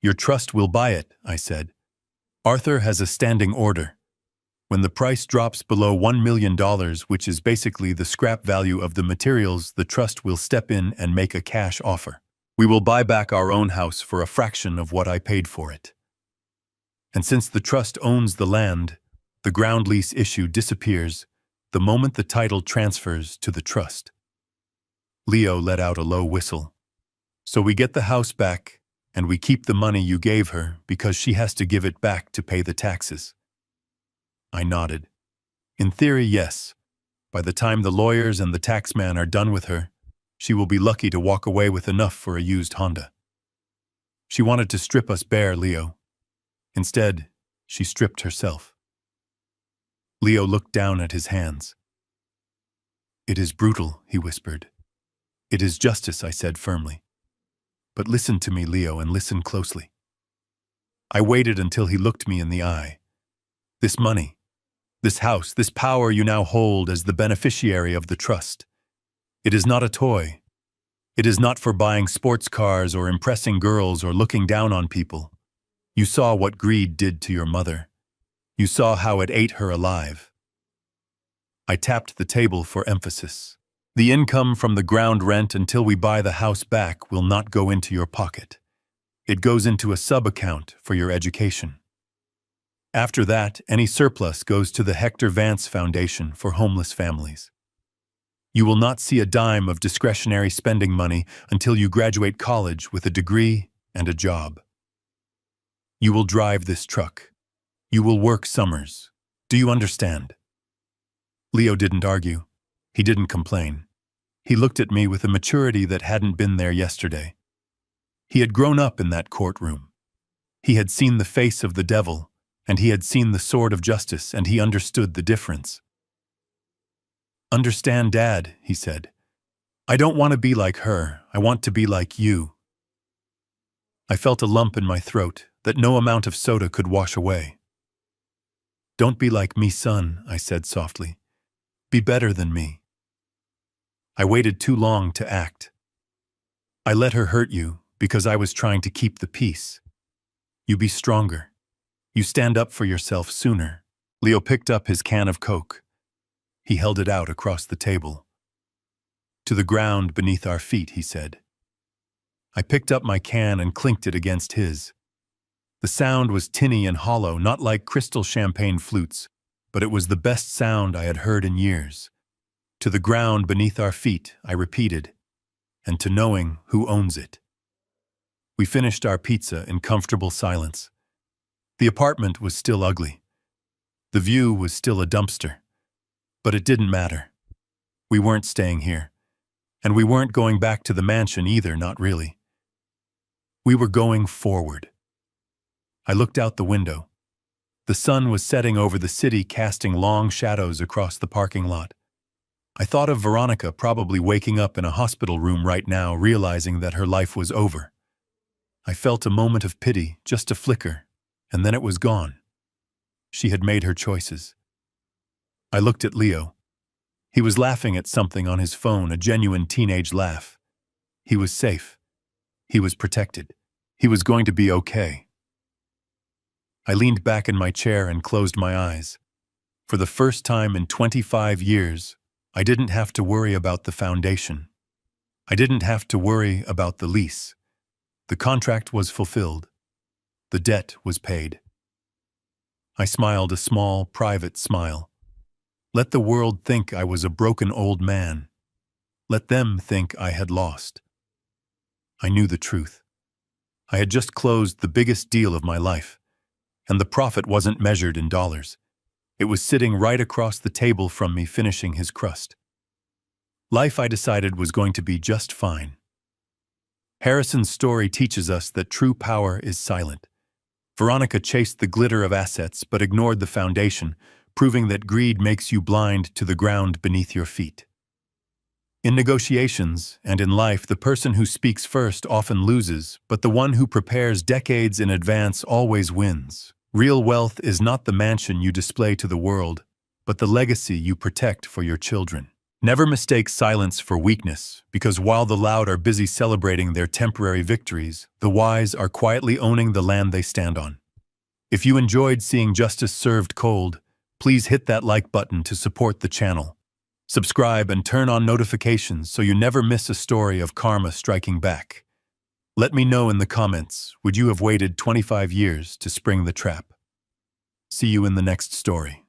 "Your trust will buy it," I said. "Arthur has a standing order. When the price drops below $1 million, which is basically the scrap value of the materials, the trust will step in and make a cash offer. We will buy back our own house for a fraction of what I paid for it. And since the trust owns the land, the ground lease issue disappears the moment the title transfers to the trust." Leo let out a low whistle. "So we get the house back, and we keep the money you gave her because she has to give it back to pay the taxes." I nodded. "In theory, yes. By the time the lawyers and the taxman are done with her, she will be lucky to walk away with enough for a used Honda." She wanted to strip us bare, Leo. Instead, she stripped herself. Leo looked down at his hands. "It is brutal," he whispered. "It is justice," I said firmly. "But listen to me, Leo, and listen closely." I waited until he looked me in the eye. "This money, this house, this power you now hold as the beneficiary of the trust. It is not a toy. It is not for buying sports cars or impressing girls or looking down on people. You saw what greed did to your mother. You saw how it ate her alive." I tapped the table for emphasis. "The income from the ground rent until we buy the house back will not go into your pocket. It goes into a sub-account for your education. After that, any surplus goes to the Hector Vance Foundation for homeless families. You will not see a dime of discretionary spending money until you graduate college with a degree and a job. You will drive this truck. You will work summers. Do you understand?" Leo didn't argue. He didn't complain. He looked at me with a maturity that hadn't been there yesterday. He had grown up in that courtroom. He had seen the face of the devil, and he had seen the sword of justice, and he understood the difference. "Understand, Dad," he said. "I don't want to be like her. I want to be like you." I felt a lump in my throat that no amount of soda could wash away. "Don't be like me, son," I said softly. "Be better than me." I waited too long to act. "I let her hurt you because I was trying to keep the peace. You be stronger. You stand up for yourself sooner." Leo picked up his can of Coke. He held it out across the table. "To the ground beneath our feet," he said. I picked up my can and clinked it against his. The sound was tinny and hollow, not like crystal champagne flutes, but it was the best sound I had heard in years. To the ground beneath our feet, I repeated, and to knowing who owns it. We finished our pizza in comfortable silence. The apartment was still ugly. The view was still a dumpster. But it didn't matter. We weren't staying here. And we weren't going back to the mansion either, not really. We were going forward. I looked out the window. The sun was setting over the city, casting long shadows across the parking lot. I thought of Veronica probably waking up in a hospital room right now, realizing that her life was over. I felt a moment of pity, just a flicker, and then it was gone. She had made her choices. I looked at Leo. He was laughing at something on his phone, a genuine teenage laugh. He was safe. He was protected. He was going to be okay. I leaned back in my chair and closed my eyes. For the first time in 25 years, I didn't have to worry about the foundation. I didn't have to worry about the lease. The contract was fulfilled. The debt was paid. I smiled a small, private smile. Let the world think I was a broken old man. Let them think I had lost. I knew the truth. I had just closed the biggest deal of my life, and the profit wasn't measured in dollars. It was sitting right across the table from me, finishing his crust. Life, I decided, was going to be just fine. Harrison's story teaches us that true power is silent. Veronica chased the glitter of assets but ignored the foundation, proving that greed makes you blind to the ground beneath your feet. In negotiations and in life, the person who speaks first often loses, but the one who prepares decades in advance always wins. Real wealth is not the mansion you display to the world, but the legacy you protect for your children. Never mistake silence for weakness, because while the loud are busy celebrating their temporary victories, the wise are quietly owning the land they stand on. If you enjoyed seeing justice served cold, please hit that like button to support the channel. Subscribe and turn on notifications so you never miss a story of karma striking back. Let me know in the comments, would you have waited 25 years to spring the trap? See you in the next story.